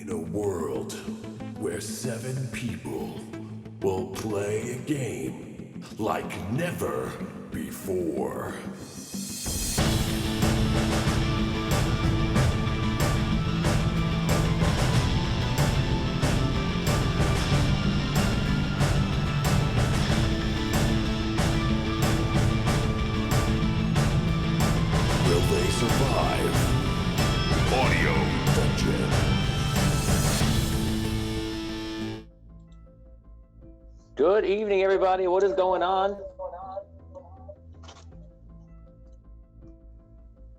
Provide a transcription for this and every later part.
In a world where 7 people will play a game like never before. Will they survive? Audio Dungeon. Good evening, everybody. What is going on?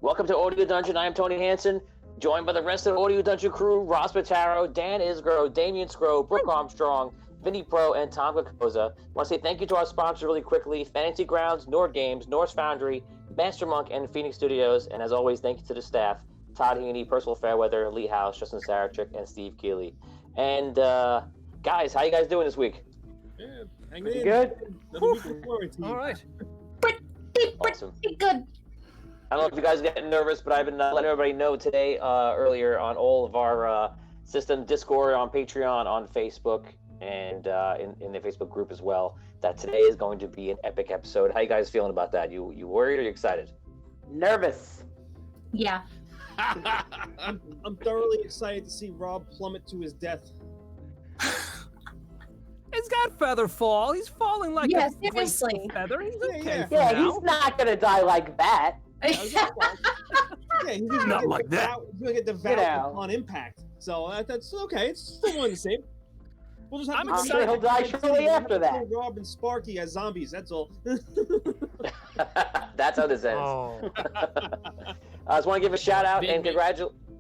Welcome to Audio Dungeon. I am Tony Hansen, joined by the rest of the Audio Dungeon crew: Ross Pataro, Dan Isgro, Damian Scro, Brooke Armstrong, Vinny Pro, and Tom Kakoza. I want to say thank you to our sponsors really quickly: Fantasy Grounds, Nord Games, Norse Foundry, Master Monk, and Phoenix Studios. And as always, thank you to the staff: Todd Heaney, Percival Fairweather, Lee House, Justin Sarachik, and Steve Keeley. And guys, how you guys doing this week? Yeah, Pretty good? All right. Awesome. Pretty good. I don't know if you guys are getting nervous, but I've been letting everybody know today, earlier on all of our system, Discord, on Patreon, on Facebook, and in the Facebook group as well, that today is going to be an epic episode. How you guys feeling about that? You worried or you excited? Nervous. Yeah. I'm thoroughly excited to see Rob plummet to his death. He's got feather fall. He's falling like Yeah, a graceful seriously. feather. He's okay for Yeah, now. he's not gonna die like that. He's gonna Not get like that. He's gonna get devoured You know. on impact. So that's okay. It's still one the same. We'll just have I'm to I'm excited. sure he'll die shortly after that. kill Rob and Sparky as zombies. That's all. That's how this ends. Oh. I just want to give a shout out and Big-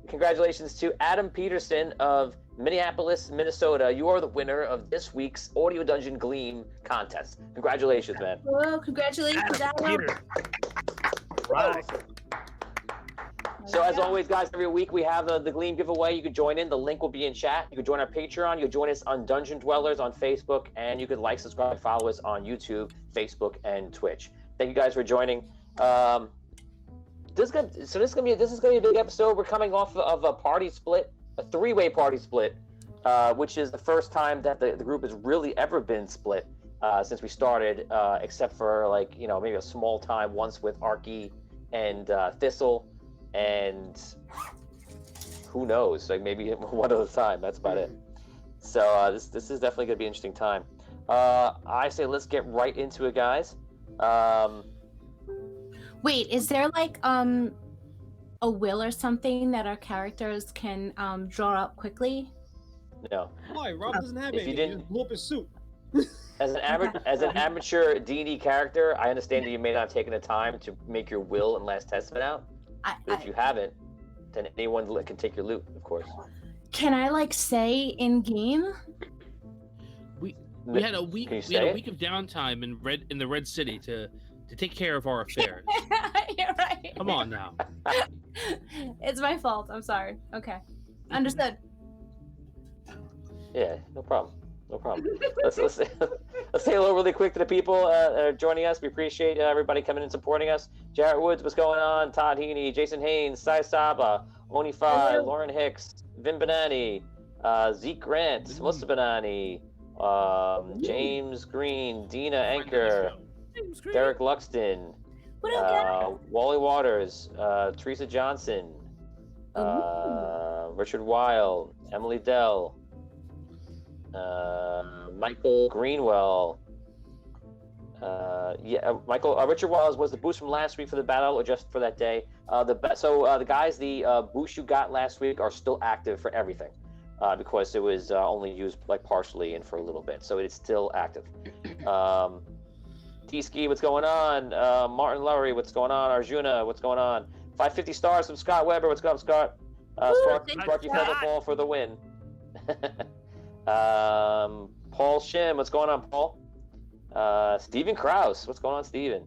congratulations to Adam Peterson of Minneapolis, Minnesota. You are the winner of this week's Audio Dungeon Gleam contest. Congratulations, man. Well, congratulations, Adam. Peter. Right. So as always, guys, every week we have the Gleam giveaway. You can join in. The link will be in chat. You can join our Patreon. You can join us on Dungeon Dwellers on Facebook, and you can like, subscribe, and follow us on YouTube, Facebook, and Twitch. Thank you guys for joining. This is gonna be a big episode. We're coming off of a party split, a 3-way party split, which is the first time that the group has really ever been split since we started, except for maybe a small time once with Arky and Thistle, and who knows, maybe one other time. That's about it. So this is definitely gonna be an interesting time. I say let's get right into it, guys. Wait, is there a will or something that our characters can draw up quickly? No. Why? Rob doesn't have If any. you He didn't- just blew up his suit. As an amateur D&D character, I understand that you may not have taken the time to make your will and last testament out. But if you haven't, then anyone can take your loot, of course. Can I say in game? We had a week. Can you We had say a it? week of downtime in the Red City to take care of our affairs. You're right. Come on now. It's my fault. I'm sorry. Okay. Understood. Yeah, no problem. No problem. Let's say hello really quick to the people that are joining us. We appreciate everybody coming and supporting us. Jarrett Woods, what's going on? Todd Heaney, Jason Haynes, Sai Saba, Oni5, Hello. Lauren Hicks, Vin Banani, Zeke Grant, Melissa Banani, James Green, Dina Anchor, Derek Luxton, What up, Wally Waters, Teresa Johnson, Richard Weil, Emily Dell, Michael Greenwell. Richard Wiles was the boost from last week for the battle, or just for that day. The guys, the boosts you got last week are still active for everything, because it was only used partially and for a little bit, so it's still active. T-Ski, what's going on? Martin Lowry, what's going on? Arjuna, what's going on? 550 stars from Scott Weber, what's going on, Scott? Sparky Featherball for the win. Paul Shim, what's going on, Paul? Steven Krause, what's going on, Steven?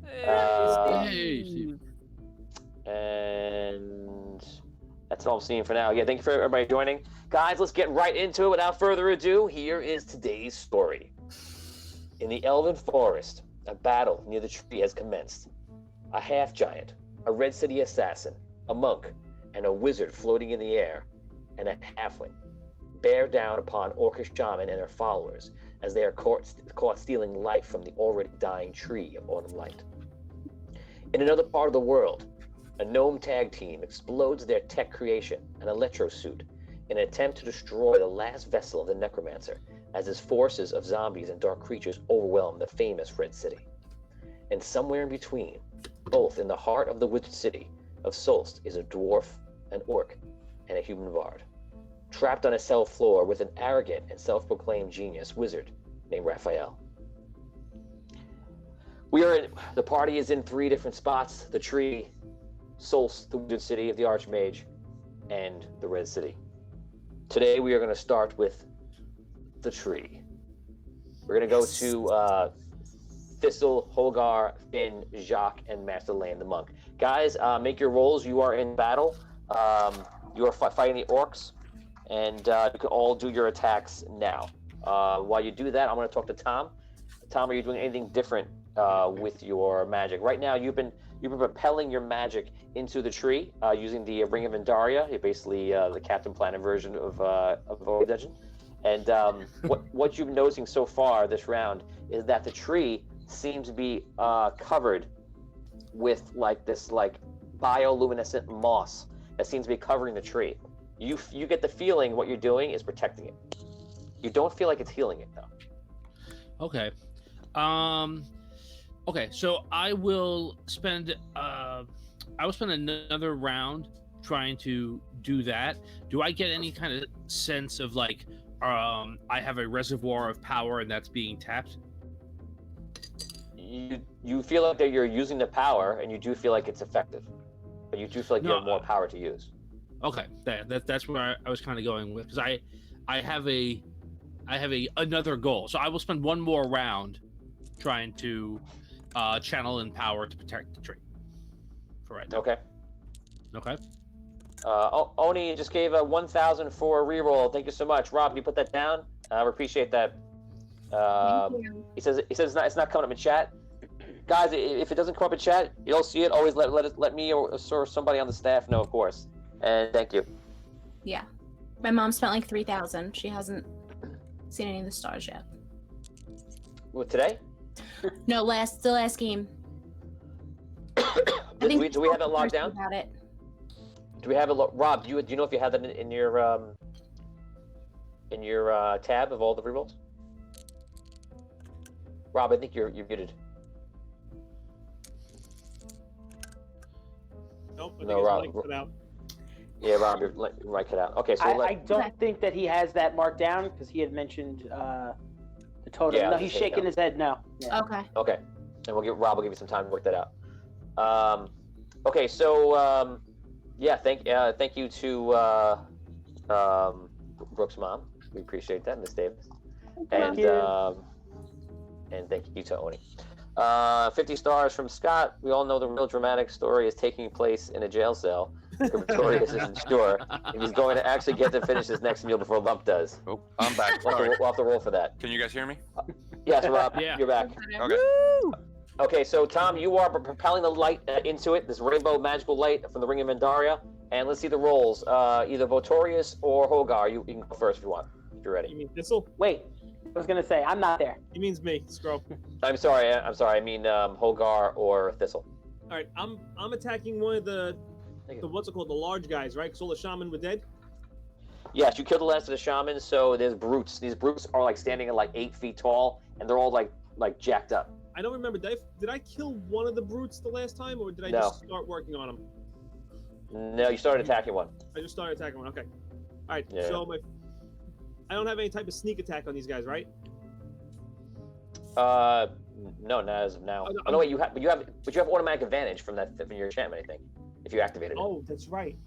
Hey, Steve. And that's all I'm seeing for now. Yeah, thank you for everybody joining. Guys, let's get right into it. Without further ado, here is today's story. In the Elven Forest, a battle near the tree has commenced. A half-giant, a Red City assassin, a monk, and a wizard floating in the air. and a halfling bear down upon Orcish shaman and their followers as they are caught stealing life from the already dying tree of autumn light. In another part of the world, a gnome tag team explodes their tech creation, an electro suit, in an attempt to destroy the last vessel of the necromancer as his forces of zombies and dark creatures overwhelm the famous Red City. And somewhere in between, both in the heart of the wizard city of Solst, is a dwarf, an orc, and a human bard, trapped on a cell floor with an arrogant and self-proclaimed genius wizard named Raphael. The party is in 3 different spots: the tree, Solst, the wizard city of the Archmage, and the Red City. Today we are going to start with the tree. We're going to go to Thistle, Holgar, Finn, Jacques, and Master Lane the monk. Guys, make your rolls. You are in battle. You are fighting the orcs, and you can all do your attacks now. While you do that, I'm going to talk to Tom. Tom, are you doing anything different with your magic? Right now, you've been propelling your magic into the tree using the Ring of Indaria. You're basically the Captain Planet version of Void Dungeon. And what you've been noticing so far this round is that the tree seems to be covered with this bioluminescent moss that seems to be covering the tree. You get the feeling what you're doing is protecting it. You don't feel like it's healing it though. Okay. Okay, so I will spend another round trying to do that. Do I get any kind of sense of I have a reservoir of power and that's being tapped? You feel like that you're using the power, and you do feel like it's effective, but you do feel like you have more power to use. Okay, that's where I was kind of going with, because I have another goal, so I will spend one more round trying to channel in power to protect the tree. For right now. Okay. Okay. Oni just gave a 1,000 for a reroll. Thank you so much, Rob. Can you put that down? We appreciate that. Thank you. He says it's not coming up in chat. Guys, if it doesn't come up in chat, you don't see it. Always let me or somebody on the staff know, of course. And thank you. Yeah. My mom spent like 3,000. She hasn't seen any of the stars yet. What, today? No, the last game. Do we have it locked down? About it. Do we have it? Rob, do you know if you have that in your tab of all the rerolls? Rob, I think you're muted. Nope, I think No, his Rob. mic cut out. Yeah, Rob, your mic cut out. Okay, so I don't think that he has that marked down because he had mentioned the total. Yeah, no, I'll he's just take it shaking down. his head no. Yeah. Okay. Okay, and Rob will give you some time to work that out. Okay, so yeah, thank you to Brooke's mom. We appreciate that, Miss Davis, Thank you. and thank you to Oni. 50 stars from Scott. We all know the real dramatic story is taking place in a jail cell. Victorious isn't sure if he's going to actually get to finish his next meal before Lump does. Oh, I'm back. We'll Sorry. have to roll for that. Can you guys hear me? Yes, Rob, Yeah. you're back. Okay. Okay, so Tom, you are propelling the light into it, this rainbow magical light from the Ring of Mandaria. And let's see the rolls. Either Votorius or Holgar. You can go first if you want, if you're You ready. mean Thistle? Wait, I was gonna say I'm not there. He means me, Scroll. I'm sorry. I mean Holgar or Thistle. All right, I'm attacking one of the what's it called, the large guys, right? Because all the shaman were dead. Yes, you killed the last of the shamans, so there's brutes. These brutes are standing at 8 feet tall, and they're all like jacked up. I don't remember. Did I kill one of the brutes the last time, or did I No. just start working on them? No, you started attacking one. I just started attacking one. Okay. All right. Yeah. So I don't have any type of sneak attack on these guys, right? No, not as of now. Oh, no, Oh no, wait, you have automatic advantage from your enchantment, I think, if you activated it. Oh, that's right.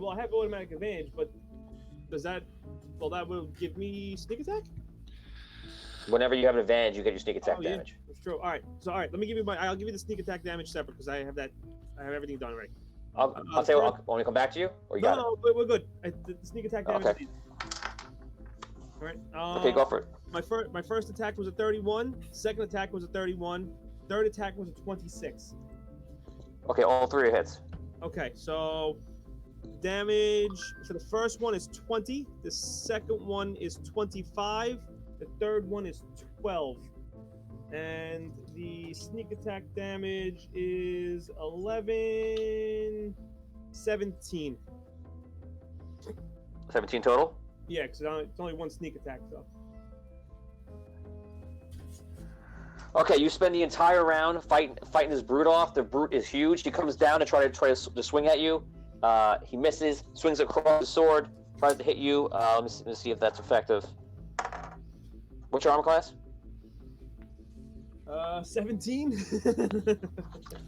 Well, I have automatic advantage, but does that? Well, that will give me sneak attack. Whenever you have an advantage, you get your sneak attack Oh, yeah. damage. That's true. All right. So, all right. Let me give you I'll give you the sneak attack damage separate because I have that. I have everything done right. I'll tell you. Want me to come back to you, or you got No, we're good. The sneak attack damage. Okay. All right. it? Okay, go for it. My first attack was a 31. Second attack was a 31. Third attack was a 26. Okay, all 3 are hits. Okay, so damage for the first one is 20. The second one is 25. The third one is 12. And the sneak attack damage is 11, 17. 17 total. Yeah, because it's only one sneak attack, so. Okay, you spend the entire round fighting this brute off. The brute is huge. He comes down to try to swing at you. He misses, swings across the sword, tries to hit you. Let me see if that's effective. What's your armor class? 17.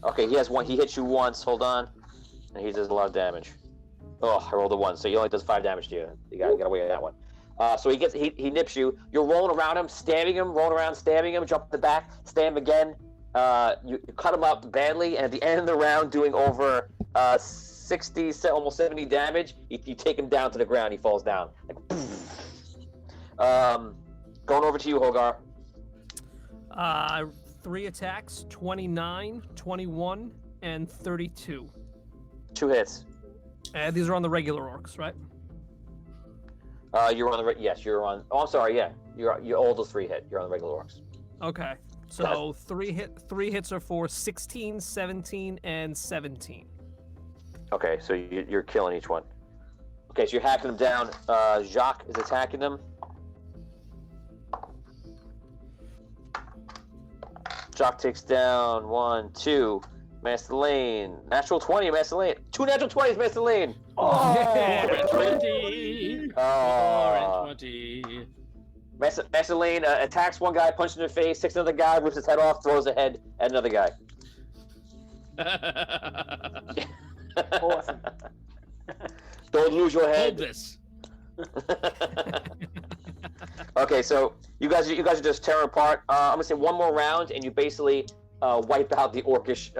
Okay, he has one. He hits you once. Hold on, and he does a lot of damage. Oh, I rolled a 1, so he only does 5 damage to you. You got away with that one. So he nips you. You're rolling around him, stabbing him, rolling around, stabbing him. Jump to the back, stab him again. You cut him up badly, and at the end of the round, doing over 60, almost 70 damage. You take him down to the ground. He falls down. Like, going over to you, Hogar. 3 attacks, 29, 21, and 32. 2 hits. These are on the regular orcs, right? You're on the yes. You're on. Oh, I'm sorry. Yeah, you're all those 3 hit. You're on the regular orcs. Okay. So 3 hits are for 16, 17, and 17. Okay, so you're killing each one. Okay, so you're hacking them down. Jacques is attacking them. Jacques takes down 1, 2. Master Lane. Natural 20, Master Lane. 2 natural 20s, Master Lane. Oh! 20. Oh. 20. Master Lane attacks one guy, punches in the face, takes another guy, rips his head off, throws the head at another guy. Awesome. Don't lose your Hold head. this. Okay, so you guys are just tearing apart. I'm gonna say one more round, and you basically wipe out the orcish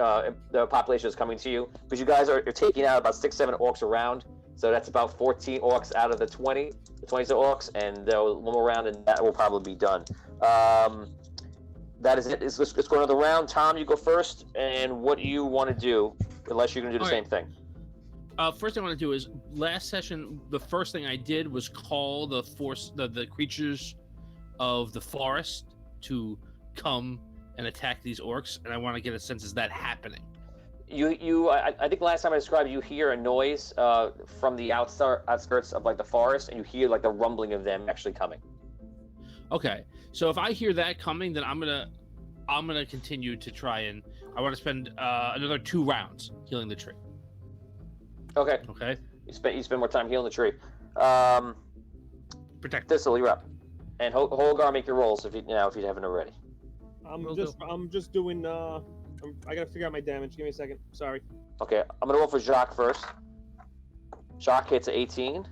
the population is coming to you, because you guys are taking out about 6-7 orcs around. So that's about 14 orcs out of the 20. The 20's are orcs, and one more round, and that will probably be done. That is it. Let's go another round. Tom, you go first. And what do you want to do? Unless you're gonna do the same thing. First thing I want to do is, last session, the first thing I did was call the creatures of the forest to come and attack these orcs, and I want to get a sense, is that happening? I think last time I described, you hear a noise from the outskirts of like the forest, and you hear like the rumbling of them actually coming. Okay, so if I hear that coming, then I'm gonna continue to try and I want to spend another 2 rounds healing the tree. Okay. Okay. You spend more time healing the tree. Protect. Thistle, you're up. And Holgar, make your rolls if you haven't already. I'm just doing. I gotta figure out my damage. Give me a second. Sorry. Okay, I'm gonna roll for Jacques first. Jacques hits 18,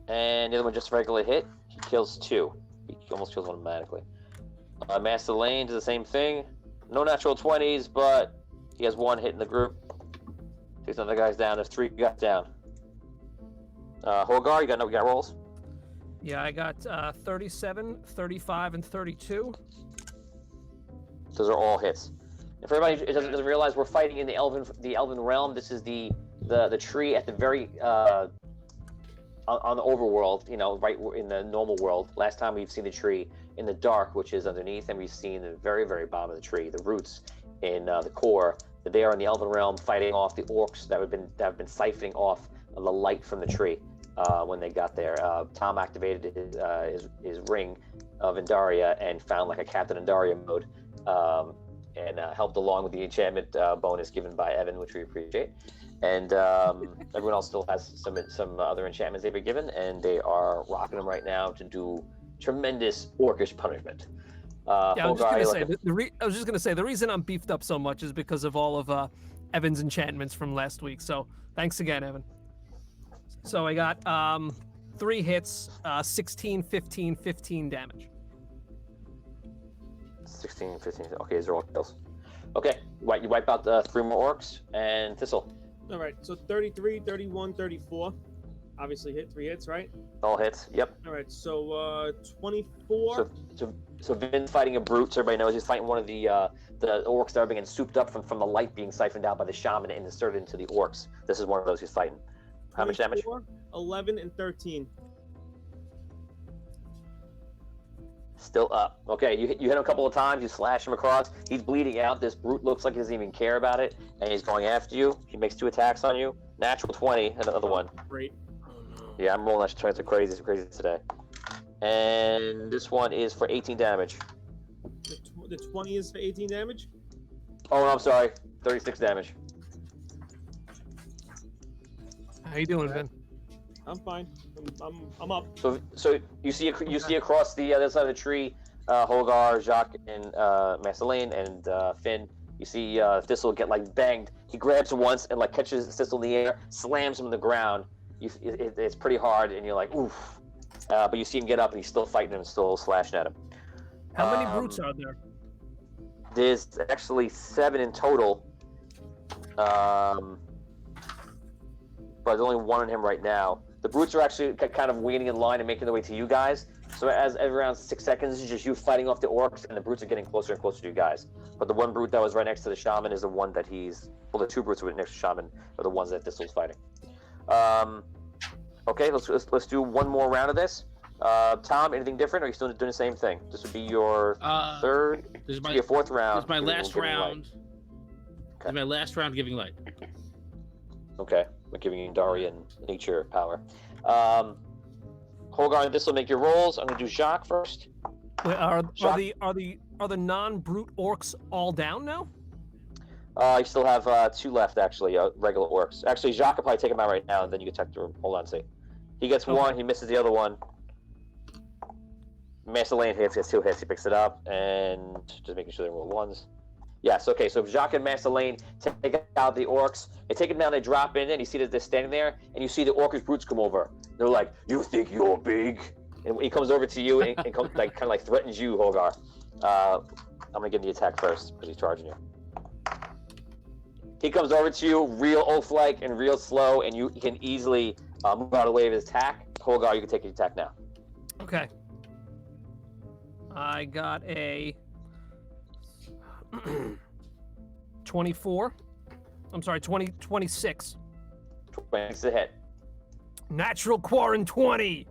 and the other one just a regular hit. He kills 2. He almost kills one automatically. Master Lane does the same thing. No natural 20s, but he has 1 hit in the group. Takes another guys down. There's 3 guys down. Holgar, you got rolls? Yeah, I got 37, 35, and 32. Those are all hits. And for everybody who doesn't realize, we're fighting in the elven realm. This is the tree at the very on the overworld. Right in the normal world. Last time we've seen the tree in the dark, which is underneath, and we've seen the very, very bottom of the tree, the roots in the core. They are in the elven realm, fighting off the orcs that have been siphoning off the light from the tree when they got there. Tom activated his ring of Indaria and found like a Captain Indaria mode, and helped along with the enchantment bonus given by Evan, which we appreciate. And everyone else still has some other enchantments they've been given, and they are rocking them right now to do tremendous orcish punishment. I was just gonna say the reason I'm beefed up so much is because of all of Evan's enchantments from last week. So thanks again, Evan. So I got 3 hits, 16, 15, 15 damage. 16, 15. Okay, these are all kills. Okay, you wipe out the 3 more orcs and Thistle. All right. So 33, 31, 34. Obviously hit 3 hits, right? All hits. Yep. All right. So 24. So Vin's fighting a brute. So everybody knows he's fighting one of the the orcs that are being souped up from the light being siphoned out by the shaman and inserted into the orcs. This is one of those he's fighting. How much damage? 24, 11, and 13. Still up. Okay, you hit him a couple of times. You slash him across. He's bleeding out. This brute looks like he doesn't even care about it, and he's going after you. He makes 2 attacks on you. Natural 20, another one. Great. Yeah, I'm rolling natural 20s. Crazy today. And this one is for 18 damage. The 20 is for 18 damage? Oh, no, I'm sorry. 36 damage. How you doing, Vin? I'm fine. I'm up. So you see across the other side of the tree, Holgar, Jacques, and Marceline, and Finn. You see Thistle get like banged. He grabs him once and like catches Thistle in the air, slams him on the ground. It's pretty hard, and you're like, oof. But you see him get up, and he's still fighting him, and still slashing at him. How many brutes are there? There's actually 7 in total. But there's only 1 on him right now. The brutes are actually kind of waiting in line and making their way to you guys. So as around 6 seconds, it's just you fighting off the orcs, and the brutes are getting closer and closer to you guys. But the one brute that was right next to the shaman is the one that the 2 brutes who were next to shaman are the ones that Thistle's fighting. Okay, let's do one more round of this. Tom, anything different, or are you still doing the same thing? This would be your third, This is my your 4th round. This is my last round. Okay. This is my last round giving light. Okay, we're giving you Darian nature power. Holgar and Thistle, make your rolls. I'm gonna do Jacques first. Wait, are Jacques? the non-brute orcs all down now? You still have 2 left, actually, regular orcs. Actually, Jacques will probably take him out right now, and then you can attack the room. Hold on, see. He gets 1, he misses the other one. Marceline hits, gets 2 hits, he picks it up, and just making sure they roll 1s. Yes, okay, so Jacques and Marceline take out the orcs. They take them down, they drop in, and you see that they're standing there, and you see the orcish brutes come over. They're like, "You think you're big?" And he comes over to you and kind of threatens you, Holgar. I'm gonna give him the attack first, because he's charging you. He comes over to you, real oaf-like and real slow, and you can easily move out of the way of his attack. Holgar, you can take your attack now. Okay. I got a 24. I'm sorry, 26. 26 a hit. Natural quarren 20.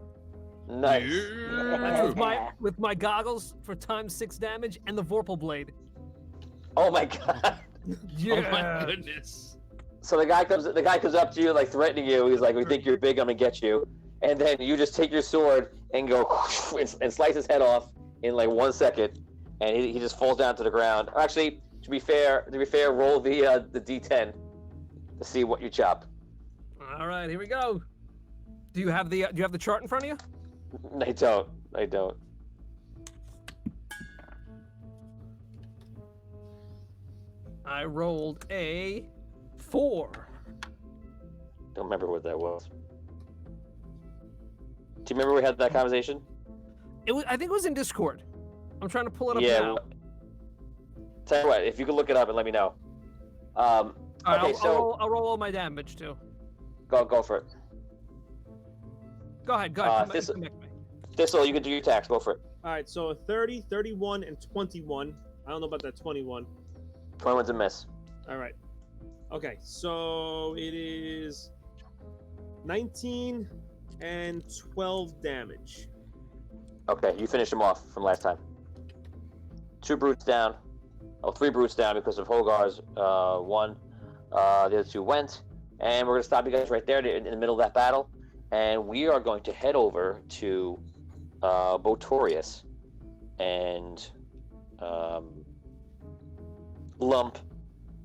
Nice. That's with my goggles for ×6 damage and the Vorpal blade. Oh my god. Yeah. Oh my goodness. So the guy comes up to you like threatening you. He's like, "We think you're big. I'm gonna get you." And then you just take your sword and go and slice his head off in like 1 second, and he just falls down to the ground. Actually, to be fair, roll the D10 to see what you chop. All right, here we go. Do you have the chart in front of you? I don't. I rolled a 4. Don't remember what that was. Do you remember we had that conversation? I think it was in Discord. I'm trying to pull it up Yeah. now. Tell you what, if you could look it up and let me know. All right, Okay, I'll roll all my damage too. go for it. Go ahead. Come back to me. Thistle, you can do your attacks. Go for it. All right, so 30, 31, and 21. I don't know about that 21. 21's a miss. All right. Okay, so it is 19 and 12 damage. Okay, you finished him off from last time. 2 brutes down. Oh, 3 brutes down because of Holgar's 1. The other 2 went. And we're going to stop you guys right there in the middle of that battle. And we are going to head over to Botorius and Lump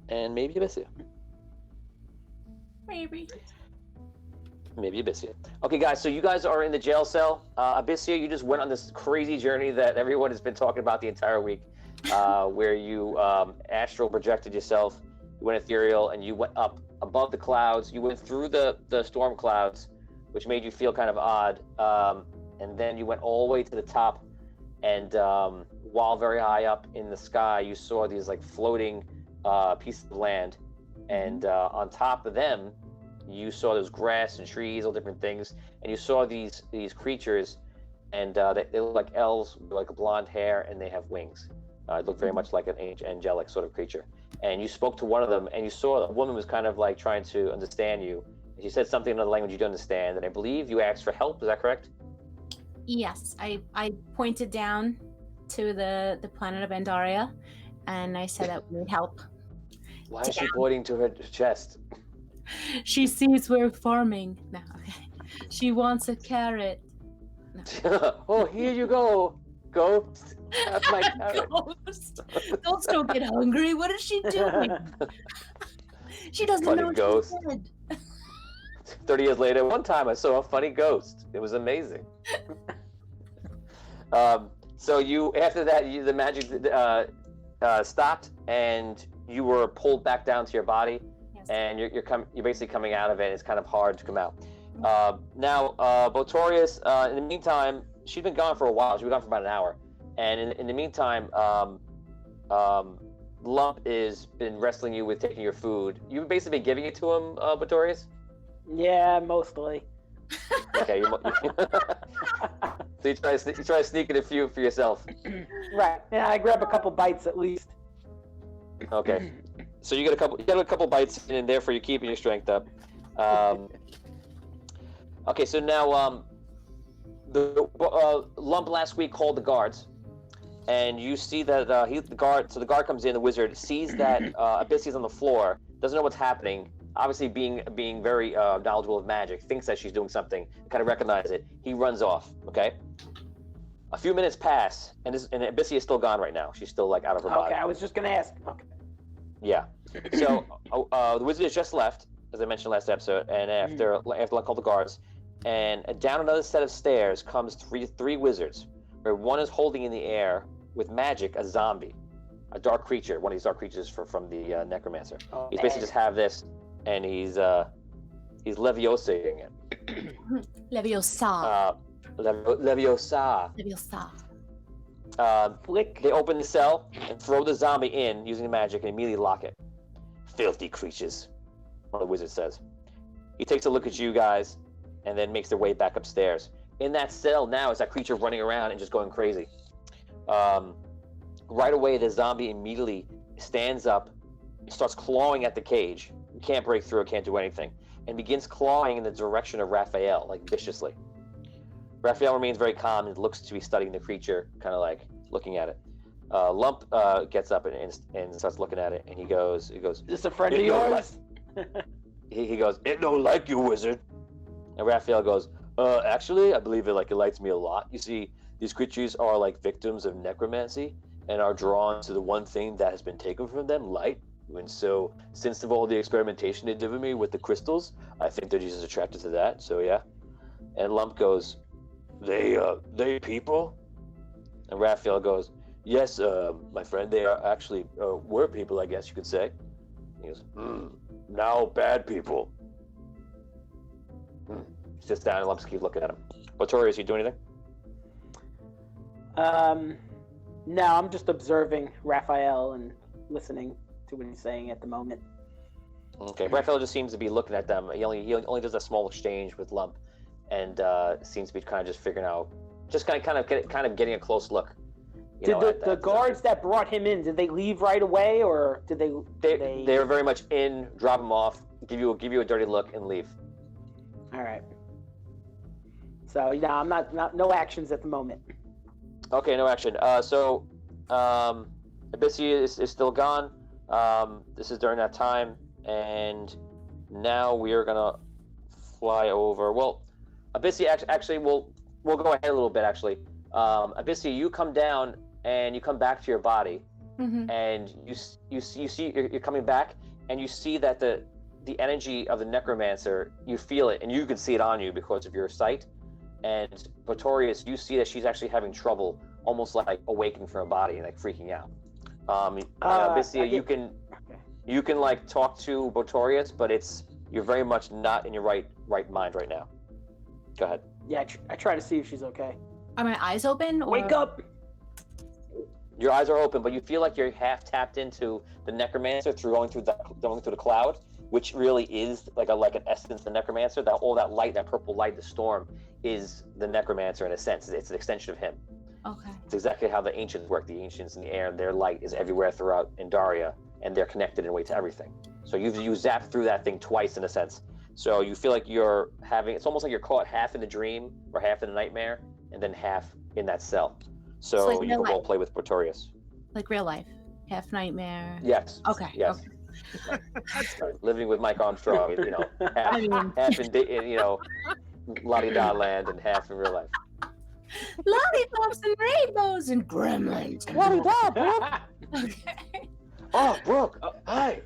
and maybe Abyssia. Maybe. Maybe Abyssia. Okay, guys, so you guys are in the jail cell. Abyssia, you just went on this crazy journey that everyone has been talking about the entire week, where you astral projected yourself, you went ethereal, and you went up above the clouds. You went through the storm clouds, which made you feel kind of odd, and then you went all the way to the top, and while very high up in the sky, you saw these like floating pieces of land, and on top of them, you saw those grass and trees, all different things, and you saw these creatures, and they look like elves with like blonde hair, and they have wings. It looked very much like an angelic sort of creature. And you spoke to one of them, and you saw a woman was kind of like trying to understand you. She said something in a language you don't understand, and I believe you asked for help. Is that correct? Yes, I pointed down to the planet of Andaria, and I said that we need help. Why is she pointing to her chest? She sees we're farming. No, okay. She wants a carrot. No. Oh, here you go, ghost. Have my carrot. Ghost. Ghosts don't get hungry. What is she doing? She doesn't Funny know ghost. she's dead. 30 years later, one time I saw a funny ghost. It was amazing. So you, after that, the magic stopped, and you were pulled back down to your body, Yes. and you're basically coming out of it. It's kind of hard to come out. Now, Botorius, in the meantime, she's been gone for a while. She's been gone for about an hour, and in the meantime, Lump has been wrestling you with taking your food. You've basically been giving it to him, Botorius? Yeah, mostly. Okay. So you try to sneak in a few for yourself. Right. Yeah, I grab a couple bites at least. Okay. So you get a couple bites in there for you keeping your strength up. Okay. So now, the Lump last week called the guards, and you see that the guard comes in. The wizard sees that Abyssi is on the floor, doesn't know what's happening. Obviously, being very knowledgeable of magic, thinks that she's doing something, kind of recognizes it. He runs off. Okay. A few minutes pass, and Abyssi is still gone right now. She's still like out of her body. Okay, I was just gonna ask. Okay. Yeah. So the wizard has just left, as I mentioned last episode, and after I called the guards, and down another set of stairs comes three wizards, where one is holding in the air with magic a zombie, a dark creature, one of these dark creatures from the necromancer. Oh, He's basically just have this, and he's Leviosaing it. Leviosa. Leviosa. Leviosa. Flick. They open the cell and throw the zombie in using the magic and immediately lock it. Filthy creatures, one of the wizard says. He takes a look at you guys and then makes their way back upstairs. In that cell now is that creature running around and just going crazy. Right away, the zombie immediately stands up, starts clawing at the cage. You can't break through, can't do anything, and begins clawing in the direction of Raphael, like viciously. Raphael remains very calm and looks to be studying the creature, kind of like looking at it. Lump gets up and starts looking at it, and he goes, Is this a friend of yours? he goes, "It don't like you, wizard." And Raphael goes, "Actually, I believe it likes me a lot. You see, these creatures are like victims of necromancy and are drawn to the one thing that has been taken from them, light. And so, since of all the experimentation they did with me with the crystals, I think they're just attracted to that. So yeah." And Lump goes, They people?" And Raphael goes, "Yes, my friend, they are actually were people, I guess you could say." He goes, "Now bad people." He sits down and Lumps keeps looking at him. Botorius, you do anything? No, I'm just observing Raphael and listening to what he's saying at the moment. Okay, Raphael just seems to be looking at them. He only does a small exchange with Lump, and seems to be kind of just figuring out, just kind of getting a close look. Did the guards that brought him in, did they leave right away, or did they? They were very much in, drop him off, give you a dirty look, and leave. All right. So yeah, I'm not no actions at the moment. Okay, no action. So Abyssi is still gone. This is during that time, and now we are gonna fly over. Well, Abyssi actually we'll go ahead a little bit actually. Abyssi, you come down and you come back to your body, and you see you're coming back, and you see that the energy of the necromancer, you feel it, and you can see it on you because of your sight. And Botorius, you see that she's actually having trouble, almost like awakening from her body and like freaking out. Abyssi, you can like talk to Botorius, but you're very much not in your right mind right now. Go ahead. Yeah, I try to see if she's okay. Are my eyes open? Or... Wake up! Your eyes are open, but you feel like you're half tapped into the necromancer through going through the cloud, which really is like an essence of the necromancer. That all that light, that purple light, the storm, is the necromancer in a sense. It's an extension of him. Okay. It's exactly how the ancients work. The ancients in the air, their light is everywhere throughout Indaria, and they're connected in a way to everything. So you zap through that thing twice in a sense. So you feel like it's almost like you're caught half in the dream or half in the nightmare, and then half in that cell. So like you real can role life. play with Pretorius. Like real life, half nightmare. Yes. Okay. Yes. Okay. Right. Living with Mike Armstrong, half in La-di-da land and half in real life. Lollipops and rainbows and gremlins. La-di-da, Brooke. Okay. Oh, Brooke. Hi.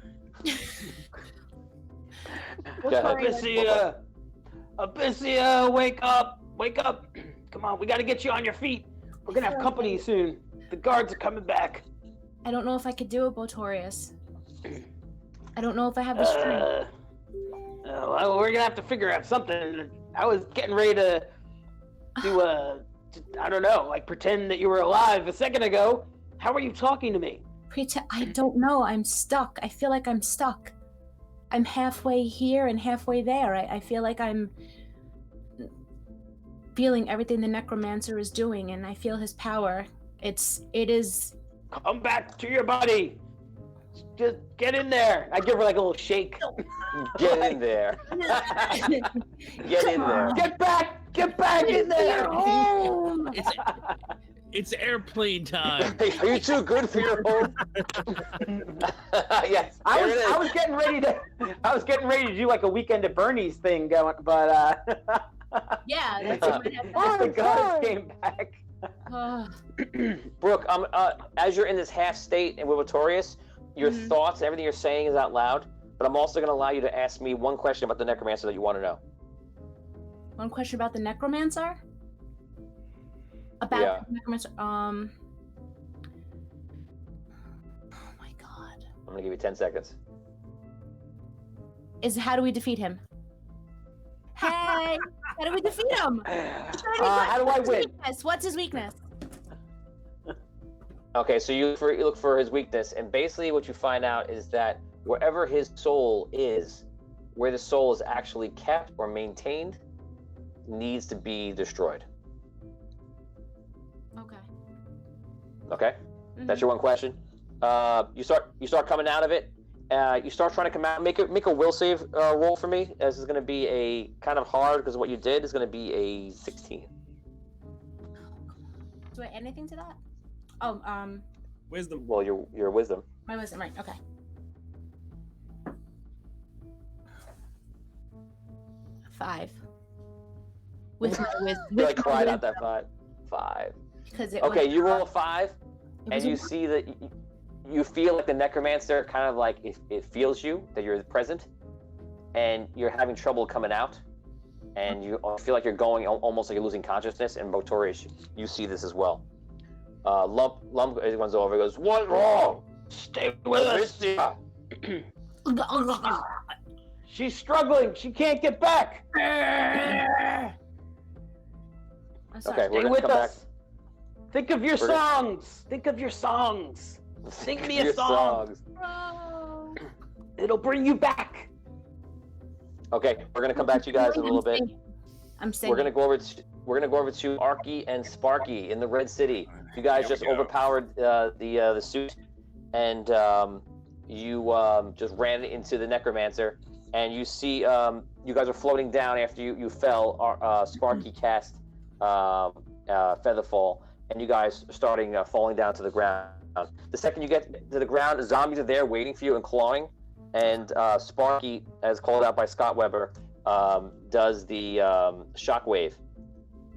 Abyssia, wake up! Come on, we gotta get you on your feet. We're gonna have company soon. The guards are coming back. I don't know if I could do it, Botorius. I don't know if I have the strength. Well, we're gonna have to figure out something. I was getting ready to do I don't know, like pretend that you were alive a second ago. How are you talking to me? I don't know. I'm stuck. I feel like I'm stuck. I'm halfway here and halfway there. I feel like I'm feeling everything the necromancer is doing, and I feel his power. It is. Come back to your body. Just get in there. I give her like a little shake. Get in there. Get in there. Get back in there. It's airplane time. Are you too good for your home? Yes. I was getting ready to do like a weekend at Bernie's thing going, but Yeah, that's what the guards came back. Brooke, as you're in this half state and with Victorious, your thoughts, everything you're saying is out loud, but I'm also going to allow you to ask me one question about the necromancer that you want to know. One question about the necromancer? About the necromancer, oh my god. I'm going to give you 10 seconds. How do we defeat him? Hey! How do we defeat him? How do I win? What's his weakness? Okay, so you look for his weakness, and basically what you find out is that wherever his soul is, where the soul is actually kept or maintained, needs to be destroyed. Okay. Okay? That's your one question. You start coming out of it. You start trying to come out. Make a will save roll for me. This is going to be a kind of hard because what you did is going to be a 16. Do I add anything to that? Wisdom. Well, your wisdom. My wisdom, right? Okay. 5. With my wisdom. You like cried out that 5. Because okay, you roll a 5, and you see that you feel like the necromancer kind of like it feels you that you're present, and you're having trouble coming out, and you feel like you're going almost like you're losing consciousness. And Botorius, you see this as well. Lump runs over. He goes, "What's wrong? Stay with us." She's struggling. She can't get back. Okay, we're Stay gonna with come us. back. Think of your songs. Think of your songs. Sing me a song. It'll bring you back. Okay, we're gonna come back to you guys in a little bit. I'm singing. We're gonna go over to Arky and Sparky in the Red City. You guys just overpowered the suit, and you just ran into the necromancer. And you see, you guys are floating down after you fell. Sparky cast Featherfall, and you guys are starting falling down to the ground. The second you get to the ground, the zombies are there waiting for you and clawing. And Sparky, as called out by Scott Weber, does the shockwave,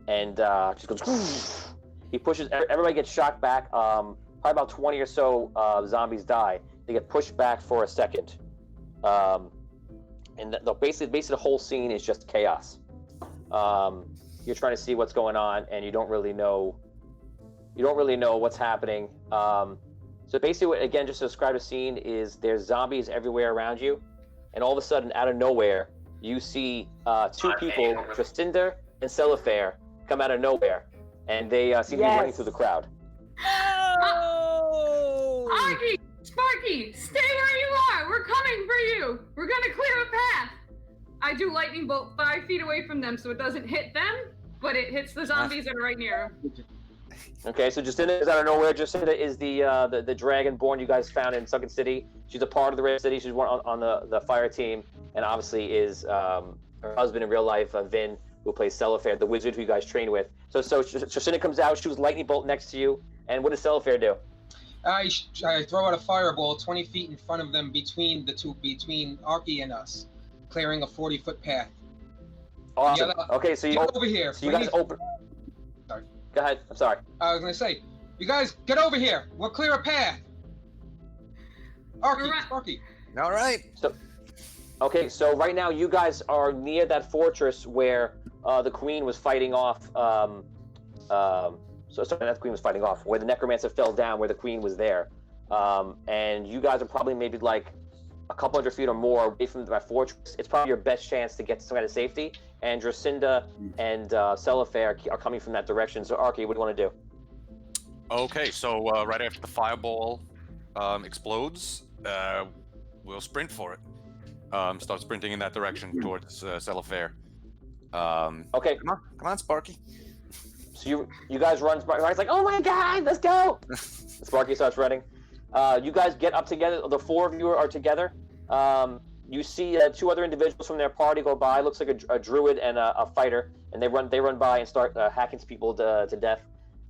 and just goes. He pushes. Everybody gets shocked back. Probably about 20 or so zombies die. They get pushed back for a second. And basically the whole scene is just chaos. You're trying to see what's going on, and you don't really know what's happening. So basically, again, just to describe the scene, is there's zombies everywhere around you, and all of a sudden, out of nowhere, you see 2 people, Tristinder and Celifair, come out of nowhere, and they seem to be running through the crowd. Arky! Sparky! Stay where you are! We're coming for you! We're gonna clear a path! I do lightning bolt 5 feet away from them so it doesn't hit them, but it hits the zombies that are right near them. Okay, so Jacinda is out of nowhere. Jacinda is the Dragonborn you guys found in Sunken City. She's a part of the Red City. She's one on the fire team, and obviously is her husband in real life, Vin, who plays Celifair, the wizard who you guys train with. So Jacinda comes out, shoots lightning bolt next to you, and what does Celifair do? I throw out a fireball 20 feet in front of them between Arky and us, clearing a 40-foot path. Awesome. Okay, so you get over here. So you guys open. Sorry. Go ahead. I'm sorry. I was gonna say, you guys get over here. We'll clear a path. Arky. All right. So right now you guys are near that fortress where the queen was fighting off. The queen was fighting off, where the necromancer fell down, where the queen was there, and you guys are probably maybe like a couple hundred feet or more away from that fortress. It's probably your best chance to get to some kind of safety. And Dracinda and Celifair are coming from that direction. So Arky, what do you want to do? Okay, so right after the fireball explodes, we'll sprint for it. Start sprinting in that direction towards Celifair. Okay. Come on, Sparky. So you guys run. Sparky's like, oh my god, let's go! Sparky starts running. You guys get up together. The four of you are together. You see two other individuals from their party go by. Looks like a druid and a fighter, and they run by and start hacking people to death.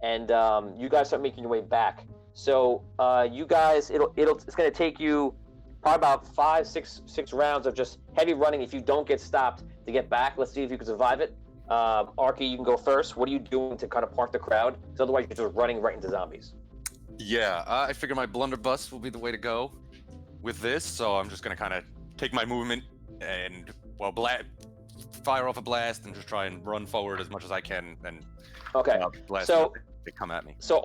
And you guys start making your way back. So you guys, it's going to take you probably about 5-6 rounds of just heavy running if you don't get stopped to get back. Let's see if you can survive it. Arky, you can go first. What are you doing to kind of park the crowd? Because otherwise you're just running right into zombies. Yeah, I figure my blunderbuss will be the way to go with this, so I'm just gonna kind of take my movement and fire off a blast and just try and run forward as much as I can and blast so they come at me. So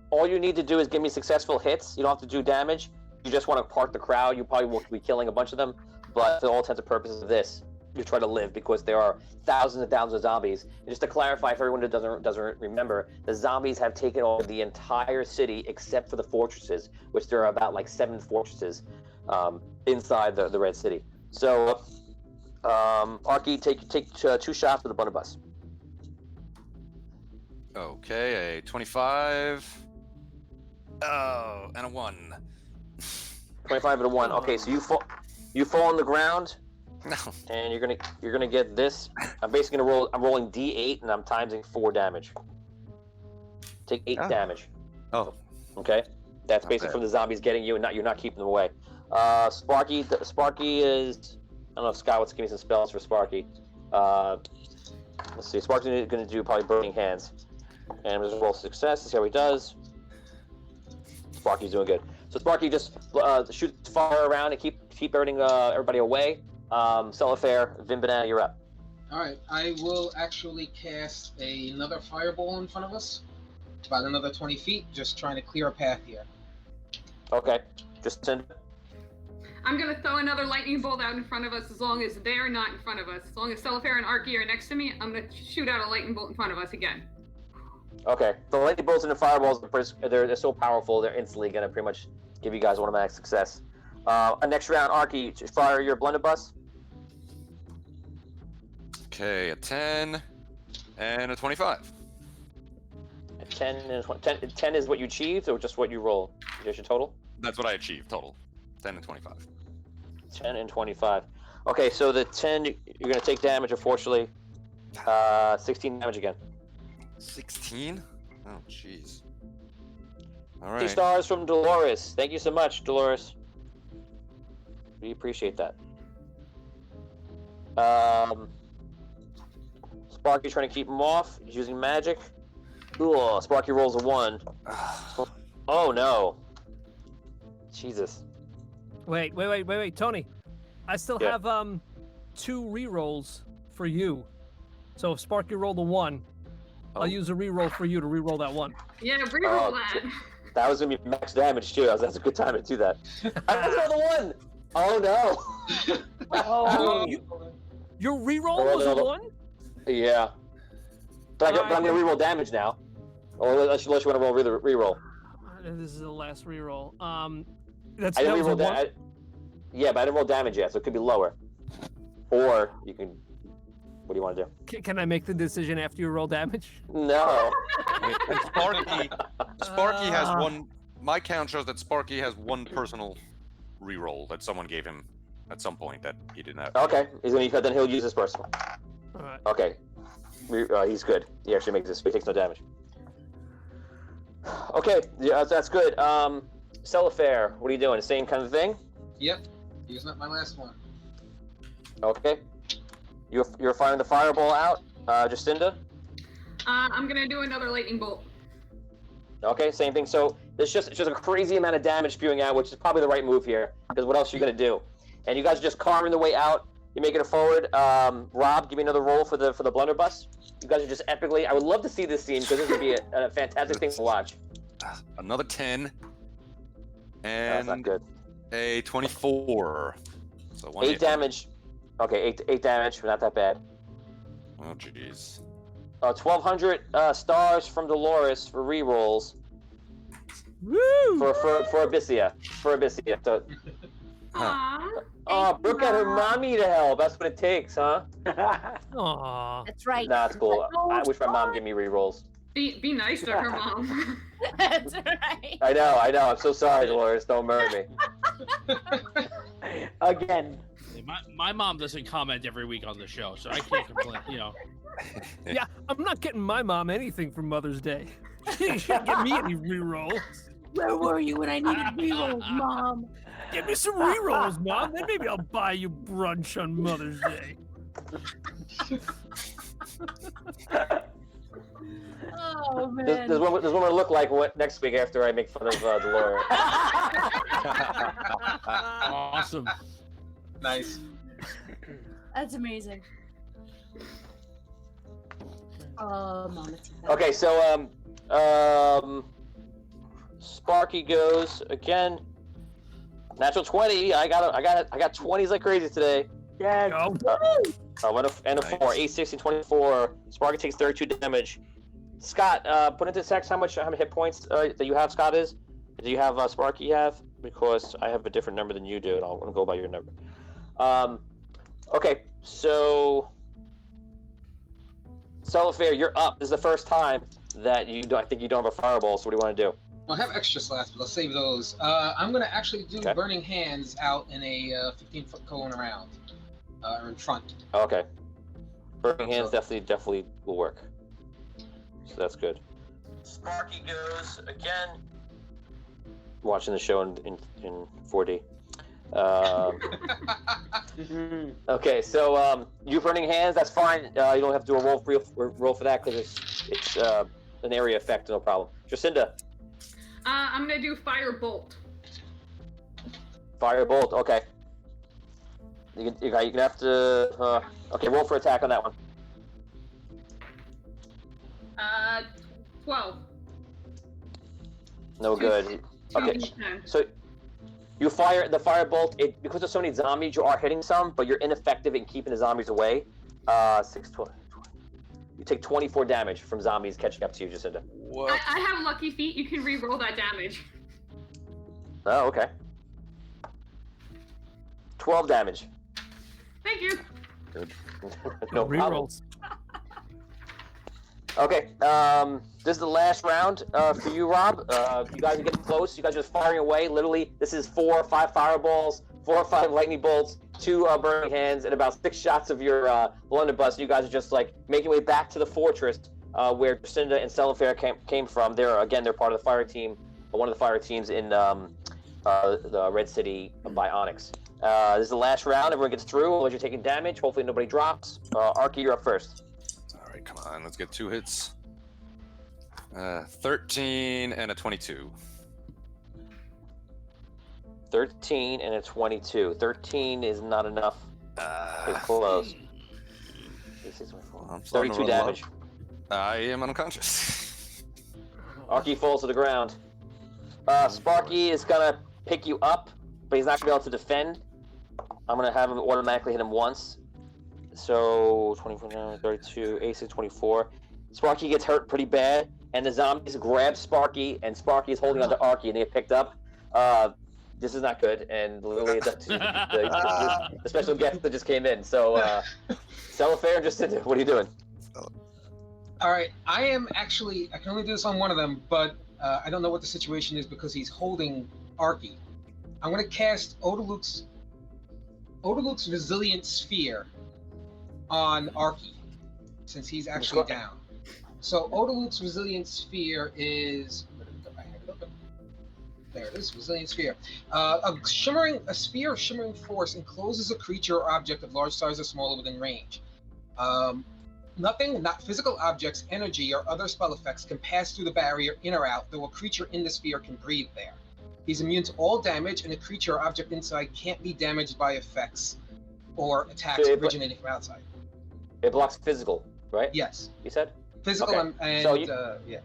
all you need to do is give me successful hits. You don't have to do damage. You just want to park the crowd. You probably will be killing a bunch of them, but for all intents and purposes of this, you try to live because there are thousands and thousands of zombies. And just to clarify for everyone who doesn't remember, the zombies have taken over the entire city except for the fortresses, which there are about like 7 fortresses inside the Red City. So, Arky, take 2 shots with the blunderbuss. Okay, a 25. Oh, and a 1. 25 and a 1. Okay, so you fall on the ground. No. And you're gonna get this. I'm basically gonna roll. I'm rolling D8 and I'm timesing 4 damage. Take 8 damage. Oh. Okay. That's basically from the zombies getting you, and you're not keeping them away. Sparky is. I don't know if Scott wants to give me some spells for Sparky. Let's see. Sparky's gonna do probably Burning Hands, and I'm just roll success to see how he does. Sparky's doing good. So Sparky just shoots fire around and keep everybody away. Celifair, Vin Banana, you're up. Alright, I will actually cast another fireball in front of us. About another 20 feet, just trying to clear a path here. Okay, just send. I'm gonna throw another lightning bolt out in front of us as long as they're not in front of us. As long as Celifair and Arky are next to me, I'm gonna shoot out a lightning bolt in front of us again. Okay, the lightning bolts and the fireballs, they're so powerful, they're instantly gonna pretty much give you guys automatic success. Next round, Arky, fire your blunderbuss. Okay, a 10 and a 25. A 10 and 10 is what you achieved, or just what you roll? Just your total? That's what I achieved total. 10 and 25. 10 and 25. Okay, so the 10, you're gonna take damage, unfortunately. 16 damage again. 16? Oh, jeez. All 2 right. stars from Dolores. Thank you so much, Dolores. We appreciate that. Sparky trying to keep him off. He's using magic. Ooh, Sparky rolls a 1. Oh no. Jesus. Wait, Tony. I still have 2 rerolls for you. So if Sparky rolled a 1, I'll use a reroll for you to reroll that 1. Yeah, reroll that. That was gonna be max damage too. That's a good time to do that. I was rolled a 1. Oh no. Oh, your reroll was a 1? Yeah. But I'm gonna reroll damage now. Or unless you want to roll reroll. This is the last reroll. I didn't reroll yeah, but I didn't roll damage yet, so it could be lower. Or you can. What do you want to do? Can I make the decision after you roll damage? No. And Sparky has one. My count shows that Sparky has one personal reroll that someone gave him at some point that he didn't have. Okay, then he'll use his personal. All right. Okay, he's good. He actually makes this. He takes no damage. Okay, yeah, that's good. Cellofair, what are you doing? Same kind of thing? Yep. Using up my last one. Okay. You're firing the fireball out, Jacinda? I'm gonna do another lightning bolt. Okay, same thing. So it's just a crazy amount of damage spewing out, which is probably the right move here, because what else are you gonna do? And you guys are just carving the way out. You're making it forward. Rob, give me another roll for the blunderbuss. You guys are just epically. I would love to see this scene because this would be a fantastic thing to watch. Another 10. That's And not good. a 24. So 8 damage. Okay, 8 damage. Not that bad. Oh jeez. 1,200 stars from Dolores for rerolls. Woo! For Abyssia. So, Aww. Brooke got her mommy to help. That's what it takes, huh? Aw. That's right. Nah, it's cool. I wish my mom gave me rerolls. Be nice to her mom. That's right. I know. I'm so sorry, Dolores. Don't murder me. Again. My mom doesn't comment every week on the show, so I can't complain. Yeah, I'm not getting my mom anything for Mother's Day. She didn't get me any rerolls. Where were you when I needed rerolls, Mom? Give me some rerolls, Mom. Then maybe I'll buy you brunch on Mother's Day. Oh man. There's what I look like next week after I make fun of Dolores. Awesome. Nice. That's amazing. Mama. Okay, so Sparky goes again. Natural 20. I got 20s like crazy today. Yes. And a 4. 8, 16, 24. Sparky takes 32 damage. Scott, put into text how many hit points that you have, Scott, is? Do you have Sparky have? Because I have a different number than you do, and I'll go by your number. Okay, so Cellofair, you're up. This is the first time that I think you don't have a fireball, so what do you want to do? Well, I have extra slots, but I'll save those. I'm going to actually do Burning Hands out in a 15-foot cone around, in front. Okay. Burning Hands definitely will work. So that's good. Sparky goes again. Watching the show in 4D. Okay, so you Burning Hands, that's fine. You don't have to do a roll for that because it's an area effect, no problem. Jacinda. I'm gonna do Firebolt. Firebolt, okay. You can have to. Okay, roll for attack on that one. 12. No good. Okay, so you fire the firebolt. Because there's so many zombies, you are hitting some, but you're ineffective in keeping the zombies away. 6, 12. You take 24 damage from zombies catching up to you, Jacinda. What? I have Lucky Feet. You can re-roll that damage. Oh, okay. 12 damage. Thank you. Good. No problem. Rerolls. Okay, this is the last round for you, Rob. You guys are getting close. You guys are just firing away. Literally, this is 4 or 5 fireballs, 4 or 5 lightning bolts, 2 burning hands, and about 6 shots of your blunderbuss. You guys are just like making your way back to the fortress where Jacinda and Cellofair came from. They're part of the fire team, one of the fire teams in the Red City by Onyx. This is the last round. Everyone gets through. Unless you're taking damage. Hopefully nobody drops. Arky, you're up first. All right, come on, let's get 2 hits. 13 and a 22. 13 and a 22. 13 is not enough. It's close. 32 damage. I am unconscious. Arky falls to the ground. Sparky is gonna pick you up, but he's not gonna be able to defend. I'm gonna have him automatically hit him once. So 24, 32, AC 24. Sparky gets hurt pretty bad, and the zombies grab Sparky, and Sparky is holding onto Arky, and they get picked up. this is not good, and literally the special guest that just came in. So, Celifair, just what are you doing? All right, I can only do this on one of them, but I don't know what the situation is because he's holding Arky. I'm going to cast Odaluk's Resilient Sphere on Arky, since he's actually down. So Odaluk's Resilient Sphere is... I have it open. There it is, Resilient Sphere. A sphere of shimmering force encloses a creature or object of large size or smaller within range. Nothing, not physical objects, energy, or other spell effects can pass through the barrier in or out, though a creature in the sphere can breathe there. He's immune to all damage, and a creature or object inside can't be damaged by effects or attacks originating from outside. It blocks physical, right? Yes. You said? Physical okay. and yeah.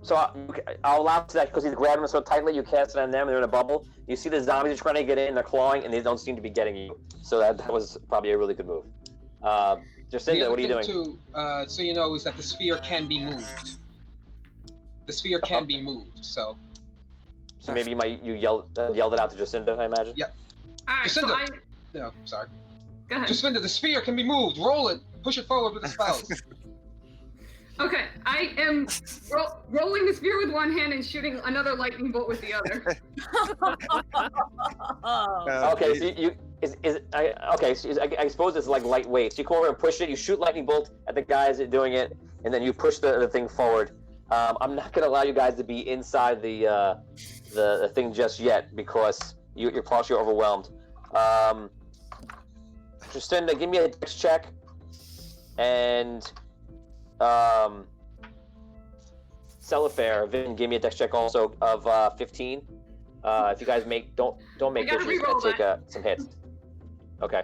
So I'll allow to that because he's grabbing them so tightly, you cast it on them, and they're in a bubble. You see the zombies are trying to get in, they're clawing, and they don't seem to be getting you. So that was probably a really good move. Jacinda, what are you doing? Too, so you know, is that the sphere can be moved. The sphere can be moved, so... So maybe you yelled it out to Jacinda, I imagine? Yep. Alright, Jacinda! No, sorry. Go ahead. Jacinda, the sphere can be moved. Roll it. Push it forward with the spells. Okay, I am rolling the spear with one hand and shooting another lightning bolt with the other. Okay, so I suppose it's like lightweight. So you come over and push it, you shoot lightning bolt at the guys that are doing it, and then you push the thing forward. I'm not going to allow you guys to be inside the thing just yet because you're partially overwhelmed. Jacinda, give me a dex check, and Celifair, Vin, give me a dex check also of 15. If you guys don't make this, you're gonna take some hits. Okay.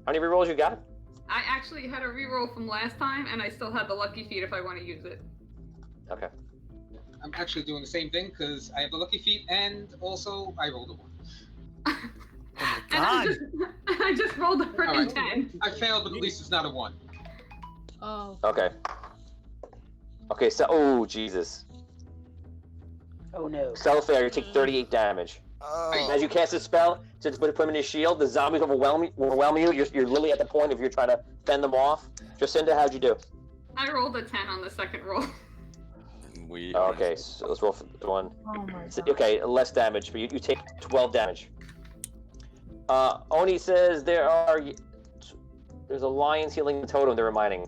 How many rerolls you got? I actually had a reroll from last time, and I still had the lucky feat if I want to use it. Okay. I'm actually doing the same thing because I have the lucky feat, and also I rolled a 1. Oh my god! I just rolled a freaking 10. I failed, but at least it's not a 1. Oh. Okay. Okay, so oh Jesus. Oh no. Celifair, you take 38 damage. As you cast a spell to put him in his shield, the zombies overwhelm you. You're literally at the point if you're trying to fend them off. Jacinda, how'd you do? I rolled a 10 on the second roll. Okay, so let's roll for the one. Oh my So, god. okay, less damage, but you take 12 damage. Oni says there's a lion's healing totem they're reminding.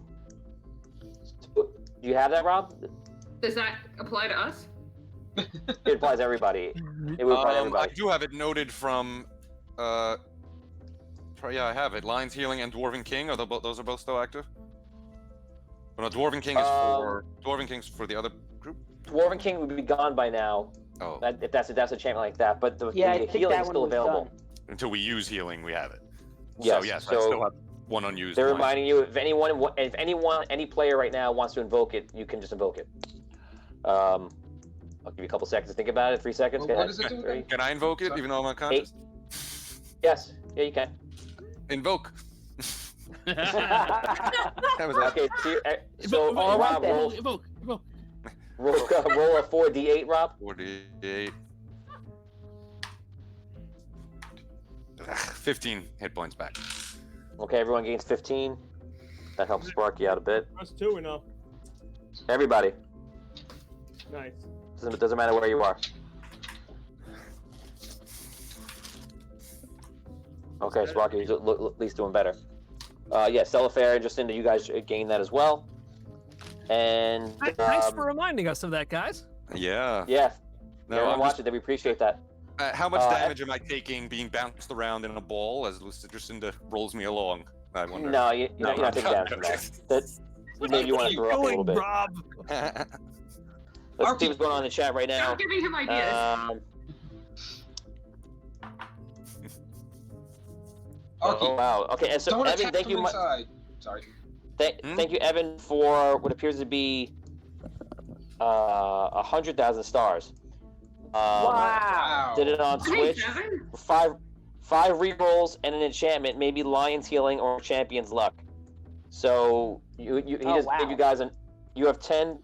Do you have that, Rob? Does that apply to us? It applies to everybody. It would apply to everybody. I do have it noted from. Yeah, I have it. Lion's Healing and Dwarven King. Those are both still active? But no, Dwarven King's for the other group. Dwarven King would be gone by now. Oh. If that's a champion like that, but the I think healing that is one still was available. done. Until we use healing, we have it. Yes. So yes, So I still have one unused. they're line. reminding you any player right now wants to invoke it, you can just invoke it. I'll give you a couple seconds to think about it. 3 seconds. Well, Go what ahead. does it do again? Can I invoke it even though I'm unconscious? Yes. Yeah, you can. Invoke. That was Okay. So Rob, Evoke. roll a 4d8, Rob. 48. 15 hit points back. Okay, everyone gains 15. That helps Sparky out a bit. Us too, or no? Everybody. Nice. Doesn't matter where you are. Okay, Sparky's at least doing better. Yeah, Celifair and Jacinda, you guys gain that as well. And Thanks for reminding us of that, guys. Yeah. yeah, No, everyone I'm watch just- it. They appreciate that. how much damage am I taking being bounced around in a ball as Jacinda rolls me along? I wonder. No, you're not taking damage from that. Maybe you want to throw up a little bit. Rob? Let's see what's going on in the chat right now. Stop giving him ideas. Oh wow. Okay, and so Don't Evan, attack thank from you. inside. Sorry. Thank you, Evan, for what appears to be 100,000 stars. Wow. Did it on Twitch. Thanks, Evan. Five rerolls and an enchantment, maybe Lion's Healing or Champion's Luck. So he just gave you guys you have 10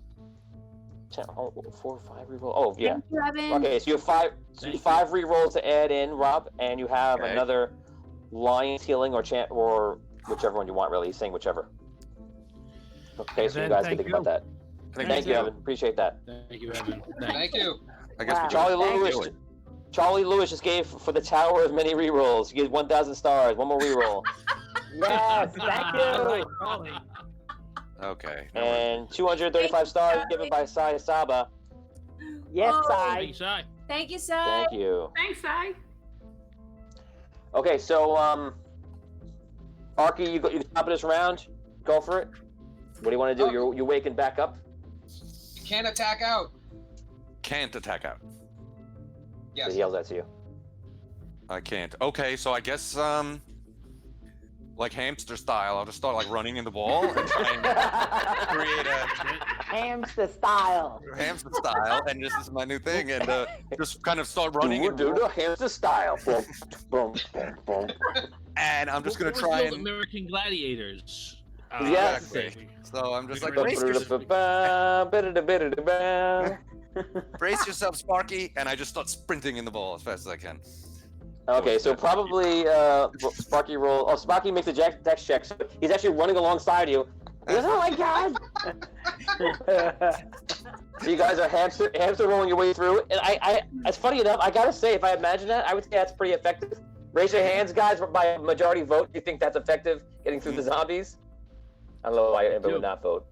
4 or 5 rerolls. Oh yeah. Thank you, Evan. Okay, so you have five rerolls to add in, Rob, and you have another Lion's Healing or Chant or whichever one you want. Really, he's saying whichever. Okay, so you guys can think about that. Thank you, Evan. Appreciate that. Thank you, Evan. Thank you. I guess Charlie Lewis just gave for the Tower of Many rerolls. He gave 1,000 stars. One more reroll. Yes, thank you. Okay. And 235 stars given by Sai Saba. Yes, Oh. I. Thank you, Sai. Thank you, Sai. Thank you. Thanks, Sai. Okay, so Arky, you top of this round. Go for it. What do you want to do? You're waking back up. You can't attack out. Can't attack out. Yes. He yells that to you. I can't. Okay, so I guess like hamster style, I'll just start like running in the ball and try and create a Hamster style. hamster style, and this is my new thing, and just kind of start running. And Do the hamster style. Boom, boom, boom, boom. And I'm just gonna What was try the old and American Gladiators. Yes. Thing? so I'm just like Brace brace yourself, Sparky, and I just start sprinting in the ball as fast as I can. Okay, so probably Sparky roll. Oh, Sparky makes a dex check. So he's actually running alongside you. He goes, "Oh my god!" So you guys are hamster rolling your way through. And it's funny enough. I gotta say, if I imagine that, I would say that's pretty effective. Raise your hands, guys. By a majority vote, do you think that's effective getting through the zombies? I don't know why anybody would not vote.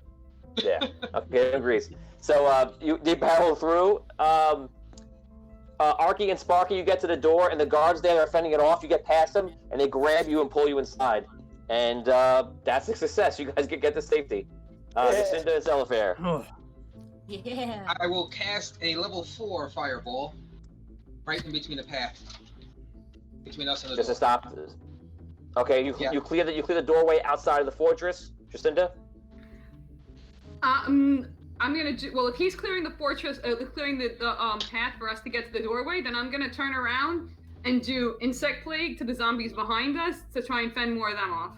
Yeah, okay, agrees. So you battle through. Arky and Sparky, you get to the door, and the guards there are fending it off. You get past them, and they grab you and pull you inside. And that's a success. You guys get to safety. Jacinda and Celifair. Yeah. I will cast a level 4 fireball right in between the path. Between us and the Just to door. stop. Okay, you clear the doorway outside of the fortress, Jacinda. I'm gonna do well if he's clearing the fortress, clearing the path for us to get to the doorway. Then I'm gonna turn around and do insect plague to the zombies behind us to try and fend more of them off.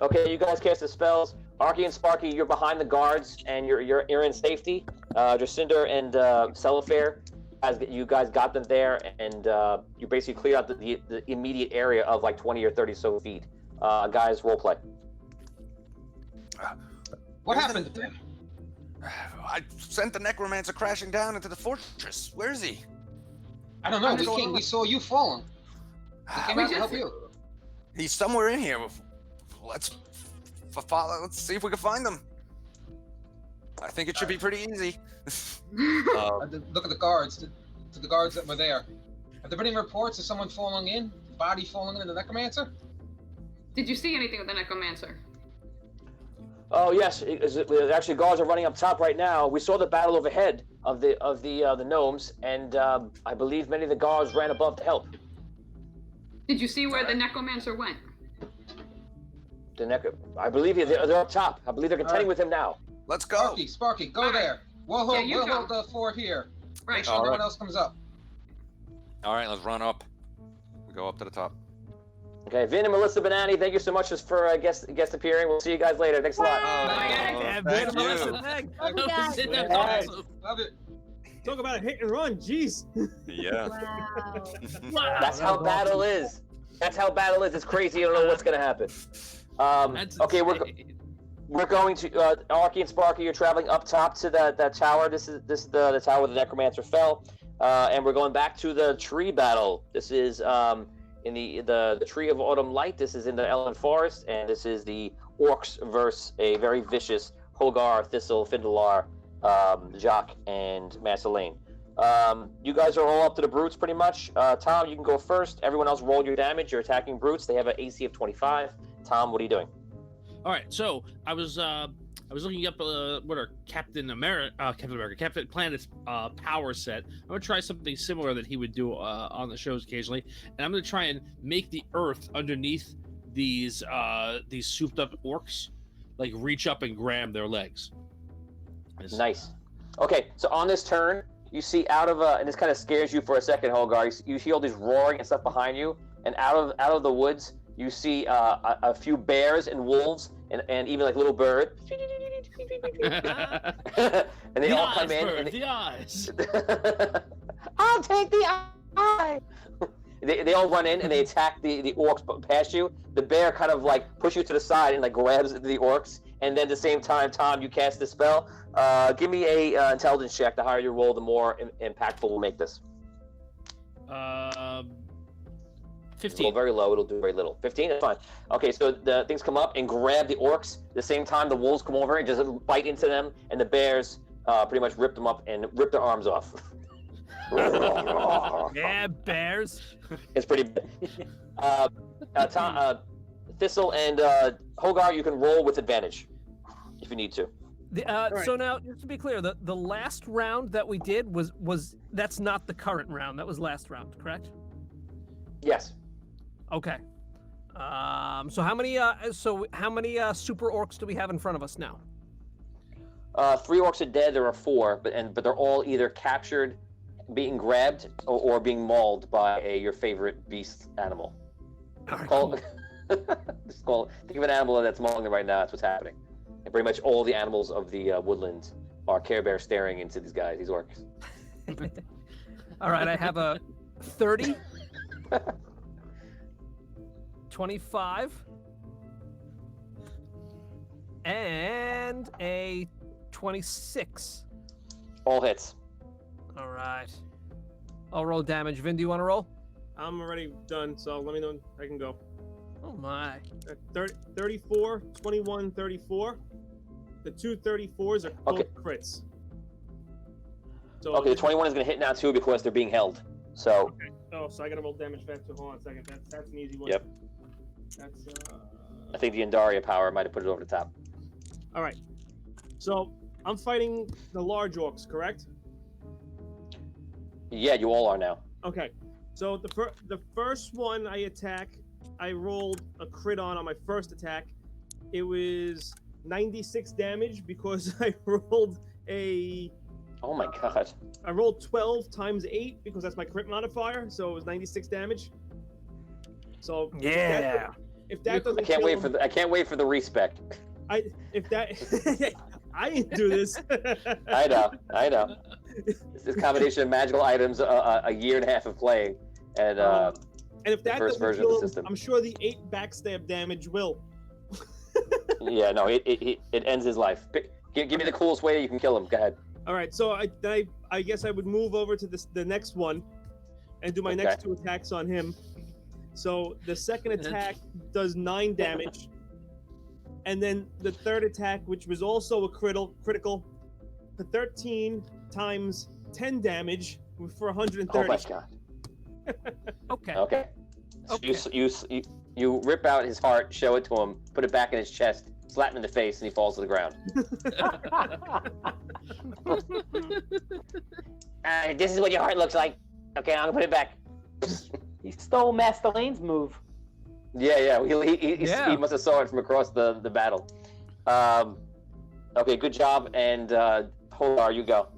Okay, you guys cast the spells. Arky and Sparky, you're behind the guards, and you're in safety. Jacinda and Celifair, you guys got them there, and you basically clear out the immediate area of like 20 or 30 so feet. Guys, role play. What happened to him? I sent the necromancer crashing down into the fortress. Where is he? I don't know. We saw you falling. We came out to help you. He's somewhere in here. Let's follow. Let's see if we can find him. I think it should be pretty easy. Look at the guards. To the guards that were there. Have there been any reports of someone falling in? Body falling into the necromancer? Did you see anything with the necromancer? Oh yes, actually guards are running up top right now. We saw the battle overhead of the gnomes, and I believe many of the guards ran above to help. Did you see where the necromancer went? I believe they're up top. I believe they're contending with him now. Let's go. Sparky, go there. We'll hold the fort here. Right. Make sure no one else comes up. All right, let's run up. We go up to the top. Okay, Vin and Melissa Benani, thank you so much for guest appearing. We'll see you guys later. Thanks a lot. Yeah, thank you. That was awesome. Love it. Talk about a hit and run. Jeez. Yeah. Wow. That's how battle is. That's how battle is. It's crazy. You don't know what's gonna happen. Okay, we're going to Arky and Sparky. You're traveling up top to that tower. This is the tower where the necromancer fell, and we're going back to the tree battle. This is in the Tree of Autumn Light. This is in the Elven Forest, and this is the orcs versus a very vicious Hogar, Thistle, Findalar, Jacques, and Masselane. You guys are all up to the brutes pretty much. Tom, you can go first. Everyone else roll your damage. You're attacking brutes. They have an AC of 25. Tom, what are you doing? All right, so I was looking up what are Captain Planet's power set. I'm gonna try something similar that he would do on the shows occasionally, and I'm gonna try and make the earth underneath these souped up orcs like reach up and grab their legs. Nice. Okay, so on this turn, you see out of and this kind of scares you for a second, Holgar. You hear all these roaring and stuff behind you, and out of the woods, you see a few bears and wolves and even like little bird. And they all come in. And the eyes. I'll take the eye. They all run in and they attack the orcs past you. The bear kind of like pushes you to the side and like grabs the orcs. And then at the same time, Tom, you cast the spell. Give me a intelligence check. The higher you roll, the more impactful we'll make this. 15. Roll very low, it'll do very little. 15, that's fine. Okay, so the things come up and grab the orcs. At the same time, the wolves come over and just bite into them, and the bears pretty much rip them up and rip their arms off. Yeah, bears. It's pretty bad. Thistle and Hogar, you can roll with advantage if you need to. So now, just to be clear, the last round that we did was that's not the current round. That was last round, correct? Yes. Okay. So how many super orcs do we have in front of us now? 3 orcs are dead. There are 4, but they're all either captured, being grabbed, or being mauled by your favorite beast animal. All right, Think of an animal that's mauling them right now. That's what's happening. And pretty much all the animals of the woodlands are Care Bear staring into these guys, these orcs. All right, I have a 30, 25, and a 26. All hits. All right. I'll roll damage. Vin, do you want to roll? I'm already done, so let me know I can go. Oh my. 34, 21, 34. The 2 34s are both crits. So Okay, the 21 is going to hit now too because they're being held. So. Okay. Oh, so I got to roll damage fast. So hold on a second. That's an easy one. Yep. That's. I think the Andaria power might have put it over the top. All right. So I'm fighting the large orcs, correct? Yeah, you all are now. Okay. So the first one I attack, I rolled a crit on my first attack. It was 96 damage because I rolled a. Oh my god. I rolled 12 times 8 because that's my crit modifier, so it was 96 damage. So yeah. If that doesn't, I can't wait for the respect. I didn't do this. I know. It's this combination of magical items, a year and a half of playing, and if that first version of the system. I'm sure the 8 backstab damage will. Yeah, no, it ends his life. Give me the coolest way you can kill him. Go ahead. All right, so I guess I would move over to the next one, and do my next 2 attacks on him. So the second attack does 9 damage, and then the third attack, which was also a critical, for 13 times 10 damage for 130. Oh my god. Okay. So you rip out his heart, show it to him, put it back in his chest, slap him in the face, and he falls to the ground. This is what your heart looks like. Okay, I'm gonna put it back. He stole Master Lane's move. Yeah. He must have saw it from across the battle. Okay, good job. And Holar, you go.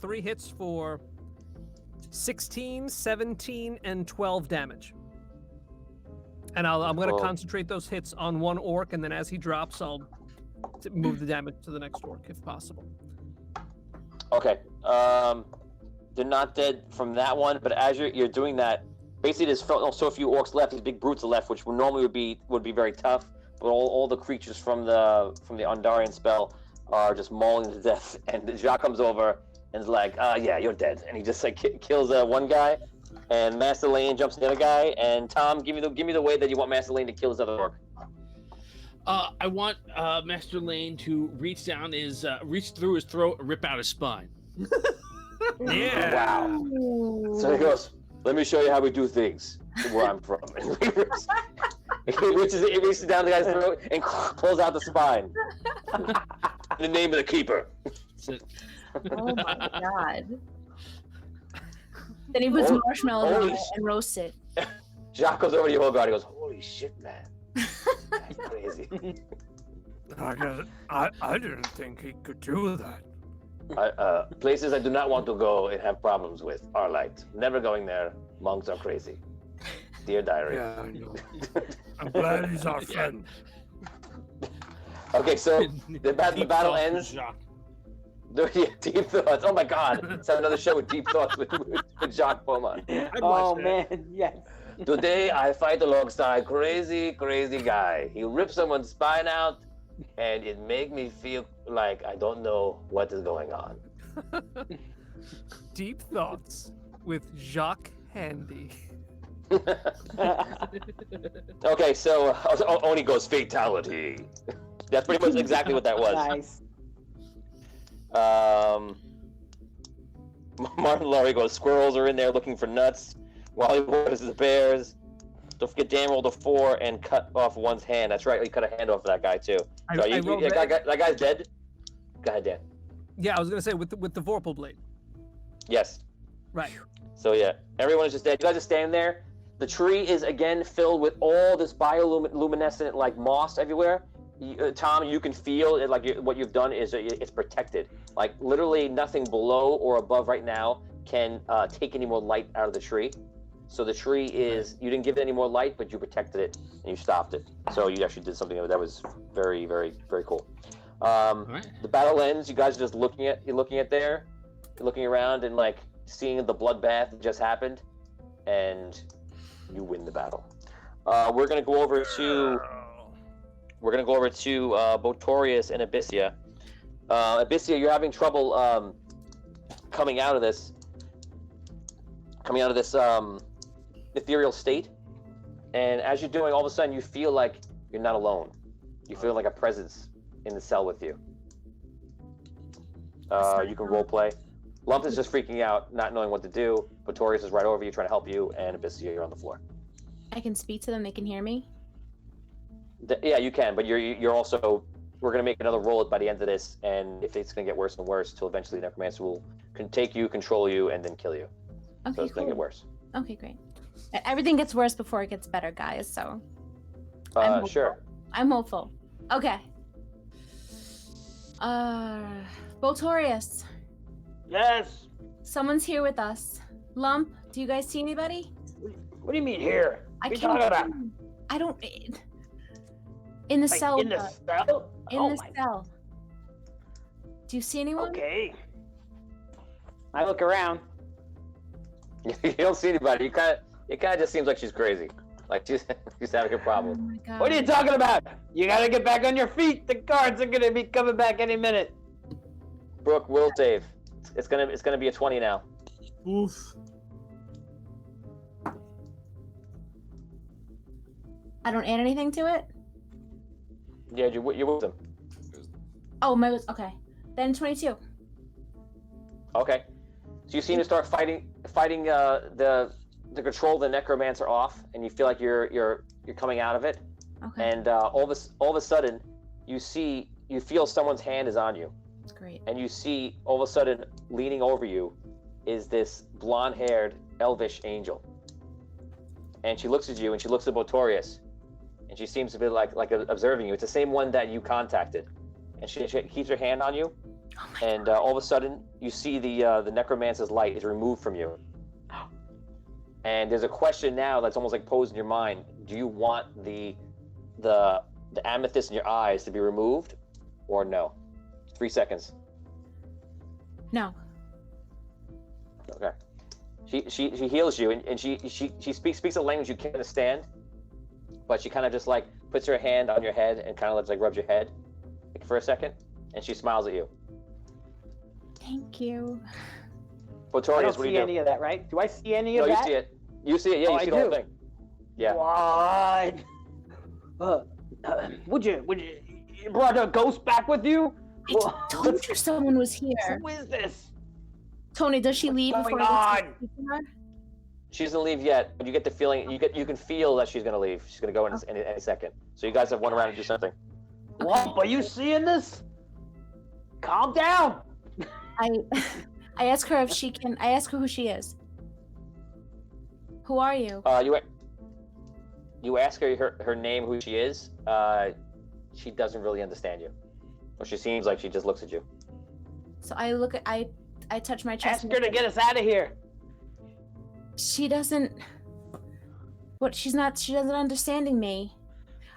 3 hits for 16, 17, and 12 damage. And I'm going to concentrate those hits on one orc, and then as he drops, I'll move the damage to the next orc if possible. Okay. They're not dead from that one, but as you're doing that, basically there's so a few orcs left. These big brutes are left, which normally would be very tough. But all the creatures from the Andarian spell are just mauling to death. And Jacques comes over and is like, yeah, you're dead. And he just like kills one guy. And Master Lane jumps the other guy. And Tom, give me the way that you want Master Lane to kill his other orc. I want Master Lane to reach through his throat and rip out his spine. Yeah. Wow. So he goes, let me show you how we do things where I'm from. And he reaches down the guy's throat and pulls out the spine. In the name of the keeper. Oh my god. Then he puts marshmallows on it and roasts it. Jacques goes over to your guard. He goes, holy shit, man. That's crazy. I didn't think he could do that. Places I do not want to go and have problems with are light. Never going there. Monks are crazy. Dear diary. Yeah, I know. I'm glad he's our friend. Okay, so the battle ends. Yeah, deep thoughts. Oh my God! Let's have another show with deep thoughts with Jacques Beaumont. Oh man, yes. Today I fight alongside crazy guy. He ripped someone's spine out, and it made me feel like I don't know what is going on. Deep thoughts with Jacques Handy. Okay, so Oni goes fatality. That's pretty much exactly what that was. Nice. Martin Laurie goes, squirrels are in there looking for nuts. Wally waters the bears. Don't forget Dan rolled a 4 and cut off one's hand. That's right, you cut a hand off of that guy too. That guy's dead? Go ahead, Dan. Yeah, I was gonna say with the Vorpal blade. Yes. Right. So yeah, everyone is just dead. You guys are standing there. The tree is again filled with all this bioluminescent like moss everywhere. Tom, you can feel it, like what you've done is it's protected. Like literally nothing below or above right now can take any more light out of the tree. So the tree is, you didn't give it any more light, but you protected it and you stopped it. So you actually did something that was very, very, very cool. The battle ends. You guys are just looking around and like seeing the bloodbath that just happened, and you win the battle. We're gonna go over to Botorius and Abyssia. Abyssia, you're having trouble coming out of this ethereal state, and as you're doing, all of a sudden you feel like you're not alone. You feel like a presence in the cell with you. You can role play. Lump is just freaking out, not knowing what to do. Botorius is right over you, trying to help you, and Abyssia, you're on the floor. I can speak to them. They can hear me. Yeah, you can, but you're also. We're gonna make another roll by the end of this, and if it's gonna get worse and worse, till eventually Necromancer will take you, control you, and then kill you. Okay, so it's gonna get worse. Okay, great. Everything gets worse before it gets better, guys. So. Sure. I'm hopeful. Okay. Botorius. Yes. Someone's here with us. Lump, do you guys see anybody? What do you mean here? I What are you can't. talking about? I don't. In the Like, cell. in the cell? In the cell. Do you see anyone? Okay. I look around. You don't see anybody. It kind of just seems like she's crazy. Like she's having a Oh problem. my god. What are you talking about? You gotta get back on your feet. The guards are gonna be coming back any minute. Brooke, will save. It's gonna be a 20 now. Oof. I don't add anything to it? Yeah, you're with them. Oh, my was okay. Then 22. Okay. So you seem to start fighting the control of the necromancer off, and you feel like you're coming out of it. Okay. And all of a sudden, you feel someone's hand is on you. Great. And you see all of a sudden leaning over you is this blonde-haired elvish angel. And she looks at you, and she looks at Botorius, and she seems to be like observing you. It's the same one that you contacted, and she keeps her hand on you. And all of a sudden, you see the necromancer's light is removed from you. And there's a question now that's almost like posed in your mind: do you want the amethyst in your eyes to be removed, or no? 3 seconds. No. Okay. She heals you, and she speaks a language you can't understand, but she kind of just like puts her hand on your head and kind of like rubs your head for a second, and she smiles at you. Thank you. Botorius, I don't what do see you do? any of that, right? Do I see any of No, that? you see it. You see it. Yeah, Oh, you see I the whole do. thing. Yeah. What? Would you brought a ghost back with you? I told you someone was here. Who is this? Tony, does she leave What's before going I on? speak to her? She doesn't leave yet, but you get the feeling you can feel that she's gonna leave. She's gonna go in any second. So you guys have one round to do something. Lump, are you seeing this? Calm down. I ask her if she can. I ask her who she is. Who are you? You ask her name, who she is. She doesn't really understand you. Or she seems like she just looks at you. So I look at I touch my chest. Ask her to get us out of here. She doesn't. What? She doesn't understanding me.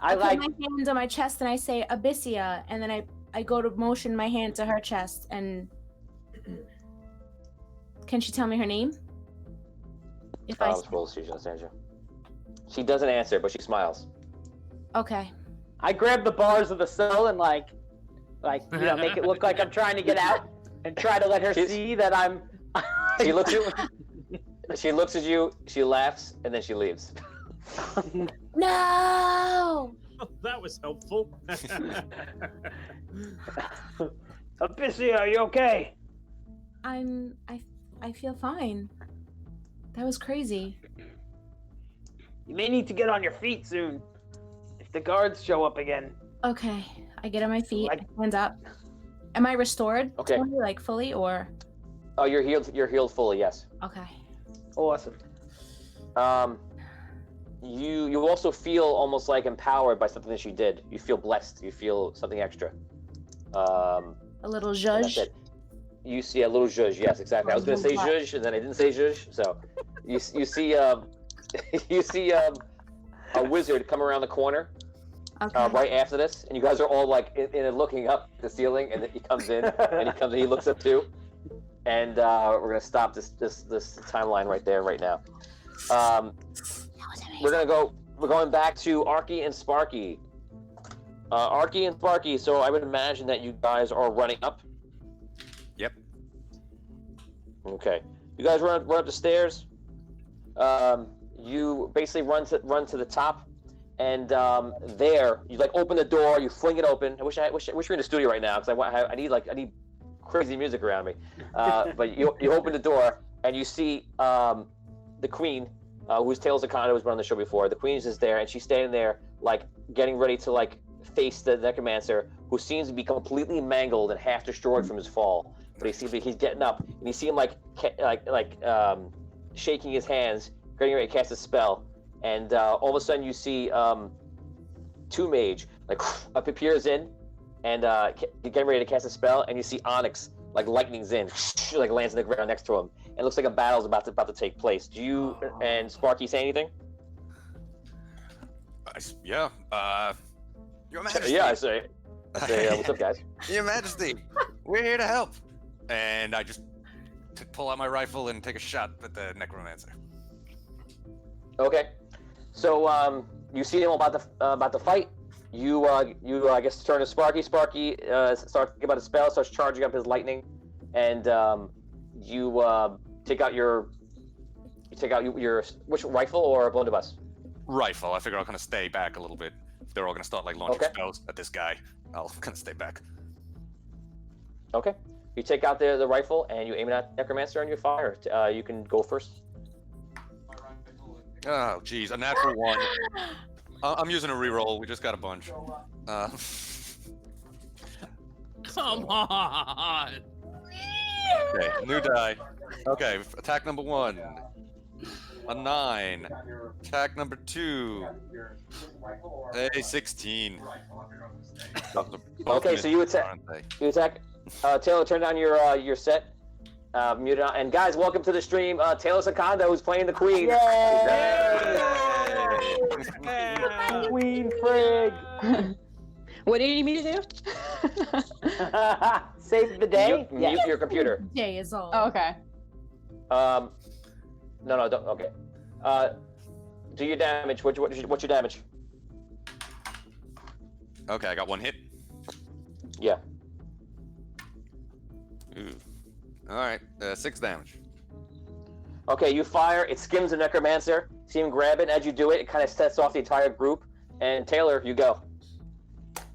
I put my hand on my chest and I say Abyssia, and then I go to motion my hand to her chest, and can she tell me her name? If I suppose she understands you. She doesn't answer, but she smiles. Okay. I grab the bars of the cell and make it look like I'm trying to get out, and try to let her see that I'm. She looks at you. She laughs, and then she leaves. No. Oh, that was helpful. Abyssia, are you okay? I feel fine. That was crazy. You may need to get on your feet soon, if the guards show up again. Okay, I get on my feet, hands up. Am I restored? Okay. Totally, like fully, or? Oh, you're healed. You're healed fully. Yes. Okay. Awesome. You also feel almost like empowered by something that she did. You feel blessed. You feel something extra. A little zhuzh. That's it. You see a little zhuzh. Yes, exactly. I was going to say zhuzh, and then I didn't say zhuzh. So, you see you see a wizard come around the corner. Okay. Right after this, and you guys are all like in looking up at the ceiling, and then he comes in, and he looks up too, and we're gonna stop this timeline right there, right now. We're going back to Arky and Sparky. Arky and Sparky. So I would imagine that you guys are running up. Yep. Okay. You guys run up the stairs. You basically run to the top. And there, you like open the door, you fling it open. I wish we were in the studio right now, because I need crazy music around me. But you open the door and you see the queen, whose Tales of Conda was on the show before. The queen is just there, and she's standing there, like getting ready to like face the necromancer, who seems to be completely mangled and half destroyed from his fall. But he's getting up, and you see him like shaking his hands, getting ready to cast a spell. And all of a sudden, you see Two Mage like appears in, and getting ready to cast a spell. And you see Onyx like lightning's in, like lands on the ground next to him. And it looks like a battle's about to take place. Do you and Sparky say anything? Yeah. Your Majesty. Yeah, I say. What's up, guys? Your Majesty, we're here to help. And I just pull out my rifle and take a shot at the necromancer. Okay. So you see him about to fight. You I guess turn to Sparky. Sparky starts thinking about a spell, starts charging up his lightning, and you take out your which rifle or blunderbuss? Rifle. I figure I'll kind of stay back a little bit. If they're all gonna start like launching spells at this guy, I'll kind of stay back. Okay. You take out the rifle and you aim it at Necromancer and you fire. You can go first. Oh, geez, a natural one. I'm using a reroll. We just got a bunch. Come on. Okay, new die. Okay, attack number 1. A 9. Attack number 2. A 16. Okay, so you attack. Taylor, turn down your set. Mute it on. And guys, welcome to the stream. Taylor Secondo, who's playing the Queen. Yay! Queen Frigg. What do you need me to do? Save the day. Mute your computer. Day is all. Oh, okay. No, don't. Okay. Do your damage. What's your damage? Okay, I got 1 hit. Yeah. Ooh. All right, 6 damage. Okay, you fire. It skims the necromancer. See him grab it. As you do it, it kind of sets off the entire group. And Taylor, you go.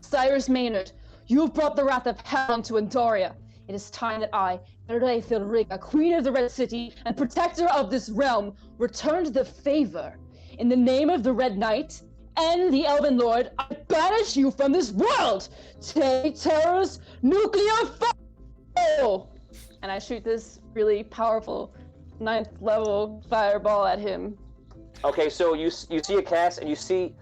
Cyrus Maynard, you have brought the wrath of hell onto Andoria. It is time that I, Erdefield Riga, Queen of the Red City and protector of this realm, returned the favor. In the name of the Red Knight and the Elven Lord, I banish you from this world! Take Terror's nuclear fire! And I shoot this really powerful 9th level fireball at him. Okay, so you see a cast, and you see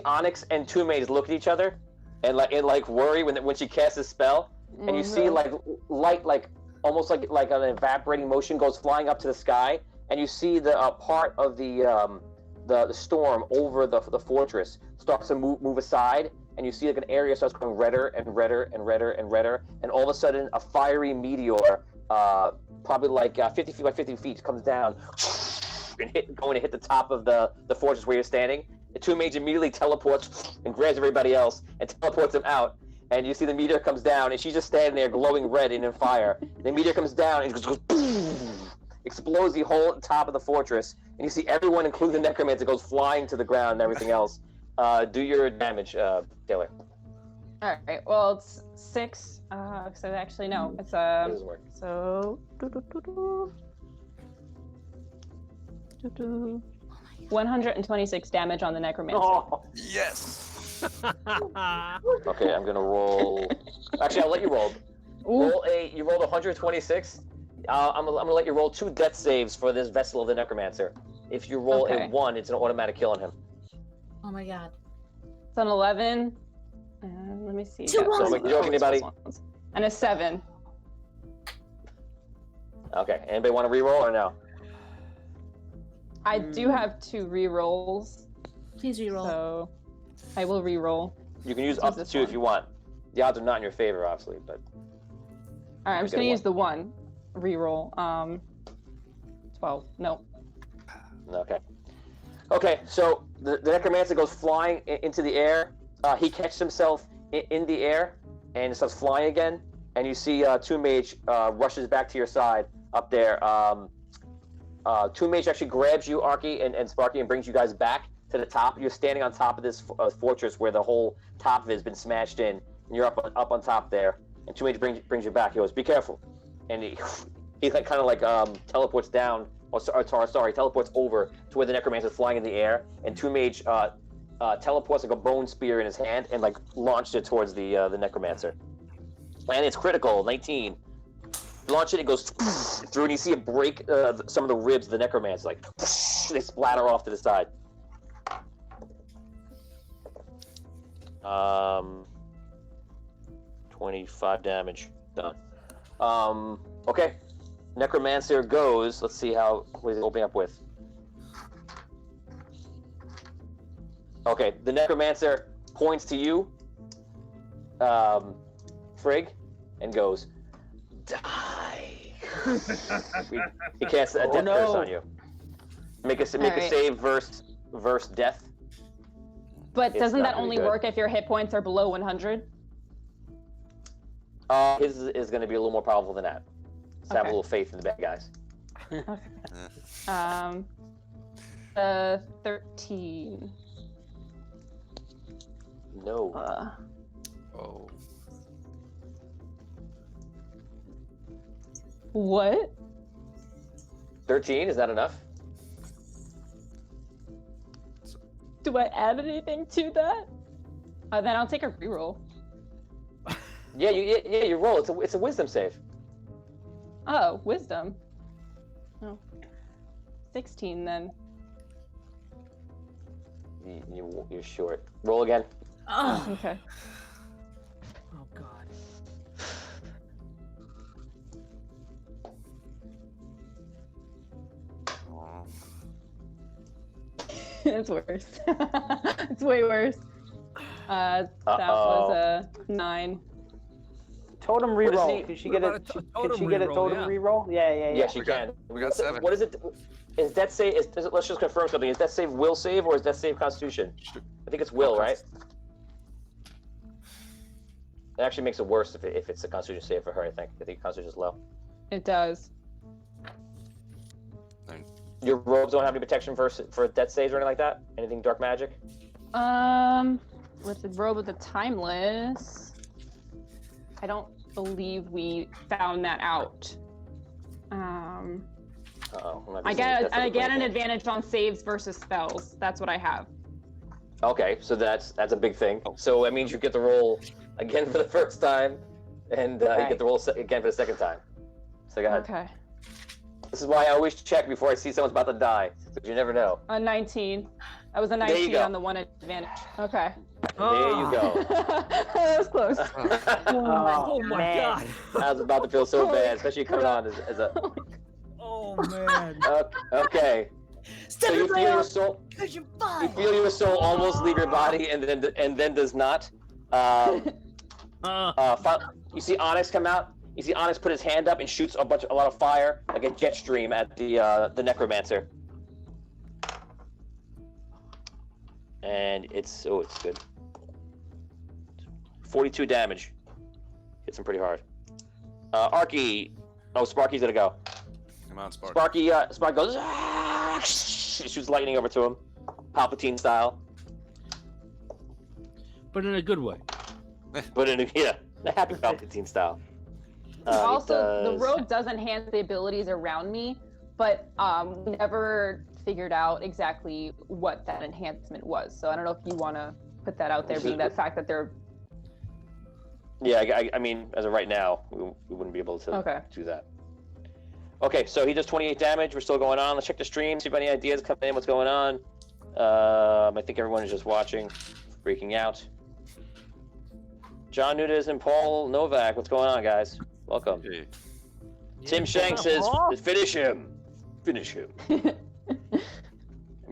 Onyx and Two Maids look at each other, and like worry when she casts a spell, and you see like light, like almost like an evaporating motion goes flying up to the sky, and you see the part of the the storm over the fortress starts to move aside, and you see like an area starts going redder and redder and redder and redder, and all of a sudden a fiery meteor, probably like 50 feet by 50 feet, comes down and going to hit the top of the fortress where you're standing. The two mages immediately teleports and grabs everybody else and teleports them out. And you see the meteor comes down, and she's just standing there glowing red and in fire. The meteor comes down and goes boom, explodes the whole top of the fortress, and you see everyone, including the necromancer, goes flying to the ground and everything else. Do your damage, Taylor. All right. Well, it's 6. So actually, no. It's It doesn't work. So. 126 damage on the necromancer. Oh. Yes. Okay, I'm gonna roll. Actually, I'll let you roll. You rolled 126. I'm gonna let you roll 2 death saves for this vessel of the necromancer. If you roll a 1, it's an automatic kill on him. Oh my god. It's an 11. Let me see. Two So, make the joke, anybody? And a 7. Okay. Anybody want to re-roll or no? I do have 2 re-rolls. Please re-roll. So I will re-roll. You can use up to 2 if you want. The odds are not in your favor, obviously, but. All right, I'm just gonna use the 1 re-roll. 12. No. Okay. Okay, so the necromancer goes flying into the air. He catches himself in the air and starts flying again. And you see Two Mage rushes back to your side up there. Two Mage actually grabs you, Arky and Sparky, and brings you guys back to the top. You're standing on top of this fortress where the whole top of it has been smashed in. And you're up on top there. And Two Mage brings you back. He goes, "Be careful." And he kind of teleports down. Sorry, teleports over to where the necromancer is flying in the air, and Two Mage teleports like a bone spear in his hand and like launched it towards the necromancer. And it's critical, 19. Launch it, it goes through, and you see it break some of the ribs of the necromancer. Like they splatter off to the side. 25 damage. Done. Okay. Necromancer goes. Let's see what he's opening up with. Okay, the Necromancer points to you, Frigg, and goes, "Die." He casts a death curse on you. Make a save versus death. But It's doesn't not that gonna be only good. work if your hit points are below 100? His is going to be a little more powerful than that. So have a Okay. little faith in the bad guys. 13. No. Oh. What? 13, is that enough? Do I add anything to that? Then I'll take a reroll. Yeah, you roll. It's a wisdom save. Oh, wisdom. Oh. 16 then. You're short. Roll again. Oh, Okay. Oh god. It's worse. It's way worse. That was a 9. Totem What is reroll. he- Can she what get about a totem can she get a reroll? totem Yeah. reroll? Yeah. Yes, you can. We got 7. What is it? Is that save? Let's just confirm something. Is that save will save or is that save Constitution? I think it's will, right? It actually makes it worse if it's a Constitution save for her. I think Constitution is low. It does. Your robes don't have any protection for death saves or anything like that. Anything dark magic? With the robe of the timeless, I don't believe we found that out. I get an advantage on saves versus spells. That's what I have. Okay, so that's a big thing. So that means you get to roll again for the first time, and you get to roll again for the second time. So go ahead. Okay. This is why I always check before I see someone's about to die, because you never know. A 19. That was a There you 19 go. on the one advantage. Okay. There you go. That was close. Oh my man. god. I was about to feel so bad, especially coming on as a. Oh man. Okay. So you feel your soul. You feel your soul almost leave your body, and then does not. You see Onyx come out. You see Onyx put his hand up and shoots a lot of fire, like a jet stream, at the necromancer. And it's good. 42 damage. Hits him pretty hard. Arky. Oh, Sparky's gonna go. Come on, Sparky. Sparky goes. She shoots lightning over to him, Palpatine style. But in a good way. But in a happy Palpatine style. Also, the rogue does enhance the abilities around me, but we never figured out exactly what that enhancement was. So I don't know if you want to put that out there, being that fact that they're. Yeah, I mean, as of right now, we wouldn't be able to do that. Okay, so he does 28 damage. We're still going on. Let's check the stream, see if any ideas come in, what's going on. I think everyone is just watching, freaking out. John Nunez and Paul Novak, what's going on, guys? Welcome. Hey. Tim Shank says, finish him. Finish him.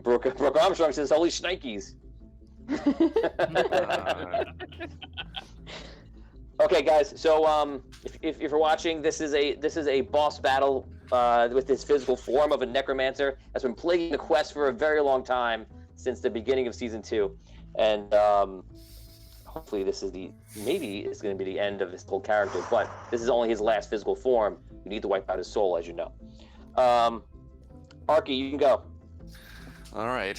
Brooke Armstrong says, holy shnikes. Okay, guys. So, if you're watching, this is a boss battle with this physical form of a necromancer that's been plaguing the quest for a very long time, since the beginning of season 2, and hopefully this is maybe it's going to be the end of his whole character. But this is only his last physical form. You need to wipe out his soul, as you know. Arky, you can go. All right.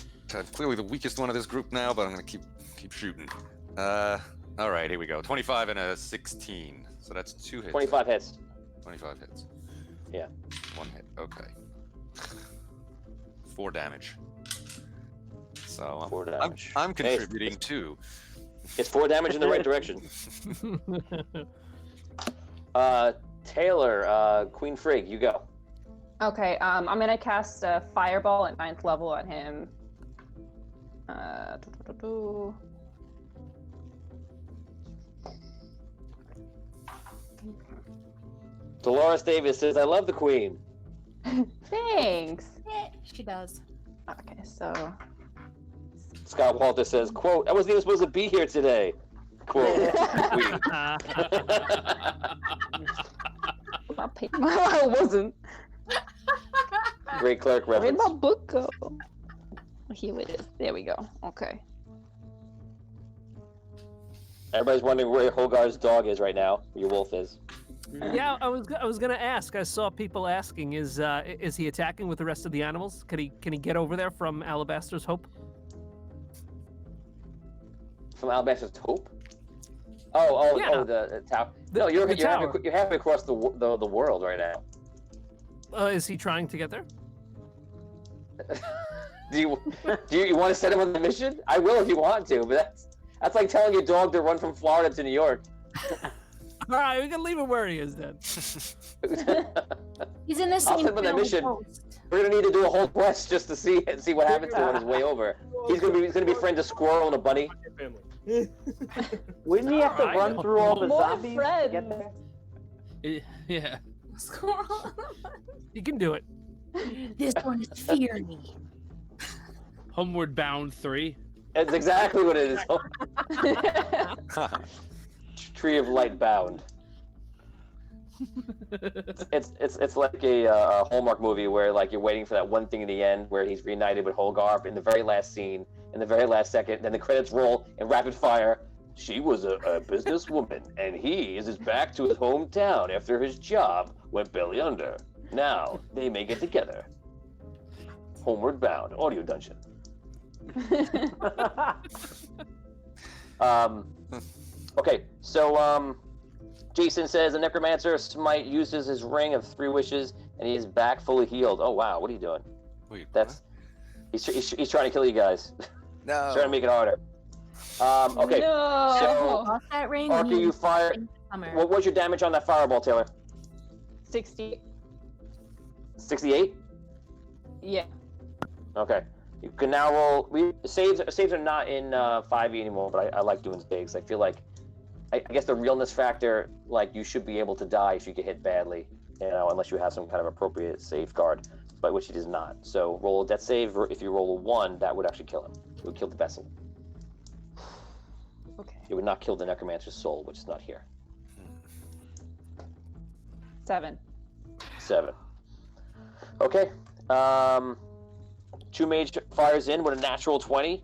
Clearly the weakest one of this group now, but I'm going to keep shooting. All right, here we go. 25 and a 16. So that's 2 hits. 25 hits. 25 hits. Yeah. 1 hit. Okay. 4 damage. So 4 damage. I'm contributing too. It's 4 damage in the right direction. Taylor, Queen Frigg, you go. Okay, I'm gonna cast a fireball at 9th level on him. Dolores Davis says, I love the Queen. Thanks. Yeah, she does. Okay, so. Scott Walter says, quote, I wasn't even supposed to be here today. Quote, Queen. I wasn't. Great clerk reference. Where'd my book go? Here it is. There we go. Okay. Everybody's wondering where Hogar's dog is right now. Where your wolf is. Yeah, I was gonna ask. I saw people asking, is he attacking with the rest of the animals? Can he get over there from Alabaster's Hope? From Alabaster's Hope? Oh, Yeah. the tower. No, you're halfway across the world right now. Is he trying to get there? Do you want to set him on the mission? I will if you want to, but that's like telling your dog to run from Florida to New York. All right, we can leave him where he is then. He's in the same I'll set him on the mission. We're gonna need to do a whole quest just to see what happens to him on his way over. He's gonna be friends a squirrel and a bunny. Wouldn't he have to run through all the More zombies to friends. get there? Yeah. Squirrel. You can do it. This one is Fearny. Homeward Bound 3. That's exactly what it is. Tree of Light Bound. It's like a Hallmark movie where like you're waiting for that one thing in the end where he's reunited with Holgar in the very last scene, in the very last second, then the credits roll in rapid fire. She was a businesswoman, and he is back to his hometown after his job went belly under. Now they may get together. Homeward Bound, Audio Dungeon. Okay, so Jason says the Necromancer Smite uses his ring of 3 wishes, and he is back fully healed. Oh wow, what are you doing? Wait, He's trying to kill you guys. No. He's trying to make it harder. Okay, No. so Off that ring. Arky, you fire. What was your damage on that fireball, Taylor? 60. 68. Yeah. Okay. You can now roll. Saves are not in 5e anymore, but I like doing saves. I feel like, I guess the realness factor, like you should be able to die if you get hit badly, unless you have some kind of appropriate safeguard. but which he does not. So roll a death save. If you roll a 1, that would actually kill him. It would kill the vessel. Okay. It would not kill the necromancer's soul, which is not here. 7. 7. Okay. Two Mage fires in with a natural 20.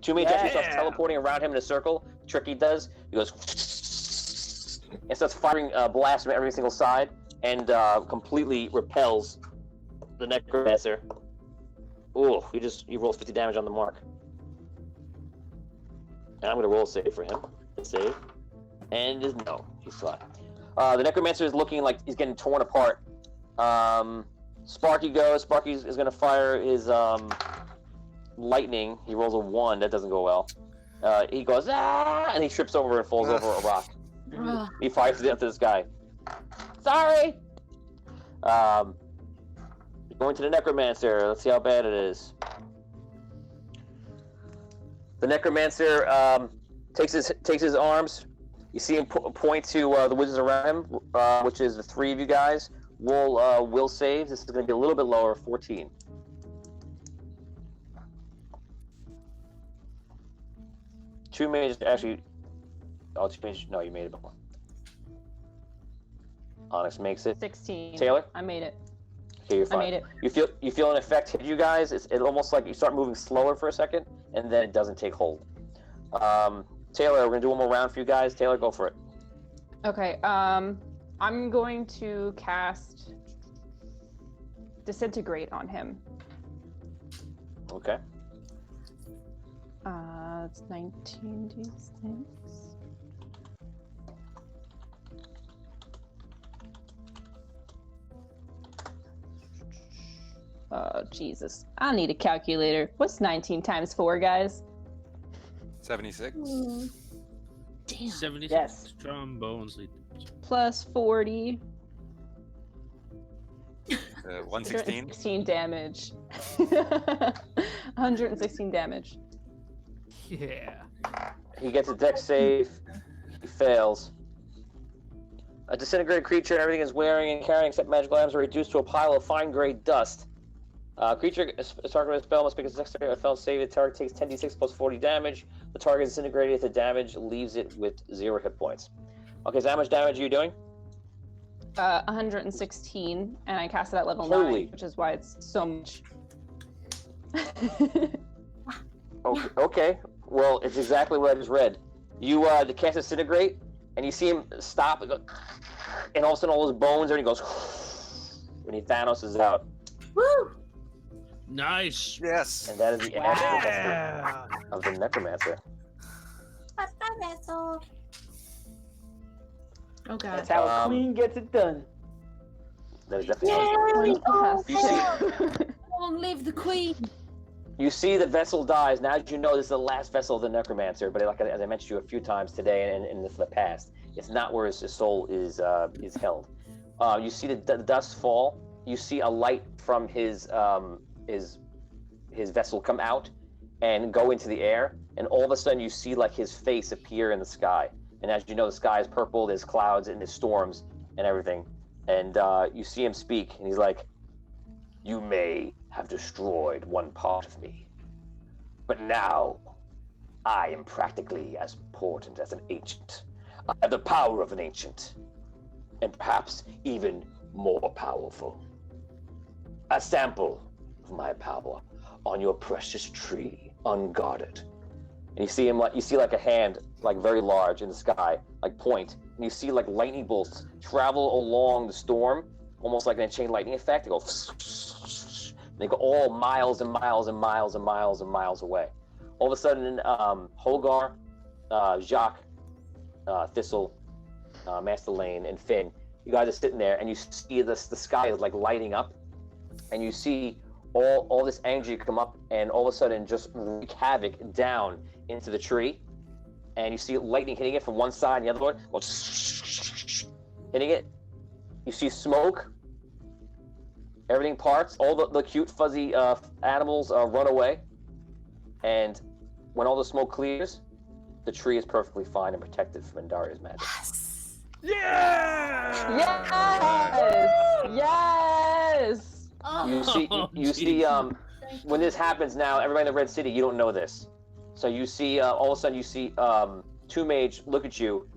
Two Mage actually starts teleporting around him in a circle. Tricky does. He goes and starts firing blasts from every single side and completely repels the necromancer. Ooh, he rolls 50 damage on the mark. And I'm gonna roll a save for him. Save. And no, he's fine. The necromancer is looking like he's getting torn apart. Sparky goes. Sparky is gonna fire his lightning. He rolls a 1. That doesn't go well. He goes and he trips over and falls over a rock. He fires it up to this guy. Sorry. Going to the necromancer. Let's see how bad it is. The necromancer takes his arms. You see him point to the wizards around him, which is the 3 of you guys. Will saves. This is going to be a little bit lower, 14. Two mages actually. Oh, two mages. No, you made it before. Onyx makes it. 16. Taylor? I made it. Okay, you're fine. I made it. You feel an effect hit you guys. It's almost like you start moving slower for a second, and then it doesn't take hold. Taylor, we're gonna do one more round for you guys. Taylor, go for it. Okay. I'm going to cast Disintegrate on him. Okay. It's 19d6. Oh, Jesus. I need a calculator. What's 19 times 4, guys? 76. Damn. 76 Yes. trombones. Plus 40. 116. 116 damage. 116 damage. Yeah. He gets a dex save. He fails. A disintegrated creature and everything is wearing and carrying except magical items are reduced to a pile of fine gray dust. Creature targeted with a spell must make a dexterity or fail save. The target takes 10d6 plus 40 damage. The target is disintegrated if the damage leaves it with 0 hit points. Okay, so how much damage are you doing? 116, and I cast it at level Holy. 9, which is why it's so much. Okay. Well, it's exactly what I just read. You the cast disintegrate, and you see him stop, and all of a sudden all his bones, and he goes, when he Thanos is out. Woo! Nice. Yes. And that is the end of the necromancer. Oh god. That's how a queen gets it done. That is definitely. Long live the queen. You see the vessel dies. Now that you know this is the last vessel of the necromancer, but like as I mentioned to you a few times today and in the past, it's not where his soul is held. You see the dust fall. You see a light from his vessel come out and go into the air, and all of a sudden you see like his face appear in the sky. And as you know, the sky is purple. There's clouds and there's storms and everything. And you see him speak, and he's like, "You may have destroyed one part of me, but now I am practically as important as an ancient. I have the power of an ancient, and perhaps even more powerful. A sample of my power on your precious tree, unguarded." And you see him like a hand, like very large in the sky, like point, and you see like lightning bolts travel along the storm, almost like an chain lightning effect. They go, they go all miles and miles and miles and miles and miles away. All of a sudden, Hogar, Jacques, Thistle, Master Lane, and Finn, you guys are sitting there, and you see the sky is like lighting up, and you see all this energy come up, and all of a sudden just wreak havoc down into the tree, and you see lightning hitting it from one side and the other one, hitting it. You see smoke. Everything parts. All the cute fuzzy animals run away, and when all the smoke clears, the tree is perfectly fine and protected from Andaria's magic. Yeah! Yes! Yes! You see when this happens now, everybody in the Red City, you don't know this. So you see, all of a sudden you see Two Mage look at you,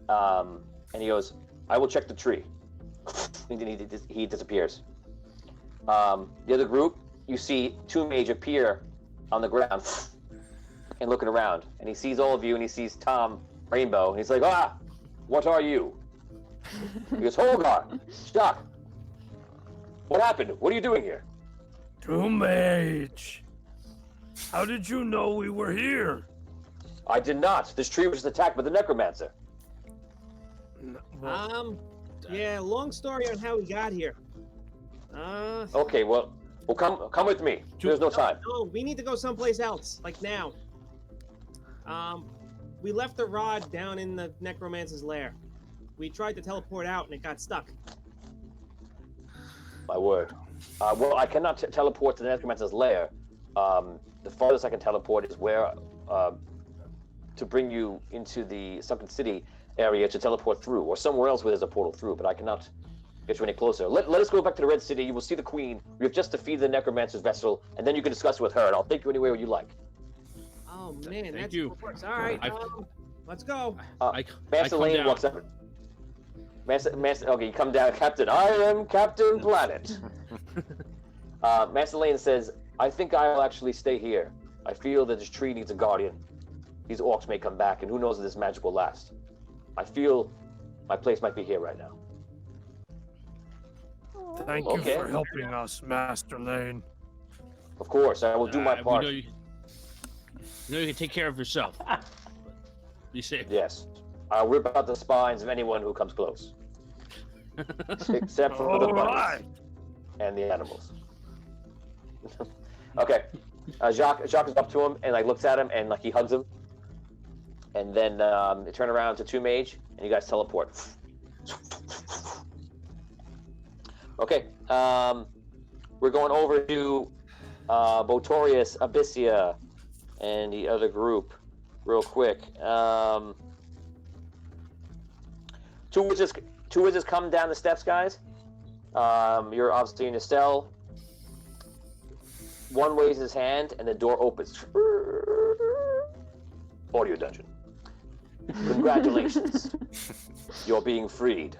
and he goes, "I will check the tree." And then he disappears. The other group, you see Two Mage appear on the ground and looking around, and he sees all of you, and he sees Tom Rainbow, and he's like, "Ah, what are you?" He goes, "Holgar, Shock. What happened? What are you doing here?" Two Mage. How did you know we were here? I did not. This tree was attacked by the necromancer. Yeah, long story on how we got here. Okay, well come with me. There's no time. No, we need to go someplace else, like now. We left the rod down in the necromancer's lair. We tried to teleport out and it got stuck. My word. Well, I cannot teleport to the necromancer's lair. The farthest I can teleport is where to bring you into the Sunken City area to teleport through, or somewhere else where there's a portal through, but I cannot get you any closer. Let us go back to the Red City. You will see the Queen. We have just defeated the necromancer's vessel, and then you can discuss it with her, and I'll take you anywhere you like. Oh man, Thank that's you. All right, let's go. Master Lane walks up. Okay, you come down, Captain. I am Captain Planet. Master Lane says, "I think I'll actually stay here. I feel that this tree needs a guardian. These orcs may come back, and who knows if this magic will last. I feel my place might be here right now." Thank you for helping us, Master Lane. Of course, I will do my part. You know you can take care of yourself. Be safe. Yes. I'll rip out the spines of anyone who comes close. Except for the bunnies and the animals. Okay. Jacques is up to him and looks at him and he hugs him. And then they turn around to Two Mage and you guys teleport. Okay. We're going over to Botorius, Abyssia, and the other group real quick. Two wizards come down the steps, guys. You're obviously in a cell. One raises his hand and the door opens. Audio dungeon. Congratulations. You're being freed.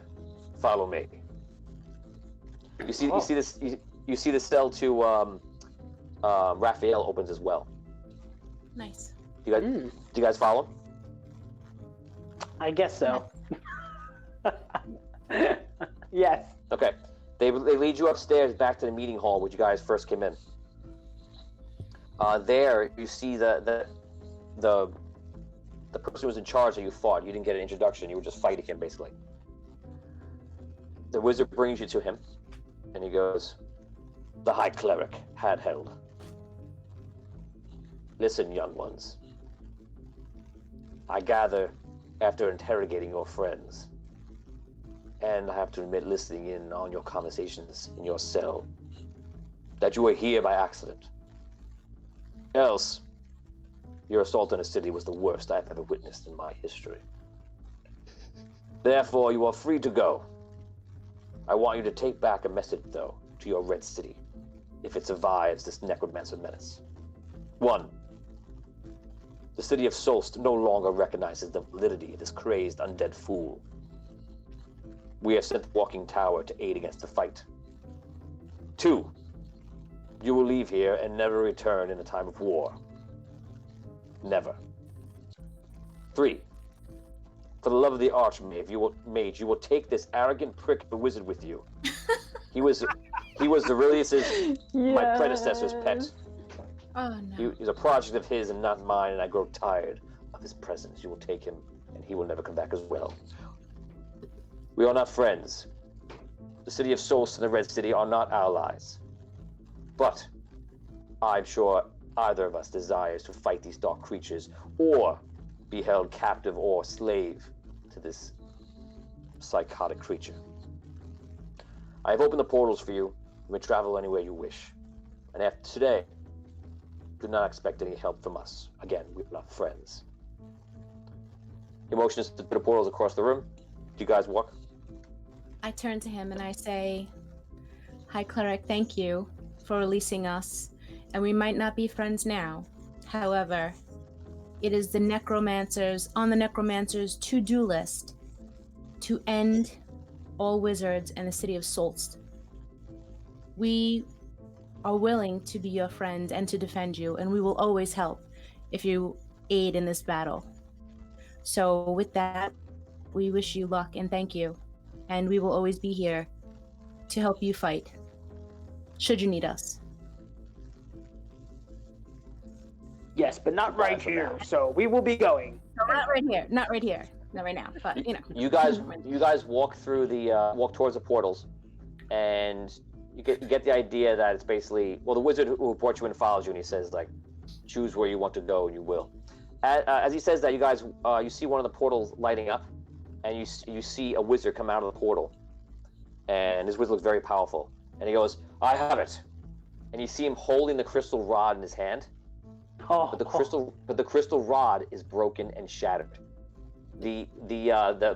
Follow me. You see this. You see the cell to Raphael opens as well. Nice. Do you guys follow? I guess so. Yes. Okay. They lead you upstairs back to the meeting hall where you guys first came in. There you see the person who was in charge that you fought. You didn't get an introduction. You were just fighting him, basically. The wizard brings you to him, and he goes, "The High Cleric, Hadheld. Listen, young ones. I gather after interrogating your friends, and I have to admit listening in on your conversations in your cell, that you were here by accident. Else, your assault on a city was the worst I've ever witnessed in my history. Therefore, you are free to go. I want you to take back a message, though, to your Red City, if it survives this necromancer menace. 1. The city of Solst no longer recognizes the validity of this crazed undead fool. We have sent the Walking Tower to aid against the fight. 2. You will leave here and never return in a time of war. Never. 3. For the love of the Archmage, you will take this arrogant prick of a wizard with you. He was Aurelius's, my predecessor's pet. Oh no. He's a project of his and not mine, and I grow tired of his presence. You will take him, and he will never come back as well. We are not friends. The city of Solst and the Red City are not allies. But I'm sure either of us desires to fight these dark creatures, or be held captive or slave to this psychotic creature. I have opened the portals for you. You may travel anywhere you wish. And after today, do not expect any help from us. Again, we are not friends. He motions to the portals across the room. Do you guys walk? I turn to him and I say, High Cleric, thank you for releasing us. And we might not be friends now. However, it is the necromancers on the necromancers to-do list to end all wizards in the city of Solst. We are willing to be your friend and to defend you, and we will always help if you aid in this battle. So with that, we wish you luck and thank you. And we will always be here to help you fight, should you need us. Yes, but not right here. So we will be going. No, not right here. Not right here. Not right now. But You guys walk through the walk towards the portals, and you get the idea that it's basically the wizard who brought you in follows you, and he says like, choose where you want to go, and you will. As he says that, you guys you see one of the portals lighting up, and you see a wizard come out of the portal, and his wizard looks very powerful, and he goes, "I have it," and you see him holding the crystal rod in his hand. But the crystal rod is broken and shattered. The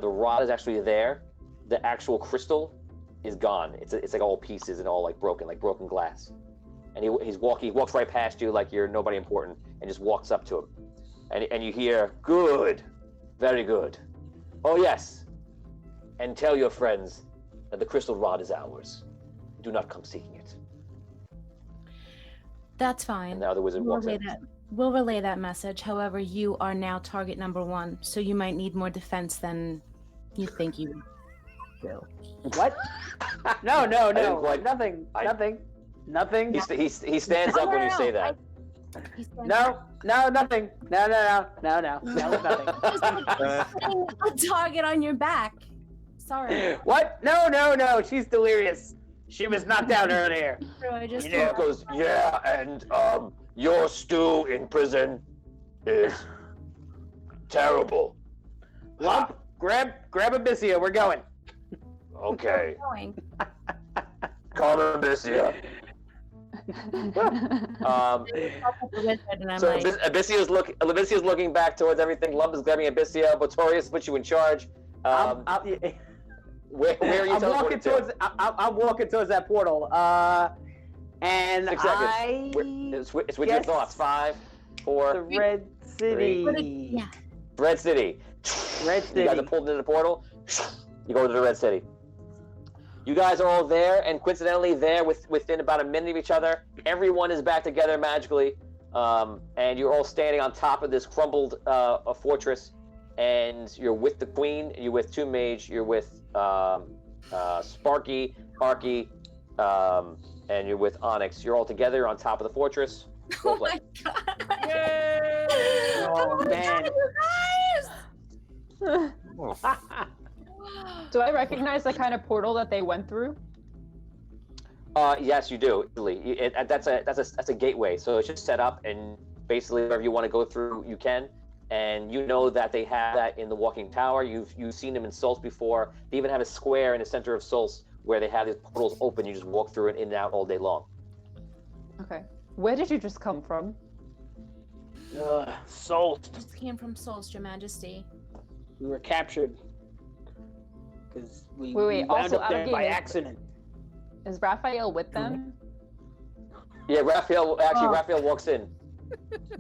rod is actually there. The actual crystal is gone. It's like all pieces and all like broken glass. And he walks right past you like you're nobody important, and just walks up to him. And you hear, "Good, very good. Oh yes, and tell your friends that the crystal rod is ours. Do not come seeking it." That's fine. And now the wizard walks in. We'll relay that message. However, you are now target number 1, so you might need more defense than you think you do. What? No. Nothing. He stands up when you say that. No, nothing. No, nothing. Putting a target on your back. Sorry. What? No. She's delirious. She was knocked out earlier. He goes, "Yeah, and your stew in prison is terrible." Lump, grab Abyssia. We're going. Okay. Call Abyssia. So Abyssia's looking back towards everything. Lump is grabbing Abyssia. Botorius puts you in charge. Where are you teleporting to? I'm walking towards that portal. And 6 seconds. It's with your thoughts. 5, 4. The Red City. 3. Red City. Red City. You guys are pulled into the portal. You go to the Red City. You guys are all there, and coincidentally, there within about a minute of each other, everyone is back together magically, and you're all standing on top of this crumbled fortress, and you're with the Queen, you're with Tomb Mage, you're with Sparky, Arky, and you're with Onyx. You're all together on top of the fortress. Oh my god! Yay! Oh man! Do I recognize the kind of portal that they went through? Yes, you do. That's a gateway. So it's just set up, and basically wherever you want to go through, you can. And you know that they have that in the Walking Tower. You've seen them in Souls before. They even have a square in the center of Souls where they have these portals open. You just walk through it in and out all day long. Okay. Where did you just come from? Souls. Just came from Souls, Your Majesty. We were captured. Because we wound also up there by accident. Is Raphael with them? Yeah, Raphael walks in.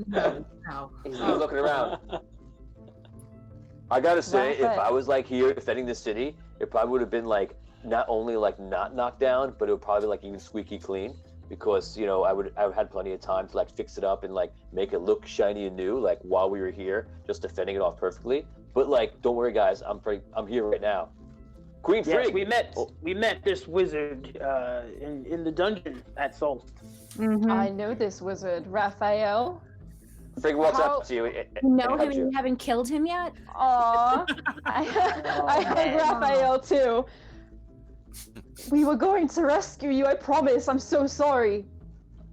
No. He's looking around. I gotta say, if I was like here defending the city, it probably would have been like not only like not knocked down, but it would probably like even squeaky clean, because I would have had plenty of time to like fix it up and like make it look shiny and new, like while we were here, just defending it off perfectly. But like, don't worry, guys, I'm here right now. Queen Frigg. Yes, we met this wizard in the dungeon at Souls. Mm-hmm. I know this wizard, Raphael. Frigg walks up to you. You know him and you haven't killed him yet? Aw. I hug Raphael too. We were going to rescue you, I promise. I'm so sorry.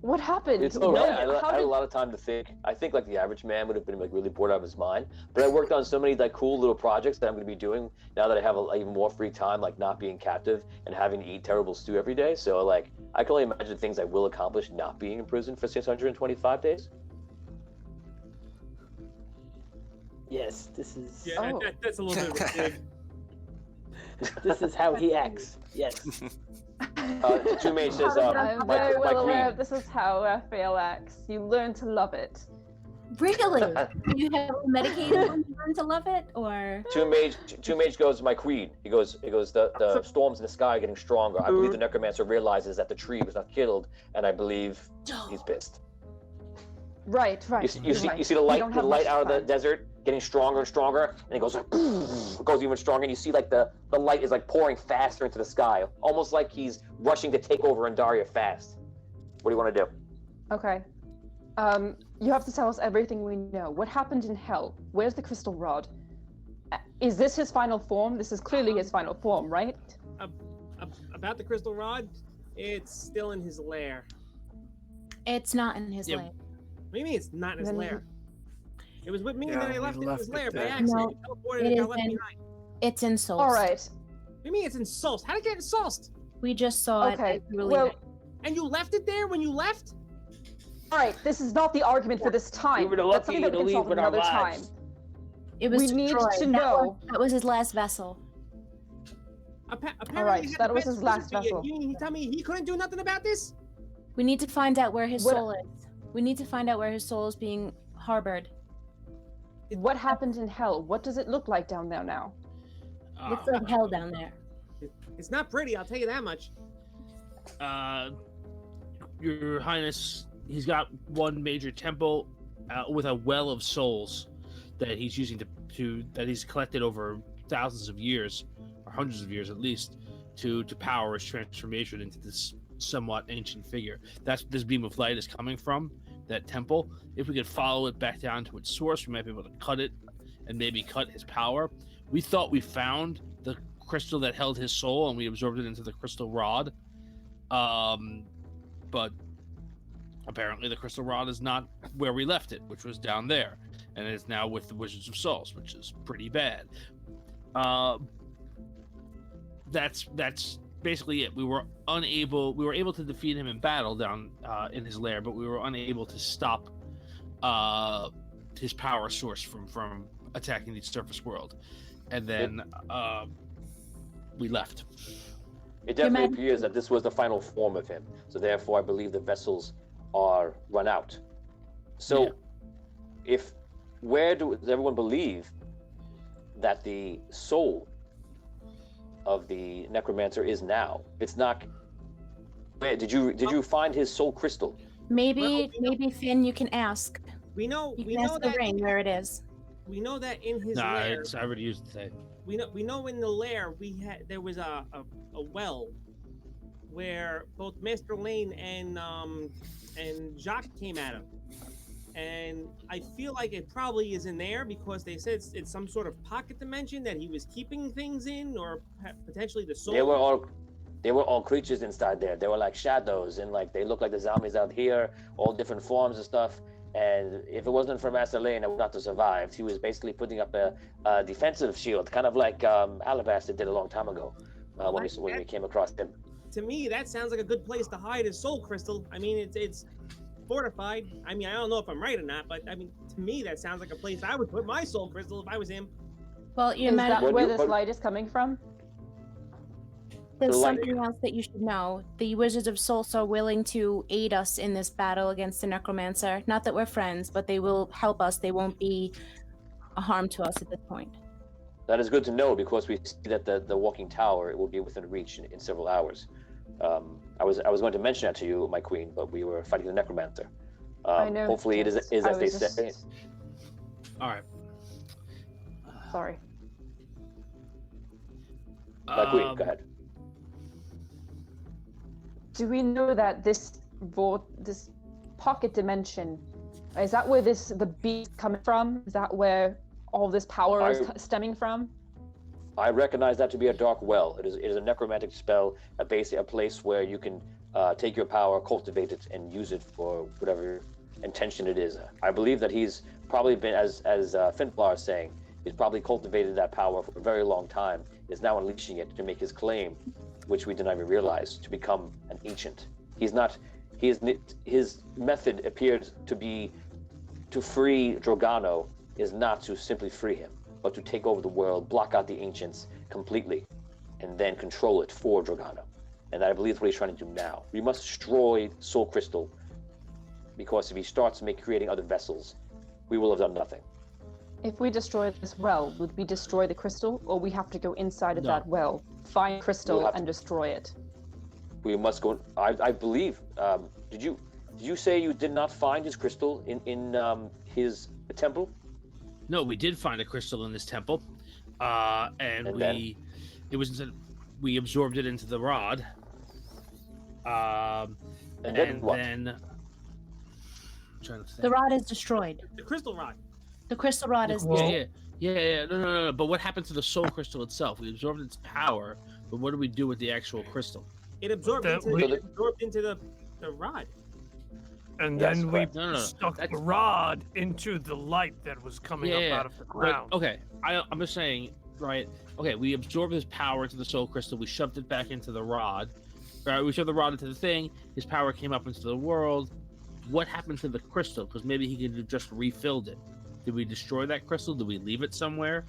What happened? It's all right. I had a lot of time to think. I think like the average man would have been like really bored out of his mind. But I worked on so many like cool little projects that I'm going to be doing now that I have even more free time, like not being captive and having to eat terrible stew every day. So like I can only imagine things I will accomplish not being in prison for 625 days. Yes, this is. Yeah, that's a little bit of a dig. This is how he acts. Yes. Two Mage says, I'm my very well aware queen. of this is how Raphael acts. You learn to love it. Really? You have medicated when you learn to love it, or? Two Mage goes, my queen. He goes, the storms in the sky are getting stronger. I believe the necromancer realizes that the tree was not killed, and I believe he's pissed. Right. You see the light out of the desert getting stronger and stronger, and it goes like, it goes even stronger, and you see like the light is like pouring faster into the sky, almost like he's rushing to take over Andaria fast. What do you want to do? Okay. You have to tell us everything we know. What happened in Hell? Where's the crystal rod? Is this his final form? This is clearly his final form, right? About the crystal rod, it's still in his lair. It's not in his lair. What do you mean it's not in his Then lair? It was with me, and Yeah, then I we left it in left his it lair by there. accident. No, He teleported it and got is left in- behind. It's in Souls. All right. What do you mean it's in Souls? How did it get in Souls? We just saw Okay, it. as we were well- leaving. And you left it there when you left? All right. This is not the argument for this time. We were lucky That's something that to we can leave solve with our another time. lives. It was we need destroyed. to That know. that was his last vessel. Apparently All right, he had that the was best his last reason to- vessel. You tell me he couldn't do nothing about this? We need to find out where his What- soul is. We need to find out where his soul is being harbored. What happened in Hell? What does it look like down there now? Looks like hell down there. It's not pretty, I'll tell you that much. Your Highness, he's got one major temple with a well of souls that he's using that he's collected over thousands of years, or hundreds of years at least, to power his transformation into this somewhat ancient figure. That's what this beam of light is coming from, that temple. If we could follow it back down to its source, we might be able to cut it and maybe cut his power. We thought we found the crystal that held his soul and we absorbed it into the crystal rod. But apparently the crystal rod is not where we left it, which was down there, and it's now with the Wizards of Souls, which is pretty bad. That's basically it. We were able to defeat him in battle down in his lair, but we were unable to stop his power source from attacking the surface world. And then we left. It definitely appears that this was the final form of him. So therefore, I believe the vessels are run out. So, where does everyone believe that the soul of the necromancer is now? It's not. Where did you find his soul crystal? Maybe Finn, you can ask. We know You can ask the ring where it is. we know that in his Nah, lair. I already used it. We know in the lair there was a well where both Master Lane and Jacques came at him, and I feel like it probably is in there because they said it's some sort of pocket dimension that he was keeping things in, or potentially the soul. They were all creatures inside there. They were like shadows, and like they look like the zombies out here, all different forms and stuff. And if it wasn't for Master Lane, I would not have survived. He was basically putting up a defensive shield, kind of like Alabaster did a long time ago when we came across him. To me, that sounds like a good place to hide his soul crystal. I mean, it's fortified. I mean, I don't know if I'm right or not, but I mean, to me, that sounds like a place I would put my soul crystal if I was him. Well, you Is that imagine where this light is coming from? there's The light- something else that you should know. The Wizards of Souls are willing to aid us in this battle against the Necromancer. Not that we're friends, but they will help us. They won't be a harm to us at this point. That is good to know because we see that the walking tower it will be within reach in several hours. I was going to mention that to you, my queen, but we were fighting the necromancer. I know. Hopefully, it is I as they was say. just- All right. Sorry. My queen, go ahead. Do we know that this pocket dimension, is that where the beast coming from? Is that where all this power is stemming from? I recognize that to be a dark well. It is a necromantic spell, basically a place where you can take your power, cultivate it, and use it for whatever intention it is. I believe that he's probably been, as Finflar is saying, he's probably cultivated that power for a very long time. Is now unleashing it to make his claim, which we did not even realize, to become an ancient. His method appeared to be to free Drogano is not to simply free him, but to take over the world, block out the ancients completely. and then control it for Dragano. And I believe that's what he's trying to do now. We must destroy Soul Crystal, because if he starts creating other vessels, we will have done nothing. If we destroy this well, would we destroy the crystal, or we have to go inside of that well, find crystal, and destroy it? We must go. I believe. Did you say you did not find his crystal in his temple? No, we did find a crystal in this temple, and we absorbed it into the rod. And then what? The rod is destroyed. The crystal rod. The crystal rod is Yeah. No. But what happened to the soul crystal itself? We absorbed its power, but what do we do with the actual crystal? It absorbed into the rod. And then we stuck the rod into the light that was coming up out of the ground. But, okay, I'm just saying, right? Okay, we absorbed his power into the soul crystal. We shoved it back into the rod. Right? We shoved the rod into the thing. His power came up into the world. What happened to the crystal? Because maybe he could have just refilled it. Did we destroy that crystal? Did we leave it somewhere?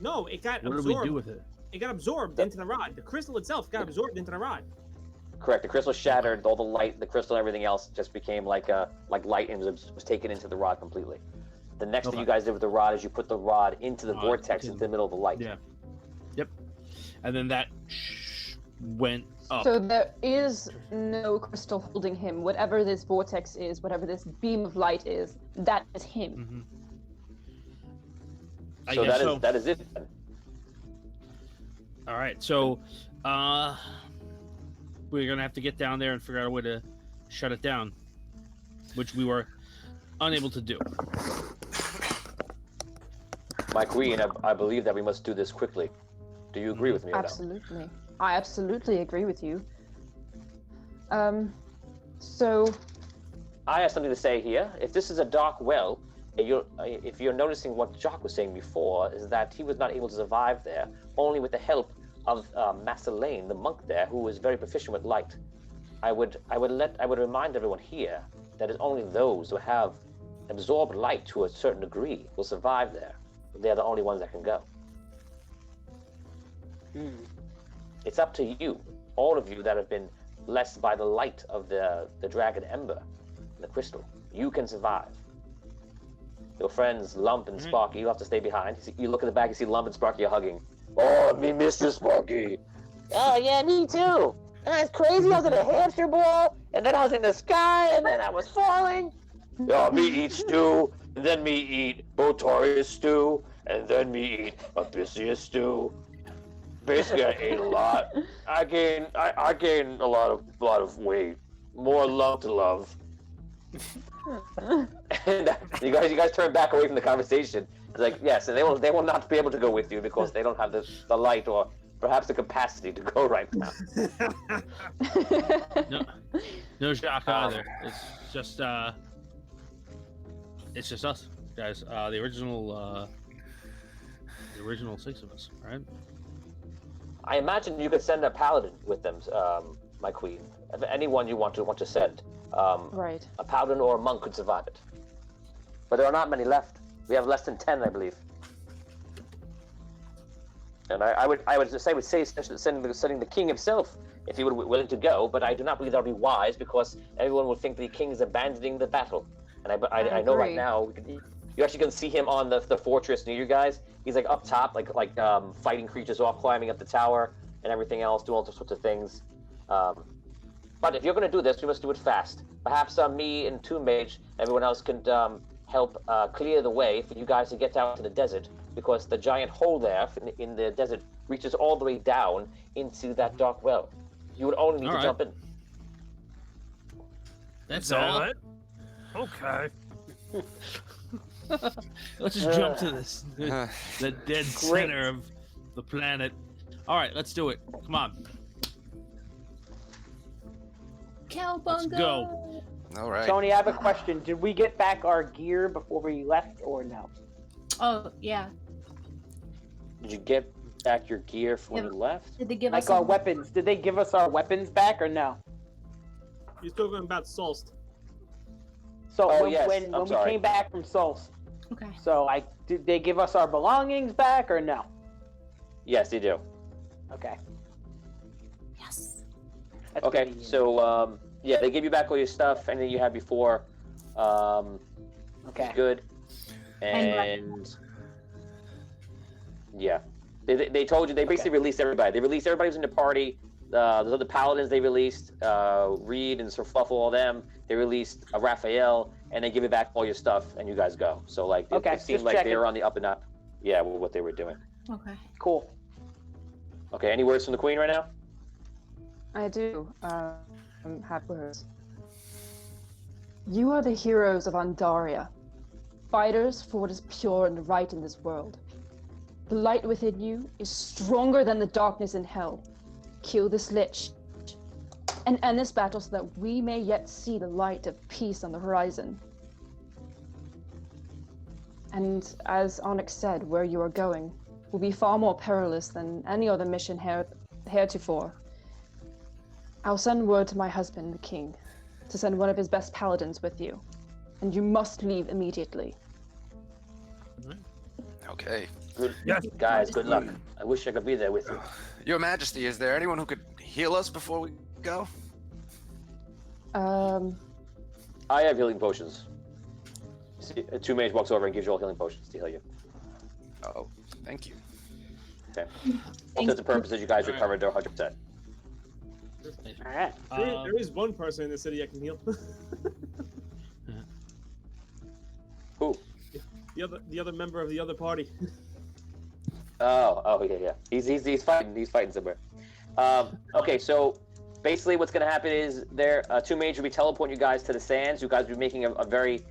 No, it got absorbed. What did we do with it? It got absorbed into the rod. The crystal itself got absorbed into the rod. Correct. The crystal shattered. All the light, the crystal, and everything else just became like light and was taken into the rod completely. The next thing you guys did with the rod is you put the rod into the vortex into the middle of the light. Yeah. Yep. And then that went up. So there is no crystal holding him. Whatever this vortex is, whatever this beam of light is, that is him. So that is it. All right. So, we're gonna have to get down there and figure out a way to shut it down, which we were unable to do. My queen, I believe that we must do this quickly. Do you agree with me? Absolutely. I absolutely agree with you. So I have something to say here. If this is a dark well, if you're noticing what Jacques was saying before, is that he was not able to survive there, only with the help of Master Lane, the monk there, who is very proficient with light. I would remind everyone here that it's only those who have absorbed light to a certain degree will survive there. They're the only ones that can go. It's up to you, all of you that have been blessed by the light of the dragon ember, the crystal. You can survive. Your friends Lump and Sparky, you have to stay behind. You look at the back, you see Lump and Sparky are hugging. Oh, me miss you, Sparky. Oh yeah, me too. It's crazy. I was in a hamster ball, and then I was in the sky, and then I was falling. Yeah, me eat stew, and then me eat Botorius stew, and then me eat Abyssius stew. Basically, I ate a lot. I gained a lot of weight. More love to love. And you guys turn back away from the conversation. It's like, yes, and they will not be able to go with you because they don't have the light or perhaps the capacity to go right now. No Jacques either. It's just us guys. The original 6 of us, right? I imagine you could send a paladin with them, my queen. If anyone you want to send, right. A paladin or a monk could survive it. But there are not many left. We have less than 10, I believe. And I would say sending the king himself if he would be willing to go. But I do not believe that would be wise because everyone would think the king is abandoning the battle. And I know right now you actually can see him on the fortress near you guys. He's like up top, like fighting creatures off, climbing up the tower and everything else, doing all sorts of things. But if you're going to do this, we must do it fast. Perhaps me and Tomb Mage, everyone else can help clear the way for you guys to get out to the desert, because the giant hole there in the desert reaches all the way down into that dark well. You would only need to jump in. That's all. Right? Okay. Let's just jump to this. The dead center of the planet. All right, let's do it. Come on. Cowbunga. Let's go. All right. Tony, I have a question. Did we get back our gear before we left, or no? Oh yeah. Did you get back your gear when you left? Did they give us our weapons? Did they give us our weapons back, or no? You're talking about Solst. So when we sorry. came back from Solst. Okay. So did they give us our belongings back, or no? Yes, they do. Okay. That's Okay, convenient. so yeah, they give you back all your stuff, anything you had before. Okay. Good. And yeah, they told you they basically released everybody. They released everybody who's in the party. The paladins they released, Reed and Sir Fluffle, all them. They released Raphael, and they give you back all your stuff, and you guys go. So like, it seemed just like they checking. were on the up and up. Yeah, with what they were doing. Okay. Cool. Okay, any words from the Queen right now? I do. Have words. You are the heroes of Andaria, fighters for what is pure and right in this world. The light within you is stronger than the darkness in hell. Kill this lich and end this battle so that we may yet see the light of peace on the horizon. And as Onyx said, where you are going will be far more perilous than any other mission heretofore. I'll send word to my husband, the king, to send one of his best paladins with you. And you must leave immediately. Okay. Good, Yes. guys. Good luck. I wish I could be there with you. Your Majesty, is there anyone who could heal us before we go? I have healing potions. See, a 2 mage walks over and gives you all healing potions to heal you. Oh, thank you. Okay. All intents and purposes, you guys recovered 100%. All right. There is one person in the city I can heal. Who? The other member of the other party. Oh, yeah. He's fighting somewhere. Okay, so basically what's gonna happen is there 2 mage will be teleporting you guys to the sands. You guys will be making a very,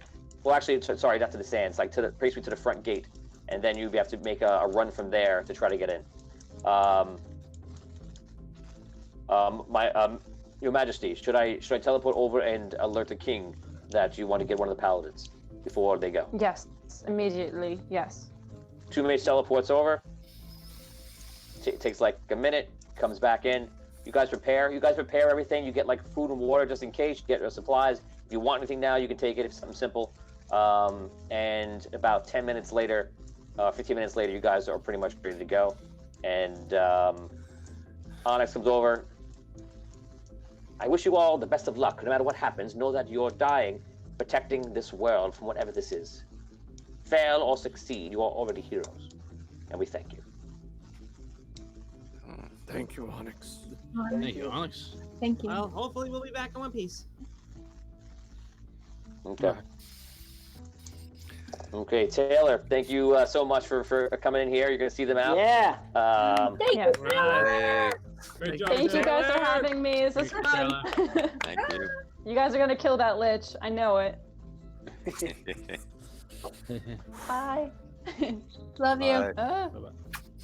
well, actually, sorry, not to the sands, like basically to the front gate, and then you have to make a run from there to try to get in. Your Majesty, should I teleport over and alert the king that you want to get one of the paladins before they go? Yes, immediately, yes. 2 mage teleports over. Takes like a minute. Comes back in. You guys prepare everything. You get like food and water just in case. You get your supplies. If you want anything now, you can take it. It's something simple. And about 10 minutes later, 15 minutes later, you guys are pretty much ready to go. And Onyx comes over. I wish you all the best of luck. No matter what happens, know that you're dying, protecting this world from whatever this is. Fail or succeed, you are already heroes. And we thank you. Thank you, Onyx. Thank you, Onyx. Thank you. Well, hopefully we'll be back in one piece. Okay. Okay, Taylor, thank you so much for coming in here. You're going to see them out. Yeah. Yes. Great job. Thank you guys for having me. This is fun. Thank you. You guys are gonna kill that lich. I know it. Bye. Love you. Bye.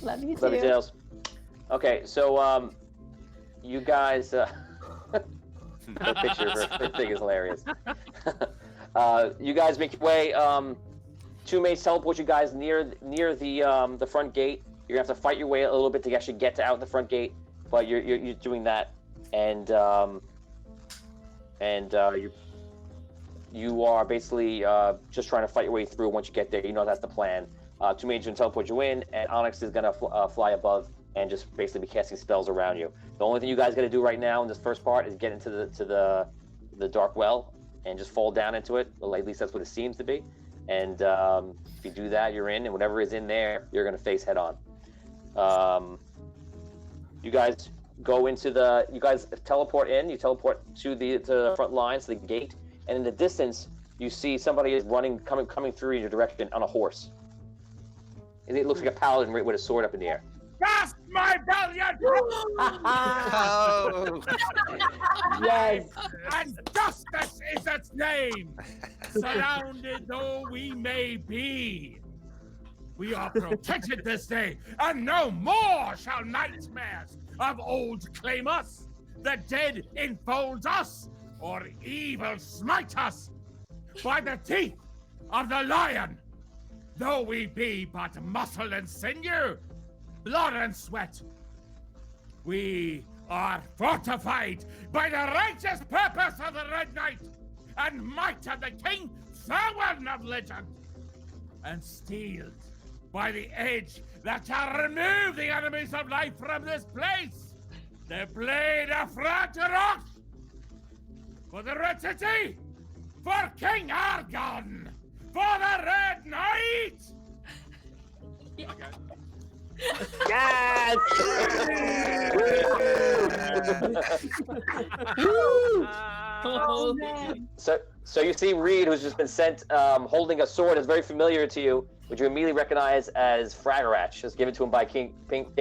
Love you too. Love you, Tails. Okay, so you guys, the picture of her thing is hilarious. You guys make your way. 2 mates teleport you guys near the front gate. You're gonna have to fight your way a little bit to actually get out the front gate, but you're doing that, and you are basically just trying to fight your way through. Once you get there, you know that's the plan. 2 mages are gonna teleport you in, and Onyx is gonna fly above and just basically be casting spells around you. The only thing you guys gotta do right now in this first part is get into the dark well and just fall down into it. Well, at least that's what it seems to be. And if you do that, you're in, and whatever is in there, you're gonna face head on. You guys go into you guys teleport in. You teleport to the front lines, the gate, and in the distance, you see somebody is coming through in your direction on a horse. And it looks like a paladin with a sword up in the air. Cast my valiant! Oh. Yes. And justice is its name! Surrounded though we may be, we are protected this day, and no more shall nightmares of old claim us. The dead enfolds us, or evil smite us. By the teeth of the lion, though we be but muscle and sinew, blood and sweat, we are fortified by the righteous purpose of the Red Knight and might of the King Thorwin of legend, and steeled by the edge that shall remove the enemies of life from this place. The blade of Ragnarok! For the Red City! For King Argon! For the Red Knight! Yes! Oh, man. So you see Reed, who's just been sent holding a sword that's very familiar to you, which you immediately recognize as Fragarach. Just given to him by King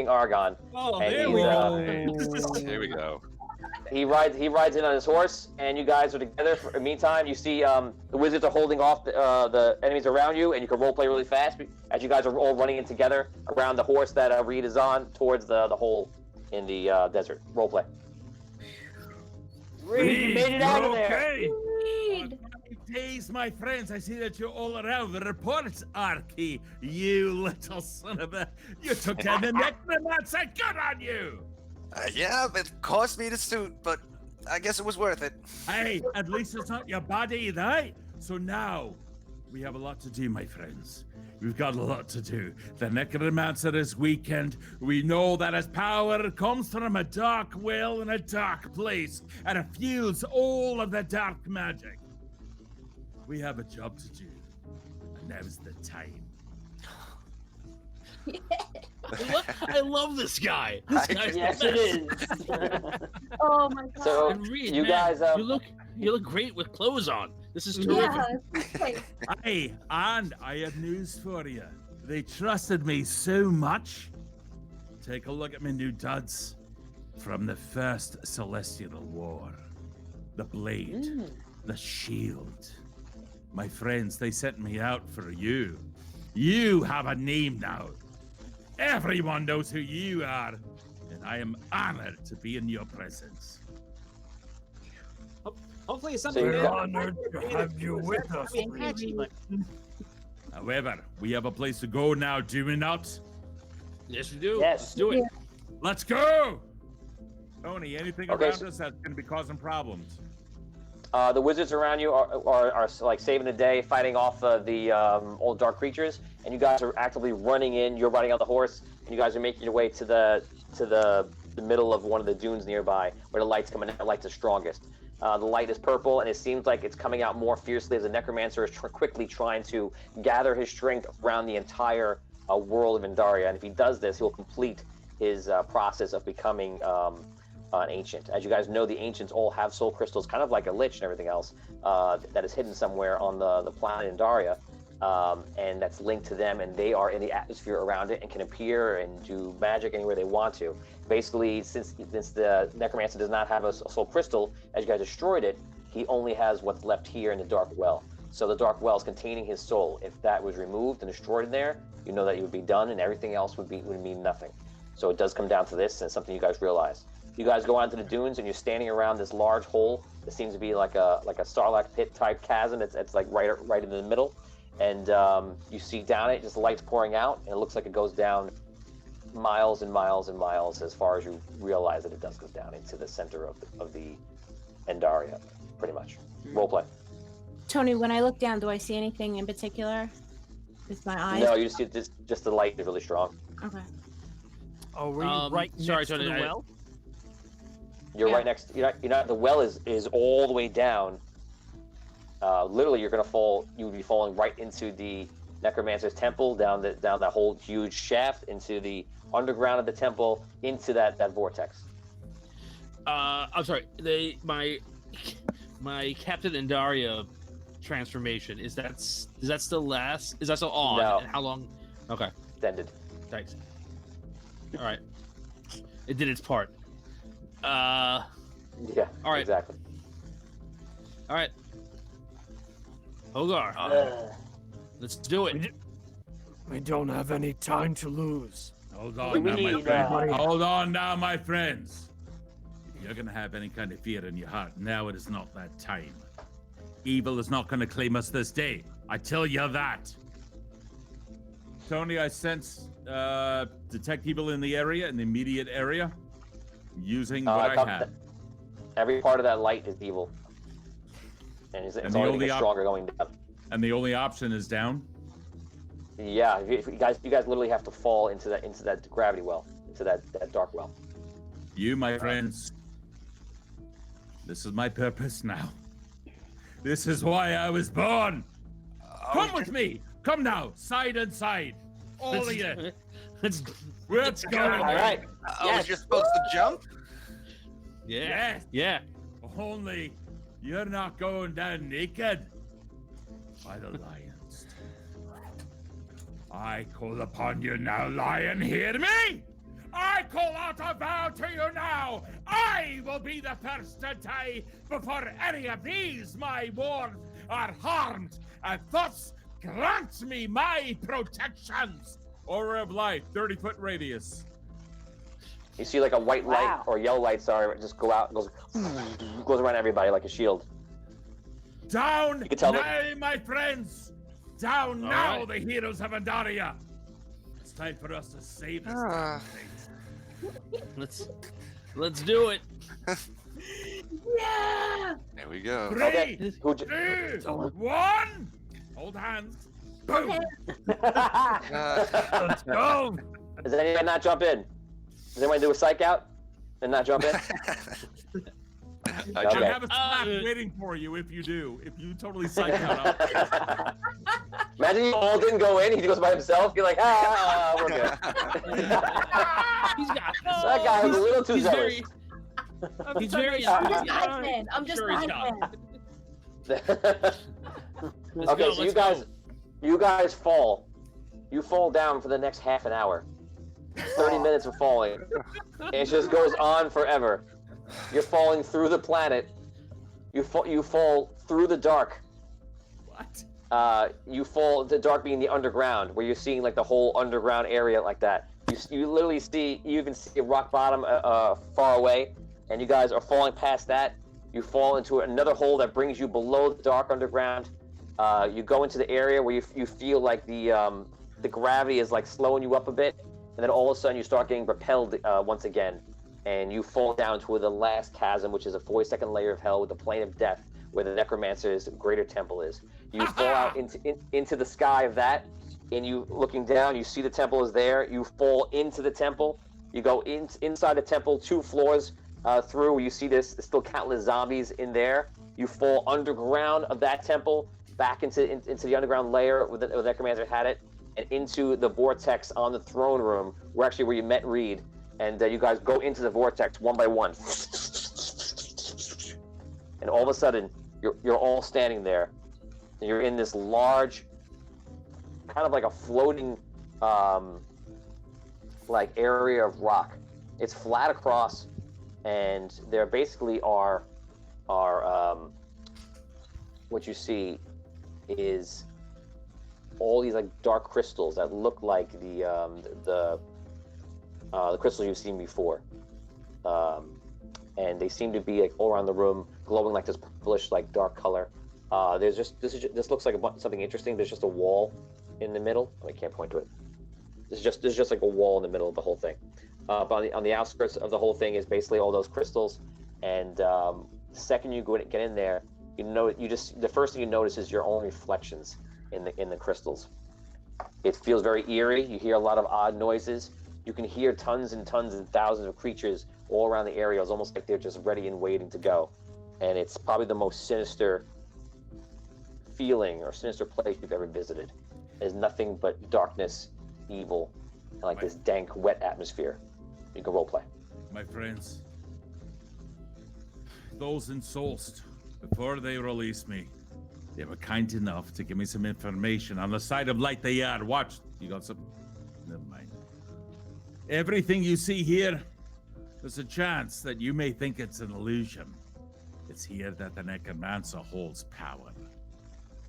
Argon. Oh, And there he's, we go. Here we go. He rides in on his horse, and you guys are together. For the meantime, you see the wizards are holding off the enemies around you, and you can roleplay really fast as you guys are all running in together around the horse that Reed is on towards the hole in the desert. Roleplay. Reed, you made it out of there. Reed. 5 days, my friends. I see that you're all around. The reports are key. You little son of a... You took down the necromancer. Good on you! Yeah, it cost me the suit, but I guess it was worth it. Hey, at least it's not your body, right? So now, we have a lot to do, my friends. We've got a lot to do. The necromancer is weakened. We know that his power comes from a dark well in a dark place, and it fuels all of the dark magic. We have a job to do, and now's the time. I love this guy. This guy's Yes, the it best. is. Oh my god. So And Reed, you man, guys, you look great with clothes on. This is terrific. Yeah. Okay. Hey, and I have news for you. They trusted me so much. Take a look at my new duds from the first Celestial War. The blade, the shield. My friends, they sent me out for you. You have a name now. Everyone knows who you are, and I am honored to be in your presence. Hopefully it's So something. you're that- honored to have you with us. Actually, However, we have a place to go now, do we not? Yes, we do. Yes. Let's do it. Let's go! Tony, anything Okay, around so- us that's going to be causing problems? The wizards around you are like saving the day, fighting off the old dark creatures, and you guys are actively running in. You're riding out the horse, and you guys are making your way to the middle of one of the dunes nearby, where the light's coming out. The light's the strongest. The light is purple, and it seems like it's coming out more fiercely as the necromancer is quickly trying to gather his strength around the entire world of Indaria. And if he does this, he'll complete his process of becoming an ancient. As you guys know, the ancients all have soul crystals, kind of like a lich and everything else, that is hidden somewhere on the planet Indaria, and that's linked to them, and they are in the atmosphere around it and can appear and do magic anywhere they want to. Basically, since the necromancer does not have a soul crystal, as you guys destroyed it, he only has what's left here in the dark well. So the dark well is containing his soul. If that was removed and destroyed in there, you know that it would be done, and everything else would mean nothing. So it does come down to this, and it's something you guys realize. You guys go onto the dunes, and you're standing around this large hole that seems to be like a Starlight Pit type chasm. It's like right in the middle, and you see down it, just lights pouring out, and it looks like it goes down miles and miles and miles as far as you realize that it does go down into the center of the Endaria, pretty much. Roleplay. Tony, when I look down, do I see anything in particular with my eyes? No, you see just the light is really strong. Okay. Oh, were you right sorry, next Tony, to the I- well? You're Yeah. right next. You're not. The well is all the way down. Literally, you're gonna fall. You would be falling right into the necromancer's temple, down that whole huge shaft, into the underground of the temple, into that vortex. I'm sorry. My Captain Indaria transformation is that still last? Is that still on? No. And how long? Okay, Extended. thanks. All right, it did its part. Yeah. All right. Exactly. All right. Hogar, let's do it. We don't have any time to lose. Hold on now, my need, friends. Hold on now, my friends. If you're gonna have any kind of fear in your heart, now it is not that time. Evil is not gonna claim us this day. I tell you that. Tony, I sense detect evil in the area, in the immediate area, using what I have. Every part of that light is evil, and it's the only only gonna get stronger going down. And the only option is down. Yeah, if you guys literally have to fall into that gravity well, into that dark well. You, my friends, this is my purpose now. This is why I was born. Come with me. Come now, side and side. All of you. Let's go. All right. Yes. You're supposed to jump? Yeah. Yes. Yeah. Only you're not going down naked. By the lions. I call upon you now, lion, hear me? I call out a vow to you now. I will be the first to die before any of these my wards are harmed, and thus grant me my protections. Aura of light, 30-foot radius. You see like a white light or yellow light, sorry, just go out, goes around everybody like a shield. Down You can tell now, my friends. Down All now, right. the heroes of Andaria. It's time for us to save this damn thing. Let's do it. Yeah! There we go. Okay. Who 2, 1. Hold hands. Boom. Let's go. Does anyone not jump in? Does anyone do a psych out and not jump in? I I Okay. have a slap waiting for you if you do. If you totally psych out. Imagine you all didn't go in. He goes by himself. You're like, we're good. He's got. That guy was a little too he's zealous. He's very. I'm just hype man. I'm just Sure he's hype got man. Let's Okay, go, so let's you guys fall. You fall down for the next half an hour. 30 minutes of falling. And it just goes on forever. You're falling through the planet. You fall through the dark. What? You fall, the dark being the underground, where you're seeing like the whole underground area like that. You literally see, you even see a rock bottom far away, and you guys are falling past that. You fall into another hole that brings you below the dark underground. You go into the area where you feel like the gravity is like slowing you up a bit, and then all of a sudden you start getting repelled once again, and you fall down to the last chasm, which is a 42nd layer of hell with the plane of death, where the Necromancer's greater temple is. You fall out into the sky of that, and you looking down, you see the temple is there. You fall into the temple. You go inside the temple 2 floors through. You see there's still countless zombies in there. You fall underground of that temple, back into the underground layer where the Necromancer had it, and into the vortex on the throne room, where you met Reed. And you guys go into the vortex one by one. And all of a sudden, you're all standing there. And you're in this large, kind of like a floating, like area of rock. It's flat across, and there basically are what you see is all these like dark crystals that look like the crystals you've seen before, and they seem to be like all around the room, glowing like this purplish, like dark color. This looks like something interesting. There's just a wall in the middle. I can't point to it. There's just like a wall in the middle of the whole thing. But on the outskirts of the whole thing is basically all those crystals. And the second you get in there, the first thing you notice is your own reflections in the crystals. It feels very eerie. You hear a lot of odd noises. You can hear tons and tons and thousands of creatures all around the area. It's almost like they're just ready and waiting to go. And it's probably the most sinister feeling or sinister place you've ever visited. There's nothing but darkness, evil, and like this dank, wet atmosphere. You can roleplay. My friends, those in Solst, before they released me, they were kind enough to give me some information on the side of light they are. Watch, you got some? Never mind. Everything you see here, there's a chance that you may think it's an illusion. It's here that the Necromancer holds power.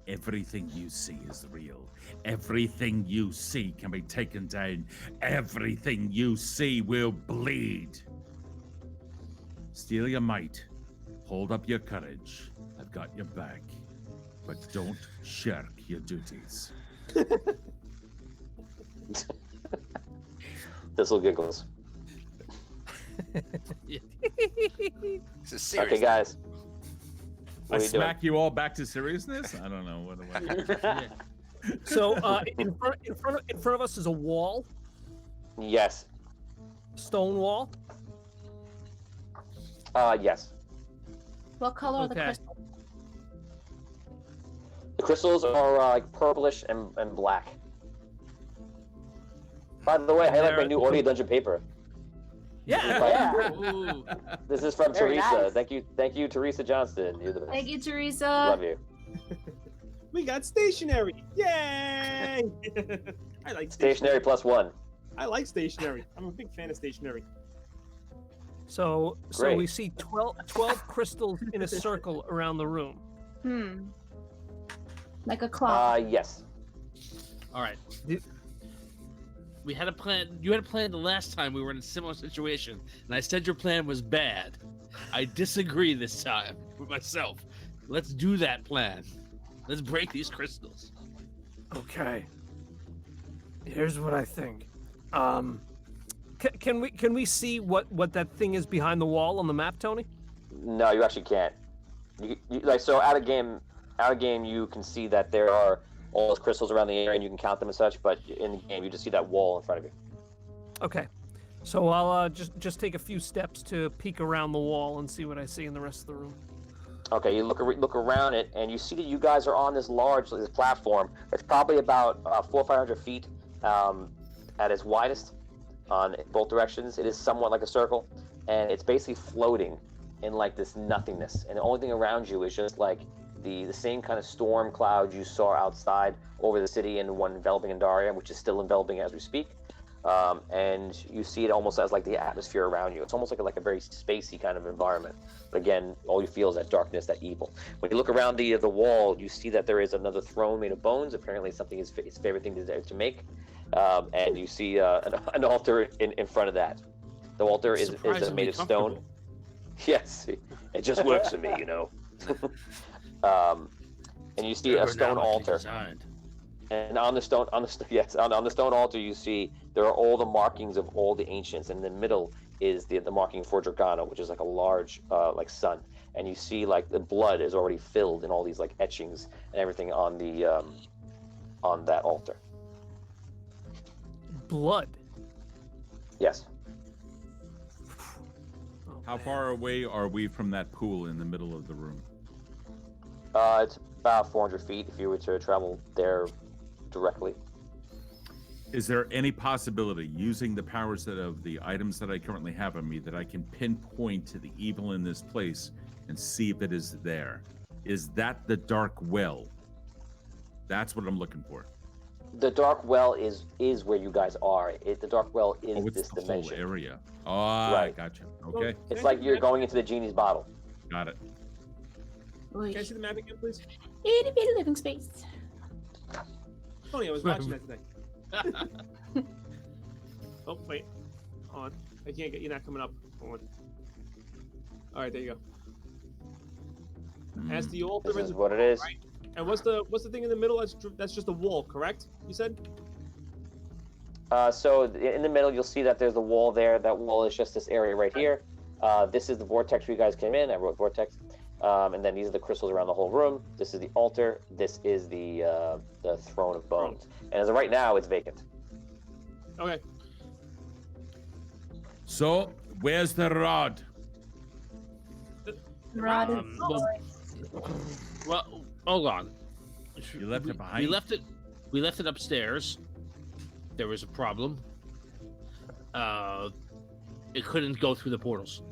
Everything you see is real. Everything you see can be taken down. Everything you see will bleed. Steal your might. Hold up your courage. I've got your back. But don't shirk your duties. Thistle giggles. This is serious. Okay, guys. I What are you doing? smack you all back to seriousness? I don't know. What do I do? So in front of us is a wall, Yes. stone wall. Yes. What color are the Okay. crystals? The crystals are like purplish and black. By the way, I like my new audio dungeon paper. Yeah. Ooh. This is from Very Teresa. nice. Thank you, Teresa Johnston. You're the best. Thank you, Teresa. Love you. We got stationary. Yay! I like Stationary +1. I like stationary. I'm a big fan of stationary. So Great. we see 12 crystals in a circle around the room. Like a clock. Yes. All right. We had a plan. You had a plan the last time we were in a similar situation, and I said your plan was bad. I disagree this time with myself. Let's do that plan. Let's break these crystals. Okay. Here's what I think. Can we see what that thing is behind the wall on the map, Tony? No, you actually can't. You like so out of game you can see that there are all those crystals around the area and you can count them and such, but in the game you just see that wall in front of you. Okay. So I'll just take a few steps to peek around the wall and see what I see in the rest of the room. Okay, you look around it and you see that you guys are on this platform. It's probably about 400 or 500 feet at its widest on both directions. It is somewhat like a circle, and it's basically floating in like this nothingness. And the only thing around you is just like the same kind of storm clouds you saw outside over the city and the one enveloping Andaria, which is still enveloping as we speak. And you see it almost as like the atmosphere around you. It's almost like a very spacey kind of environment. But again, all you feel is that darkness, that evil. When you look around the wall, you see that there is another throne made of bones. Apparently something is his favorite thing to make. And you see an altar in front of that. The altar is made of stone. Yes, it just works for me, you know. And you see a stone altar. And on the stone altar, you see there are all the markings of all the ancients. And in the middle is the marking for Dragana, which is like a large like sun. And you see like the blood is already filled in all these like etchings and everything on the on that altar. Blood. Yes. How far away are we from that pool in the middle of the room? It's about 400 feet if you were to travel there directly. Is there any possibility, using the powers of the items that I currently have on me, that I can pinpoint to the evil in this place and see if it is there? Is that the dark well? That's what I'm looking for. The dark well is where you guys are. The dark well is it's this the dimension. whole area. Oh, Right. Gotcha. Okay, It's like you're going into the genie's bottle. got it. Can I see the map again, please? Itty bitty living space. Tony, I was watching that today. Oh, wait. Hold on. I can't get you not coming up. Hold on. Alright, there you go. As the altar This is what it is. right? And what's the thing in the middle? That's just a wall, correct? You said? So in the middle, you'll see that there's a wall there. That wall is just this area right here. This is the vortex where you guys came in. I wrote vortex. And then these are the crystals around the whole room. This is the altar. This is the throne of bones. And as of right now, it's vacant. Okay. So, where's the rod? Rod Well, hold on. You left it behind? We left it upstairs. There was a problem. It couldn't go through the portals.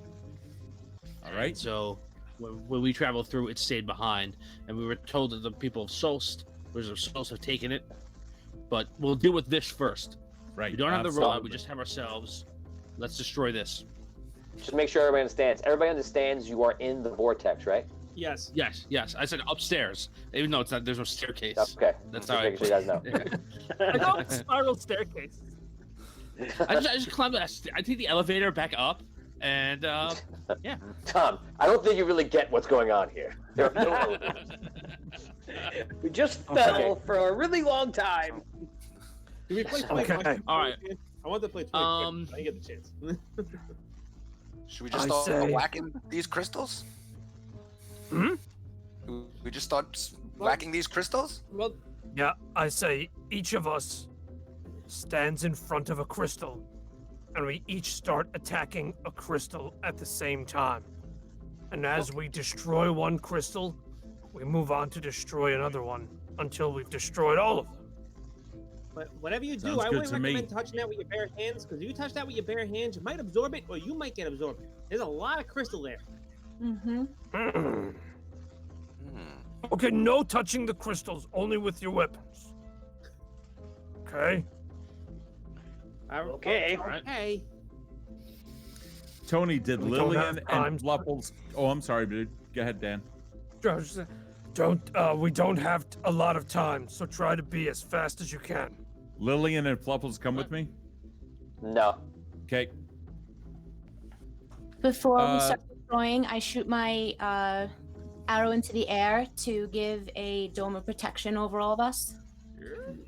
All right. So when we traveled through, it stayed behind, and we were told that the people of Solst, have taken it. But we'll deal with this first. Right. We don't have the absolutely. rod. We just have ourselves. Let's destroy this. Just make sure everybody understands. Everybody understands you are in the vortex, right? Yes. Yes. I said upstairs, even though it's not. There's no staircase. Okay. That's Just how I. making sure you guys know. I know it's spiral staircase. I just climbed. I take the elevator back up, and yeah. Tom, I don't think you really get what's going on here. There are no elevators. We just fell for a really long time. Can we play 20 Okay. questions? All right. I want to play 20 questions. I didn't get the chance. Should we just I start say- whacking these crystals? Hmm? We just start whacking these crystals? Well, Yeah, I say each of us stands in front of a crystal, and we each start attacking a crystal at the same time. And as we destroy one crystal, we move on to destroy another one until we've destroyed all of them. But whatever you do, Sounds I good wouldn't to me. recommend touching that with your bare hands, because if you touch that with your bare hands, you might absorb it, or you might get absorbed. There's a lot of crystal there. Mm-hmm. Okay, no touching the crystals, only with your weapons. Okay? Okay. Okay. Tony, did We don't Lillian have time. and Fluffles? Oh, I'm sorry, dude. Go ahead, Dan. We don't have a lot of time, so try to be as fast as you can. Lillian and Fluffles come with me. No. Okay. Before we start destroying, I shoot my arrow into the air to give a dome of protection over all of us.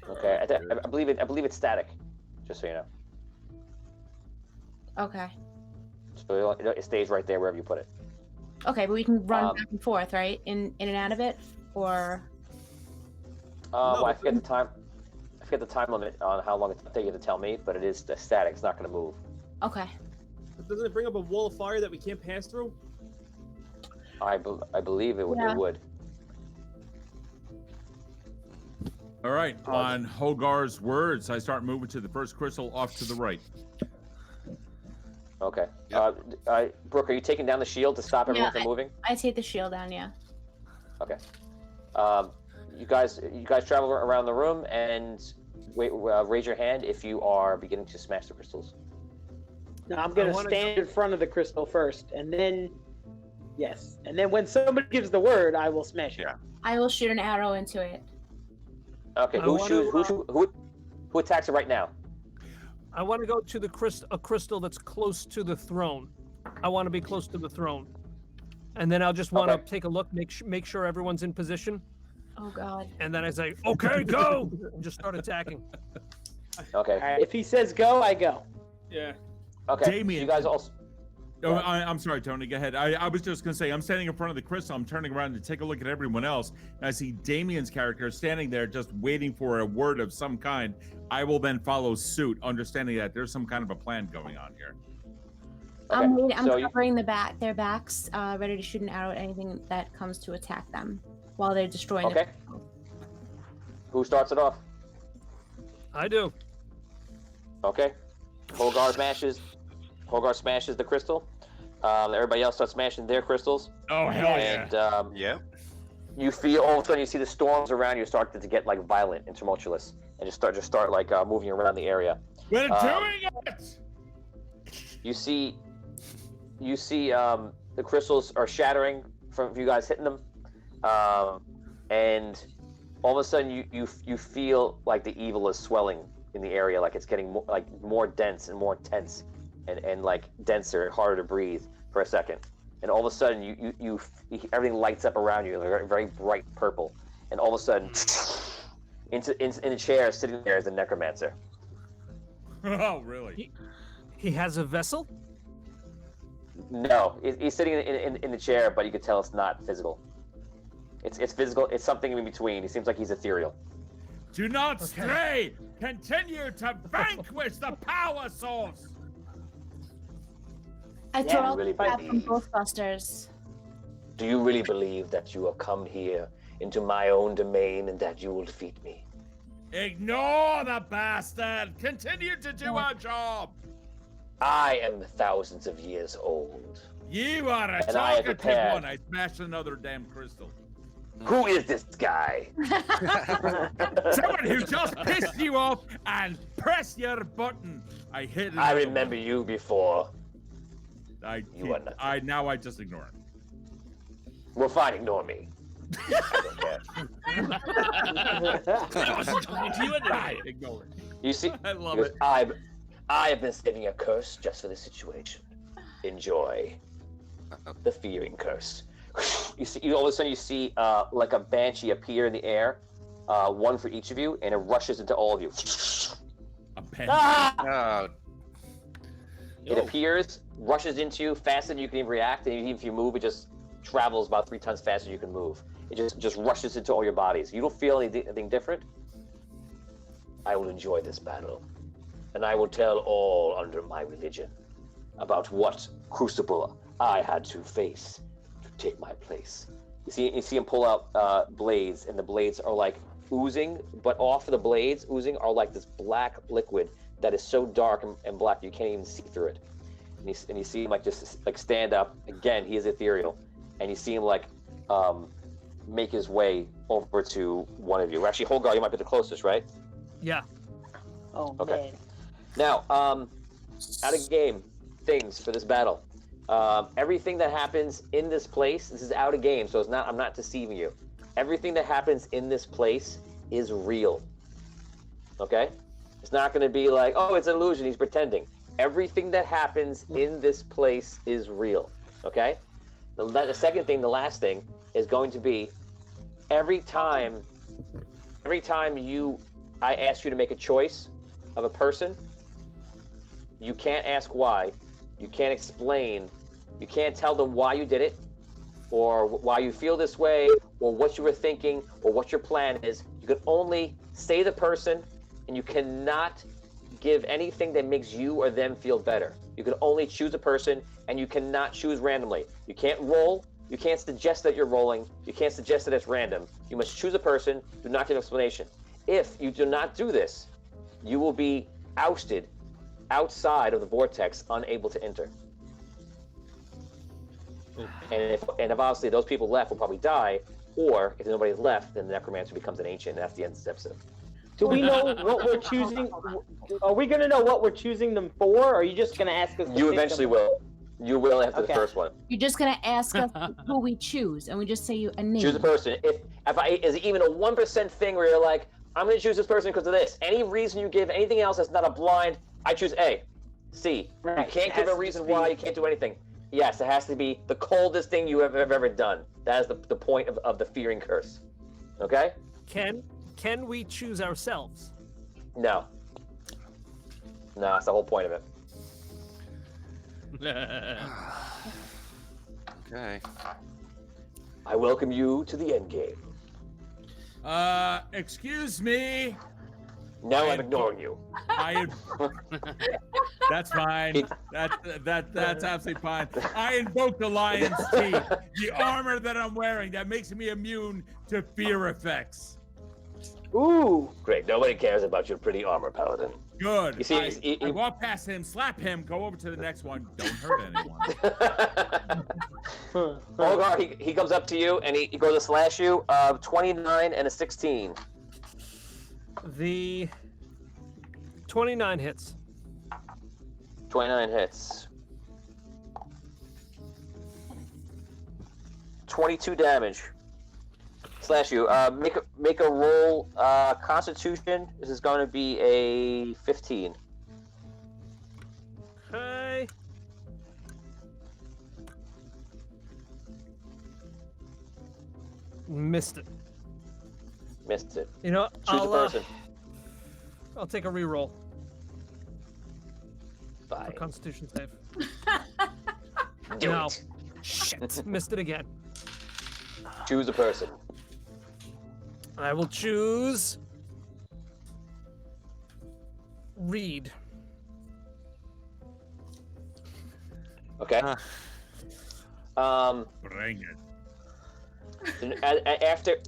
Okay. I believe it's static. Just so you know. Okay. So it stays right there wherever you put it. Okay, but we can run back and forth, right? In and out of it, or. Well, I forget the time. I forget the time limit on how long it's take you to tell me, but it is static. It's not going to move. Okay. But doesn't it bring up a wall of fire that we can't pass through? I believe it would. Yeah. It would. All right. On Hogar's words, I start moving to the first crystal off to the right. Okay. Brooke, are you taking down the shield to stop everyone from moving? I take the shield down, yeah. Okay. You guys travel around the room and raise your hand if you are beginning to smash the crystals. No, I'm gonna stand in front of the crystal first, and then, yes, and then when somebody gives the word, I will smash it. Yeah. I will shoot an arrow into it. Okay. Who attacks it right now? I want to go to a crystal that's close to the throne. I want to be close to the throne, and then I'll just want to take a look, make sure everyone's in position. Oh God. And then I say, "Okay, go!" and just start attacking. Okay. All right, if he says go, I go. Yeah. Okay. Damien. You guys also. Oh, I'm sorry, Tony. Go ahead. I was just going to say, I'm standing in front of the crystal. I'm turning around to take a look at everyone else. And I see Damien's character standing there just waiting for a word of some kind. I will then follow suit, understanding that there's some kind of a plan going on here. I'm covering their backs, ready to shoot an arrow at anything that comes to attack them while they're destroying the crystal. Who starts it off? I do. Okay. Hogar smashes the crystal. Everybody else starts smashing their crystals. Oh, hell yeah. And you feel all of a sudden you see the storms around you start to get like violent and tumultuous, and just start like moving around the area. We're doing it. You see the crystals are shattering from you guys hitting them, and all of a sudden you feel like the evil is swelling in the area, like it's getting more dense and more tense, and like denser and harder to breathe for a second. And all of a sudden you everything lights up around you, like very bright purple, and all of a sudden in the chair sitting there is the necromancer. Oh, really? He has a vessel? No, he's sitting in the chair, but you could tell it's not physical. It's physical. It's something in between. He seems like he's ethereal. Do not stray. Continue to vanquish the power source. I throw out the crap from Ghostbusters. Do you really believe that you have come here into my own domain and that you will defeat me? Ignore the bastard. Continue to do our job. I am thousands of years old. You are a And I am talkative prepared. one. I smashed another damn crystal. Who is this guy? Someone who just pissed you off and press your button. I hit it. I remember you before. I just ignore it. Well, fine, ignore me. I don't care. I wasn't talking to you anyway. Ignore it. You see, I love he goes, it. I have been saving a curse just for this situation. Enjoy. The fearing curse. You see, all of a sudden you see like a banshee appear in the air, one for each of you, and it rushes into all of you. A banshee. Ah! It appears, rushes into you faster than you can even react, and even if you move, it just travels about 3 times faster than you can move. It just rushes into all your bodies. You don't feel anything different. I will enjoy this battle, and I will tell all under my religion about what crucible I had to face take my place. You see him pull out blades, and the blades are like oozing, but off of the blades oozing are like this black liquid that is so dark and black you can't even see through it. And you see him like just like stand up again. He is ethereal, and you see him like make his way over to one of you. Actually, Holgar, you might be the closest, right? Yeah. Oh, Okay. man. Now, out of game things for this battle. Everything that happens in this place, this is out of game, so I'm not deceiving you. Everything that happens in this place is real. Okay? It's not going to be like, oh, it's an illusion, he's pretending. Everything that happens in this place is real. Okay? The second thing, the last thing, is going to be every time I ask you to make a choice of a person, you can't ask why, you can't explain, you can't tell them why you did it, or why you feel this way, or what you were thinking, or what your plan is. You can only say the person, and you cannot give anything that makes you or them feel better. You can only choose a person, and you cannot choose randomly. You can't roll, you can't suggest that you're rolling, you can't suggest that it's random. You must choose a person, do not give an explanation. If you do not do this, you will be ousted outside of the vortex, unable to enter. And if obviously those people left will probably die, or if nobody's left, then the necromancer becomes an ancient, and that's the end of this episode. Do we know what we're choosing? Are we going to know what we're choosing them for, or are you just going to ask us? You eventually will. You will after the first one. You're just gonna ask us who we choose, and we just say you a name. Choose a person. If is it even a 1% thing where you're like, I'm gonna choose this person because of this. Any reason you give, anything else that's not a blind, I choose A, C. Right. You can't give a reason why. You can't do anything. Yes, it has to be the coldest thing you have ever done. That is the point of the fearing curse. Okay? Can we choose ourselves? No. No, that's the whole point of it. Okay. I welcome you to the end game. Excuse me. No, I'm ignoring you. That's fine. That's absolutely fine. I invoke the lion's teeth, the armor that I'm wearing that makes me immune to fear effects. Ooh. Great. Nobody cares about your pretty armor, Paladin. Good. You see, I walk past him, slap him, go over to the next one. Don't hurt anyone. Holgar, he comes up to you and he goes to slash you. 29 and a 16. The 29 hits. 29 hits. 22 damage. Slash you. Make a roll. Constitution. This is going to be a 15. Okay. Missed it. Missed it. You know, Choose a person. I'll take a reroll. Bye. For Constitution save. Do no. it. Shit. Missed it again. Choose a person. I will choose Reed. Okay. Bring it.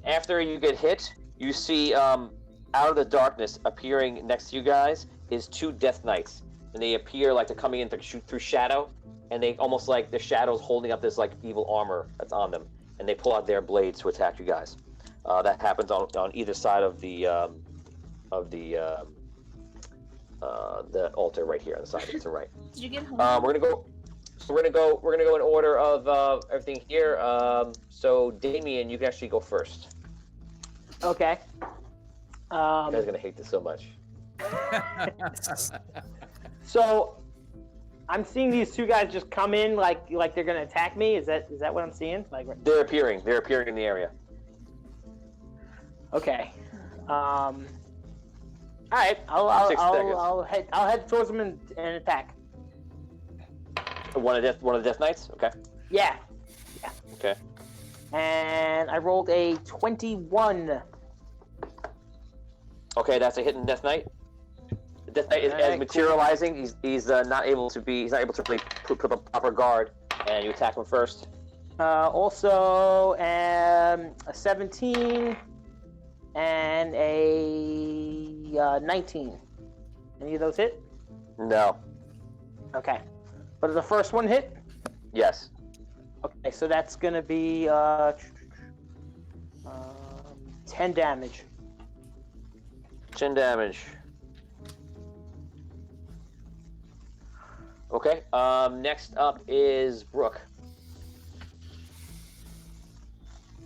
After you get hit, you see out of the darkness appearing next to you guys is two Death Knights, and they appear like they're coming in through shadow, and they almost like the shadows holding up this like evil armor that's on them, and they pull out their blades to attack you guys. That happens on either side of the altar right here on the side to the right. Did you get home? We're gonna go in order of everything here. So Damien, you can actually go first. Okay. You guys are gonna hate this so much. So I'm seeing these two guys just come in like they're gonna attack me. Is that what I'm seeing? Like They're appearing in the area. Okay. All right. I'll head towards them and attack. One of the Death Knights. Okay. Yeah. Okay. And I rolled a 21. Okay, that's a hit in Death Knight. The Death Knight is as materializing. He's not able to really put a proper guard, and you attack him first. Also, a 17 and a 19. Any of those hit? No. Okay. But does the first one hit? Yes. Okay, so that's going to be 10 damage. 10 damage. Okay, next up is Brooke.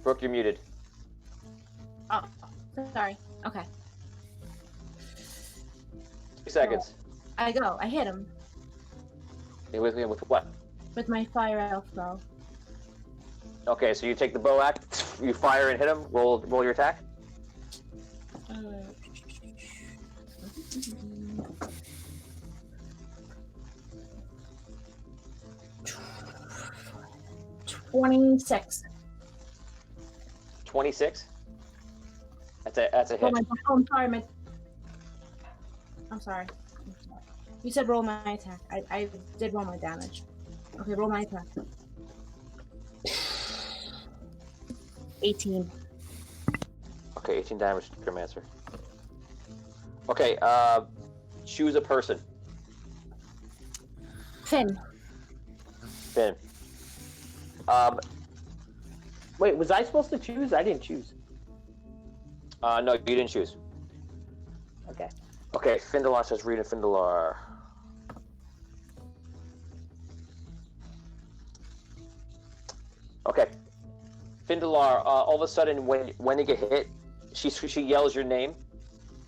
Brooke, you're muted. Oh, sorry. Okay. 2 seconds. I hit him With what? with my fire elf bow. Okay, so you take the bow act, you fire and hit him. Roll your attack. 26. 26. That's a Oh, hit. I'm sorry. I'm sorry. You said roll my attack. I did roll my damage. Okay, roll my attack. 18. Okay, 18 damage to Necromancer. Okay, choose a person. Finn. Finn. Wait, was I supposed to choose? I didn't choose. No, you didn't choose. Okay. Okay, Findalar says read a Findalar. Okay. Findalar, all of a sudden when you get hit, she yells your name.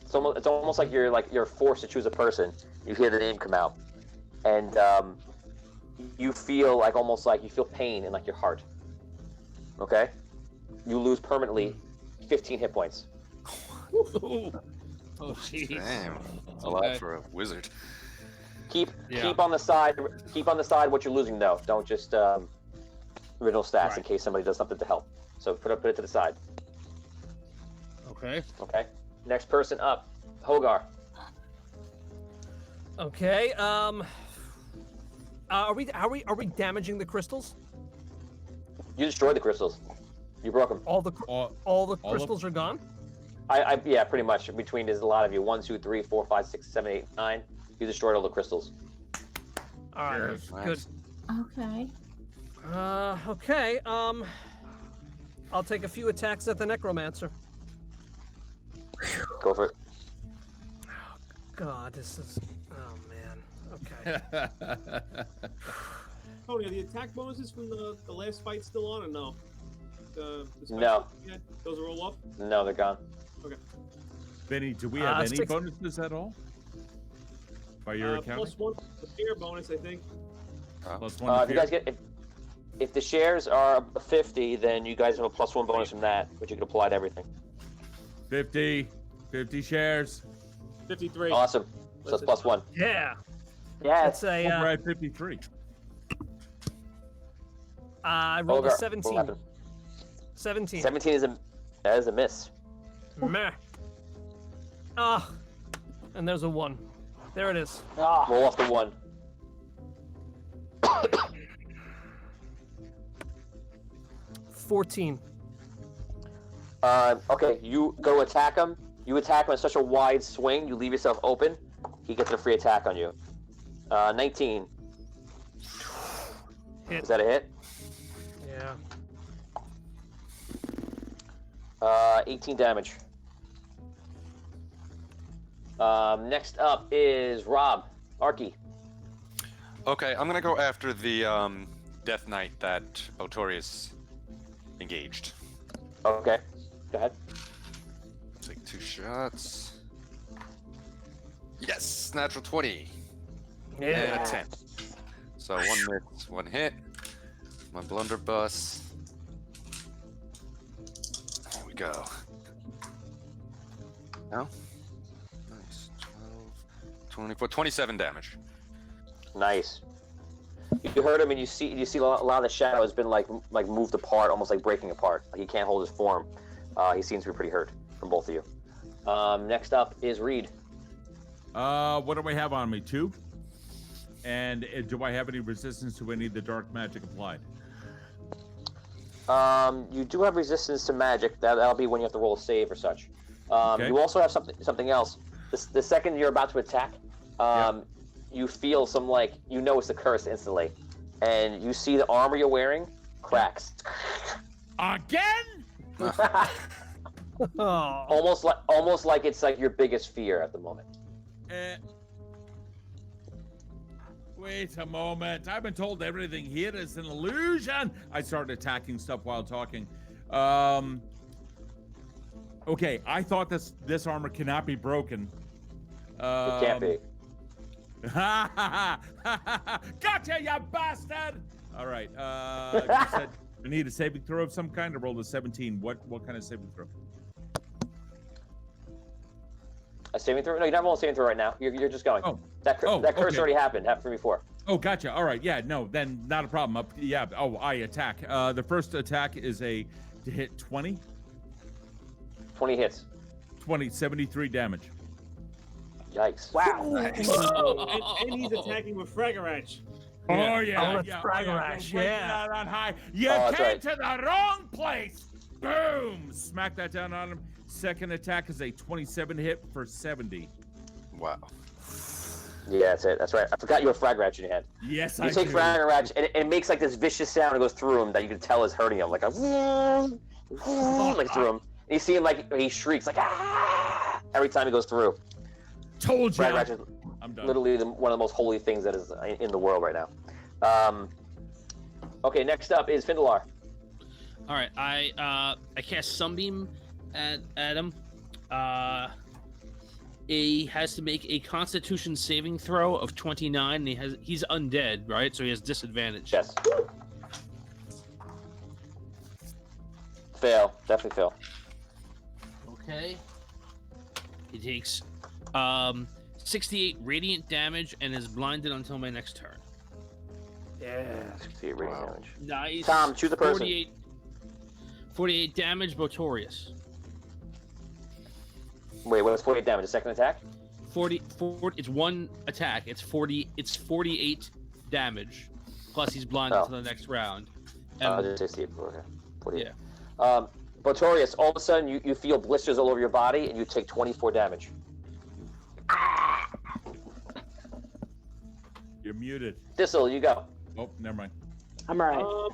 It's almost like you're forced to choose a person. You hear the name come out. And you feel almost like you feel pain in your heart. Okay? You lose permanently 15 hit points. Oh, jeez. Damn, that's a lot for a wizard. Keep on the side. Keep on the side what you're losing though. Don't just original stats in case somebody does something to help. So put it to the side. Okay. Okay. Next person up, Hogar. Okay. Are we damaging the crystals? You destroyed the crystals. You broke them. All the crystals are gone? Yeah, pretty much. Between there's a lot of you. 1, 2, 3, 4, 5, 6, 7, 8, 9. You destroyed all the crystals. All right. Good. Okay. Okay. I'll take a few attacks at the necromancer. Go for it. God, this is. Oh man. Okay. Tony, are the attack bonuses from the last fight still on or no? The No. Those are all off? No, they're gone. Okay. Benny, do we have any bonuses at all? By your account? +1 the fear bonus, I think. +1 if you guys get if the shares are 50, then you guys have a +1 bonus from that, which you can apply to everything. 50 shares. 53. Awesome. So it's +1. Yeah. Yeah. That's a. We're at 53. I rolled a 17. What happened? 17. 17 is a miss. Meh. Ah. And there's a 1. There it is. Roll off the 1. 14. Okay, you go attack him. You attack him in such a wide swing, you leave yourself open. He gets a free attack on you. 19. Hit. Is that a hit? Yeah. 18 damage. Next up is Rob. Arky. Okay, I'm gonna go after the Death Knight that Botorius engaged. Okay, go ahead. Take 2 shots. Yes, natural 20. Yeah. And a 10. So 1 miss, 1 hit. My blunderbuss. There we go. No? Nice. 12, 24, 27 damage. Nice. You heard him, and you see a lot of the shadow has been like moved apart, almost like breaking apart. Like he can't hold his form. He seems to be pretty hurt from both of you. Next up is Reed. What do I have on me? 2? And do I have any resistance to any of the dark magic applied? You do have resistance to magic. That'll be when you have to roll a save or such. Okay. You also have something else. The second you're about to attack, you feel some you know it's a curse instantly, and you see the armor you're wearing cracks. Again? Almost like it's like your biggest fear at the moment. Wait a moment. I've been told everything here is an illusion. I started attacking stuff while talking. Okay, I thought this armor cannot be broken. It can't be. Gotcha, you bastard! All right. You said I need a saving throw of some kind. I rolled a 17. What kind of saving throw? A saving throw? No, you're not rolling a saving throw right now. You're just going. Oh. That curse Okay. already happened from before. Oh, gotcha. All right. Yeah. No. Then not a problem. I attack. The first attack is to hit 20. 20 hits. 73 damage. Yikes! Wow. And he's attacking with Fragorach. Oh yeah, let's Fragorach, yeah. On high. You that's came right. to the wrong place. Boom! Smack that down on him. Second attack is a 27 hit for 70. Wow. Yeah, that's it. That's right. I forgot you have Fragorach in your hand. Yes, You take Fragorach, and it makes like this vicious sound that goes through him that you can tell is hurting him, like a like through him. And you see him he shrieks like every time he goes through. Told you. Fragorach is I'm done. literally one of the most holy things that is in the world right now. Okay, next up is Findalar. All right, I cast Sunbeam at him. He has to make a Constitution saving throw of 29. And he's undead, right? So he has disadvantage. Yes. Fail. Definitely fail. Okay. He takes 68 radiant damage and is blinded until my next turn. Yeah. 68 radiant damage. Nice. Tom, choose a person. 48 damage, Botorius. Wait, what's 48 damage? The second attack? 40, it's one attack. It's 48 damage. Plus he's blinded to the next round. Just 68. Okay. 48. Yeah. Botorius, all of a sudden you feel blisters all over your body and you take 24 damage. You're muted. Thistle, you go. Oh, never mind. I'm alright.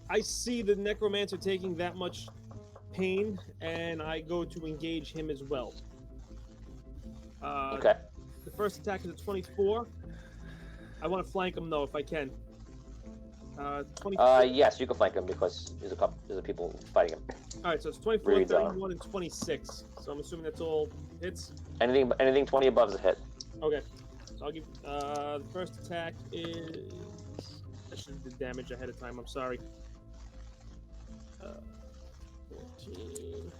I see the Necromancer taking that much pain, and I go to engage him as well. Okay. The first attack is a 24. I want to flank him though, if I can. 24. Yes, you can flank him because there's a people fighting him. All right, so it's 24, Reads on. 31, and 26. So I'm assuming that's all hits. Anything 20 above is a hit. Okay. So I'll give the first attack is. I should have did damage ahead of time. I'm sorry. 14.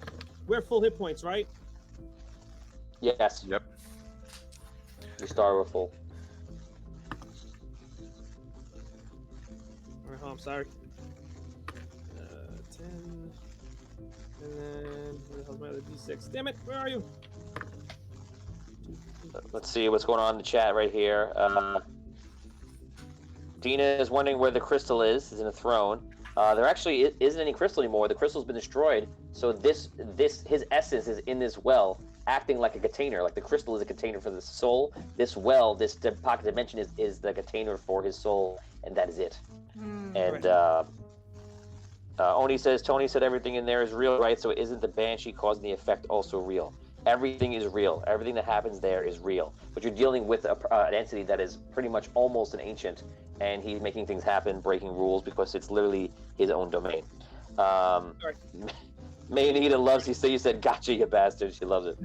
We're full hit points, right? Yes. Yep. You start with full. Alright, I'm sorry. 10. And then where the hell's my other D6? Damn it! Where are you? Let's see what's going on in the chat right here. Dina is wondering where the crystal is. It's in a throne. There actually isn't any crystal anymore. The crystal's been destroyed. So his essence is in this well, acting like a container. Like the crystal is a container for the soul. This well, this pocket dimension is the container for his soul, and that is it. And Oni says, Tony said everything in there is real, right? So isn't the Banshee causing the effect also real? Everything is real. Everything that happens there is real. But you're dealing with an entity that is pretty much almost an ancient, and he's making things happen, breaking rules, because it's literally his own domain. Maynita loves you, so you said, gotcha, you bastard. She loves it.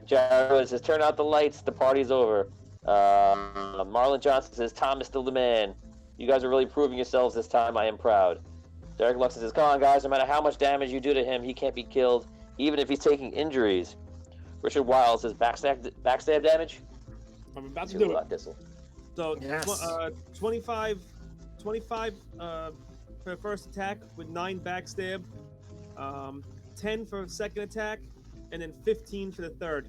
Jared says, turn out the lights. The party's over. Marlon Johnson says, Tom is still the man. You guys are really proving yourselves this time. I am proud. Derek Luxon says, come on, guys. No matter how much damage you do to him, he can't be killed, even if he's taking injuries. Richard Wild says, backstab damage? I'm about to do it. Thistle. So, Yes. 25 for the first attack with 9 backstab, 10 for the second attack, and then 15 for the third.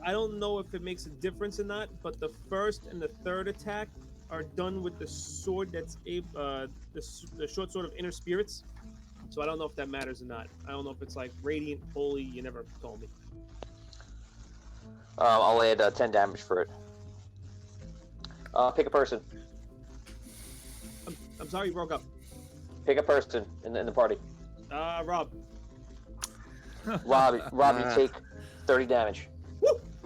I don't know if it makes a difference or not, but the first and the third attack are done with the sword that's the short sword of inner spirits. So I don't know if that matters or not. I don't know if it's like radiant, holy. You never told me. I'll add 10 damage for it. Pick a person. I'm sorry, you broke up. Pick a person in the party. Rob. Rob, you take 30 damage.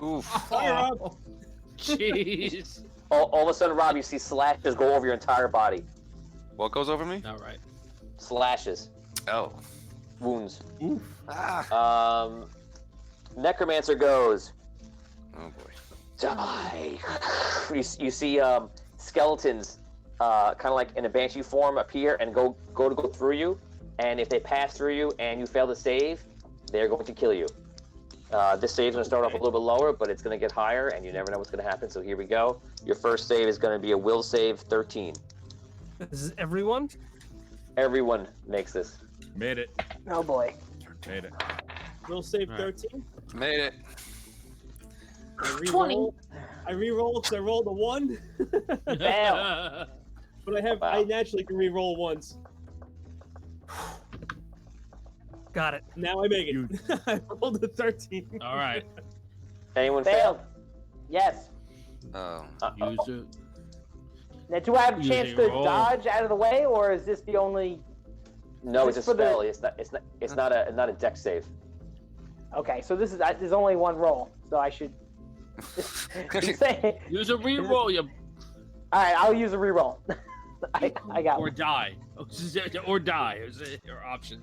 Oof. Sorry, Rob. Jeez. All of a sudden, Rob, you see slashes go over your entire body. What goes over me? All right. Slashes. Oh. Wounds. Oof. Ah. Necromancer goes. Oh boy. Die. You see skeletons, kind of like in a banshee form, appear and go through you. And if they pass through you and you fail to save, they're going to kill you. This save's going to start off a little bit lower, but it's going to get higher, and you never know what's going to happen. So here we go. Your first save is going to be a will save 13. This is everyone? Everyone makes this. Made it. Oh boy. Made it. Will save All right. 13. Made it. I re-roll. I re-roll because I rolled a 1. Fail. But I naturally can re-roll once. Got it. Now I make it. I rolled a 13. All right. Anyone Failed. fail? Yes. Use it. Now, do I have a Use chance a to roll. dodge out of the way, or is this the only? No, it's a Just for the- spell. It's not a dex save. Okay, so there's only one roll, so I should. You say- Use a reroll, you All right, I'll use a reroll. I got or one. die. Or die is your option.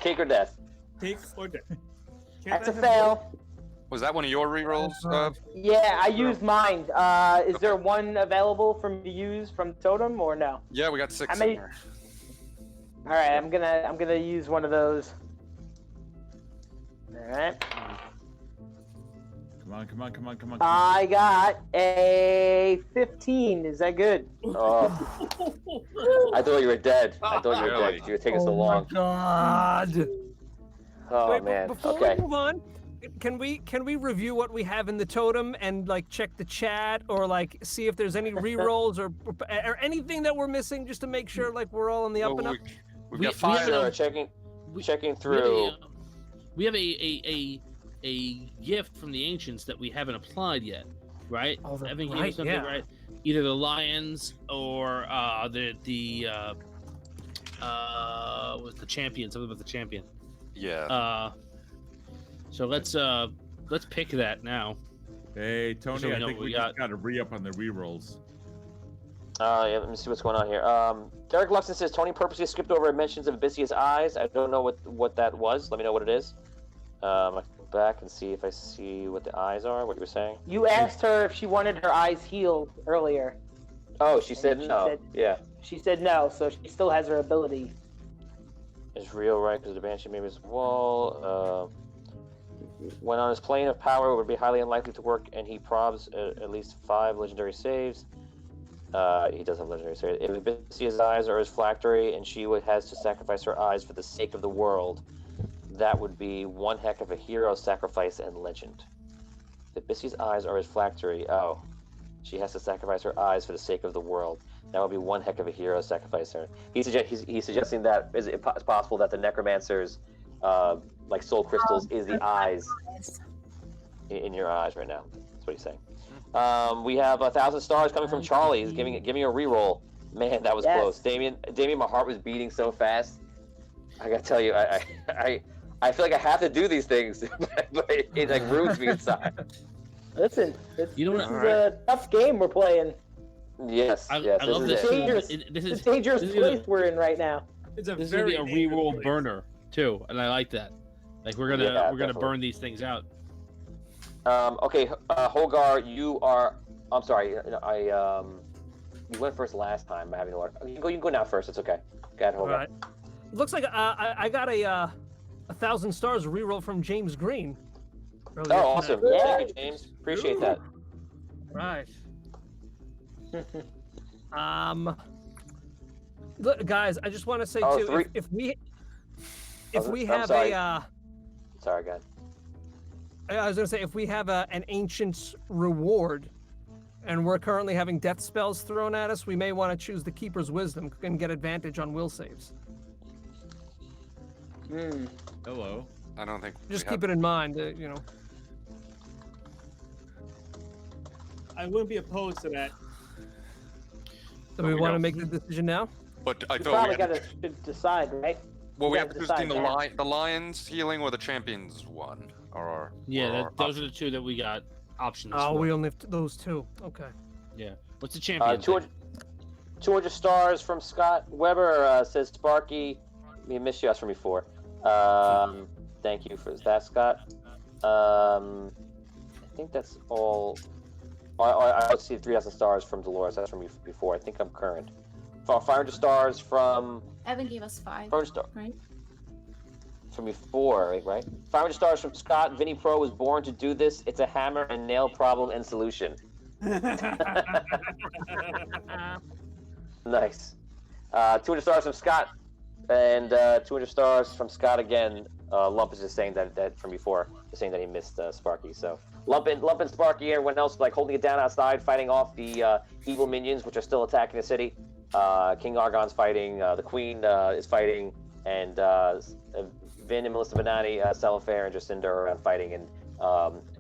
Cake or death? Take or death. That's a fail. Was that one of your rerolls? Yeah, I used mine. Is there one available for me to use from Totem or no? Yeah, we got 6 How many- in there. All right, I'm gonna use one of those. All right. Come on. I got a 15. Is that good? Oh, I thought you were dead. I thought you were Really? dead. You were taking so long. God. Oh Wait, man. before Okay. we move on, can we review what we have in the totem and like check the chat or like see if there's any rerolls or anything that we're missing just to make sure like we're all on the up and up? We've We- got we 5. have Sure. We- Checking through. We have a gift from the ancients that we haven't applied yet, right? Oh, that's Haven't given right, something, yeah. right? Either the lions or the what's the champion? Something about the champion. Yeah. So let's pick that now. Hey, So Tony, we I know think what we we just got. got to re-up on the re-rolls. Yeah, let me see what's going on here. Derek Luxon says Tony purposely skipped over mentions of Abyssea's eyes. I don't know what that was. Let me know what it is. I can go back and see if I see what the eyes are. What you were saying? You asked her if she wanted her eyes healed earlier. Oh, she said she no. said- Yeah, She said no, so she still has her ability. it's real, right? Because the banshee maybe is wall. When on his plane of power, it would be highly unlikely to work, and he probs at least 5 legendary saves. He does have legendary saves. If Abyssea's eyes are his phylactery, and she has to sacrifice her eyes for the sake of the world, that would be one heck of a hero sacrifice and legend. If Abyssea's eyes are his phylactery, she has to sacrifice her eyes for the sake of the world. That would be one heck of a hero sacrifice. He's suggesting that it's possible that the necromancer's like soul crystals is the eyes in your eyes right now. That's what he's saying. We have 1,000 stars coming from Charlie. He's giving a reroll. Man, that was Yes. close. Damien, my heart was beating so fast. I gotta tell you, I feel like I have to do these things, but it like ruins me inside. Listen, this You know is what? a tough game we're playing. Yes, I yes. love this this. is it. Dangerous. This It's is a dangerous this is place gonna- we're in right now. It's a this is gonna very be a dangerous reroll place. burner too, and I like that. Like we're gonna Yeah, we're gonna definitely. burn these things out. Okay, Holgar, you are. I'm sorry. You went first last time. I'm having to order. You can go now first. It's okay. Go ahead, All Holgar. right. Looks like I got a 1,000 stars reroll from James Green. Oh, awesome. Yeah. Thank you, James. Appreciate that. Right. Look, guys, I just want to say Oh, too, three- if we I'm have sorry. Sorry, go ahead. I was gonna say if we have an ancient's reward, and we're currently having death spells thrown at us, we may want to choose the Keeper's Wisdom and get advantage on will saves. Hello. I don't think. Just keep it in mind, you know. I wouldn't be opposed to that. Do we want to make the decision now? But I You thought probably we had got to decide, right? Well, we You have gotta to choose decide between now. the Lions healing or the Champions one. Those are the two that we got options. Oh, for. we only have those two. Okay. Yeah. What's the champion? 200 stars from Scott Weber says Sparky. We missed you from before. Thank you for that, Scott. I think that's all. I see 3,000 stars from Dolores. That's from you before. I think I'm current. 500 stars from. Evan gave us 5. 500 stars. Right? From before, right? 500 stars from Scott. Vinny Pro was born to do this. It's a hammer and nail problem and solution. Nice. 200 stars from Scott, and 200 stars from Scott again. Lump is just saying that from before, just saying that he missed Sparky. So Lump and Sparky, everyone else like holding it down outside, fighting off the evil minions, which are still attacking the city. King Argon's fighting, the Queen is fighting, and Vin and Melissa Benatti, Salifair and Jacinda are around fighting, and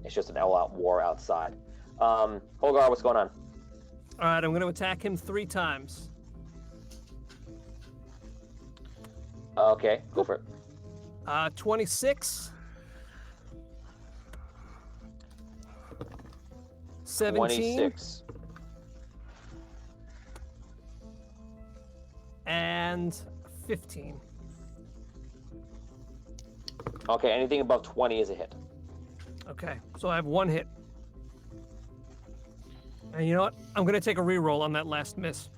it's just an all-out war outside. Holgar, what's going on? All right, I'm going to attack him 3 times. Okay, go for it. 26. 17. 26. And 15. Okay, anything above 20 is a hit. Okay, so I have 1 hit. And you know what? I'm going to take a reroll on that last miss.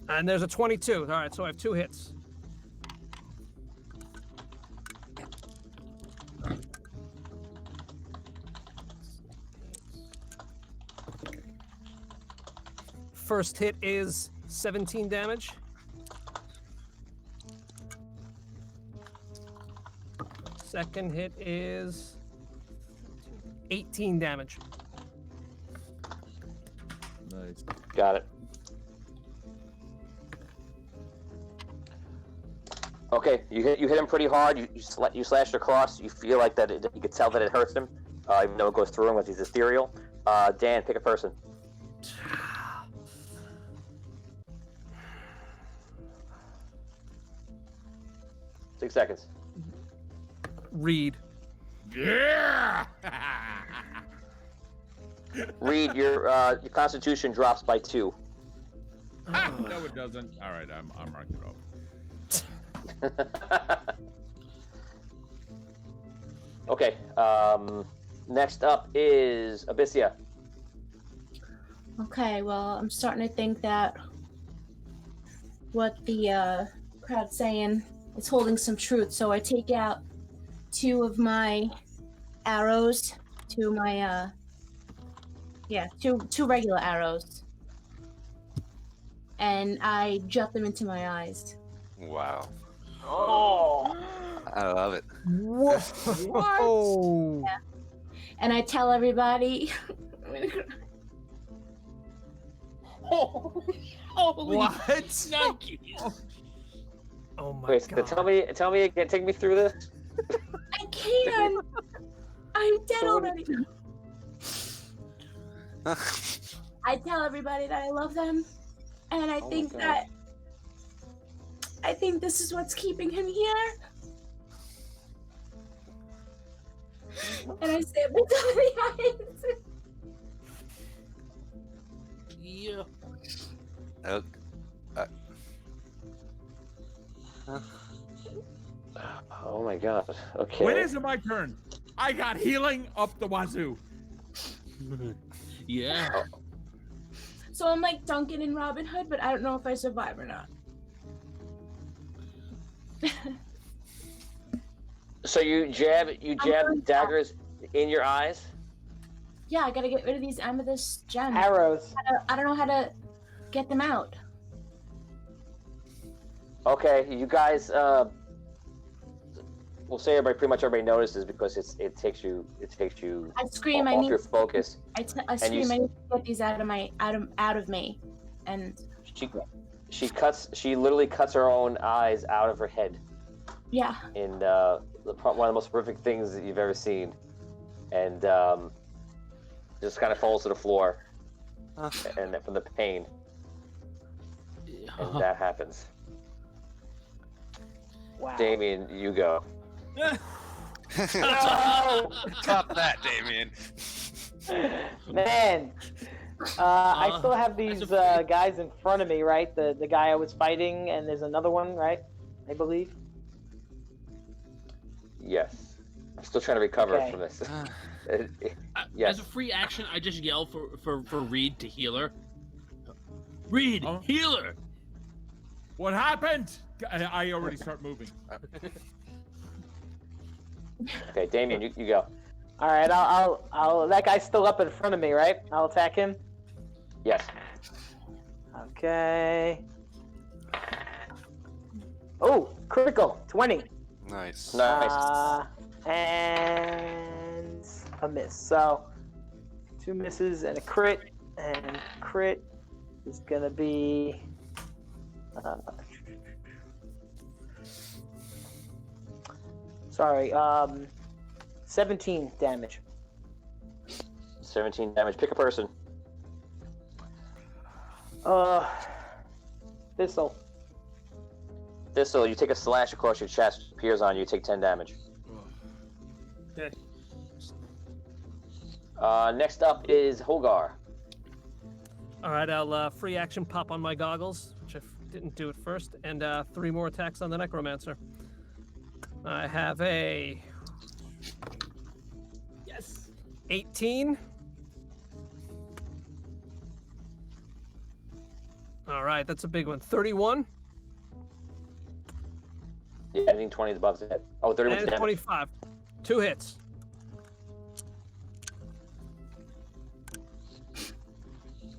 And there's a 22. All right, so I have 2 hits. First hit is 17 damage. Second hit is 18 damage. Nice. Got it. Okay, you hit him pretty hard. You slashed across. You feel like that. You could tell that it hurts him, even though it goes through him because he's ethereal. Dan, pick a person. Six seconds. Reed. Yeah. Reed, your constitution drops by 2. No, it doesn't. All right, I'm marking it off. Okay. Next up is Abyssia. Okay, well, I'm starting to think that what the crowd's saying is holding some truth. So I take out 2 of my arrows, 2 of my two regular arrows, and I jut them into my eyes. Wow. Oh, I love it. What? Yeah. And I tell everybody. What? Oh my wait, god. tell me again. Take me through this. I can't. I'm dead already. I tell everybody that I love them, and I think this is what's keeping him here. And I say it with the eyes. Yeah. Oh my god. Okay. When is it my turn? I got healing up the wazoo. Yeah. So I'm like Duncan in Robin Hood, but I don't know if I survive or not. So you jab daggers in your eyes? Yeah, I gotta get rid of these amethyst gems. Arrows. I don't know how to get them out. Okay, you guys we'll say pretty much everybody notices because it takes you I scream. off your focus. I scream. I need to get these out of me, and she literally cuts her own eyes out of her head. Yeah. In one of the most horrific things that you've ever seen, and just kind of falls to the floor, and from the pain, and that happens. Wow. Damien, you go. No! Stop that, Damien. Man, I still have these guys in front of me, right? The guy I was fighting, and there's another one, right? I believe. Yes. I'm still trying to recover Okay. from this. As a free action, I just yell for Reed to heal her. Reed, heal her! What happened? I already start moving. Okay, Damien, you go. All right, I'll. That guy's still up in front of me, right? I'll attack him. Yes. Okay. Oh, critical 20. Nice. And a miss. So 2 misses and a crit, and crit is gonna be. Sorry, 17 damage. 17 damage. Pick a person. Thistle. Thistle, you take a slash across your chest, appears on you, take 10 damage. Okay. Next up is Hogar. All right, I'll free action pop on my goggles, which I didn't do at first, and 3 more attacks on the Necromancer. I have a 18. All right, that's a big one. 31. Yeah, anything 20 is above his head. Oh, 31 and damage. 25. 2 hits.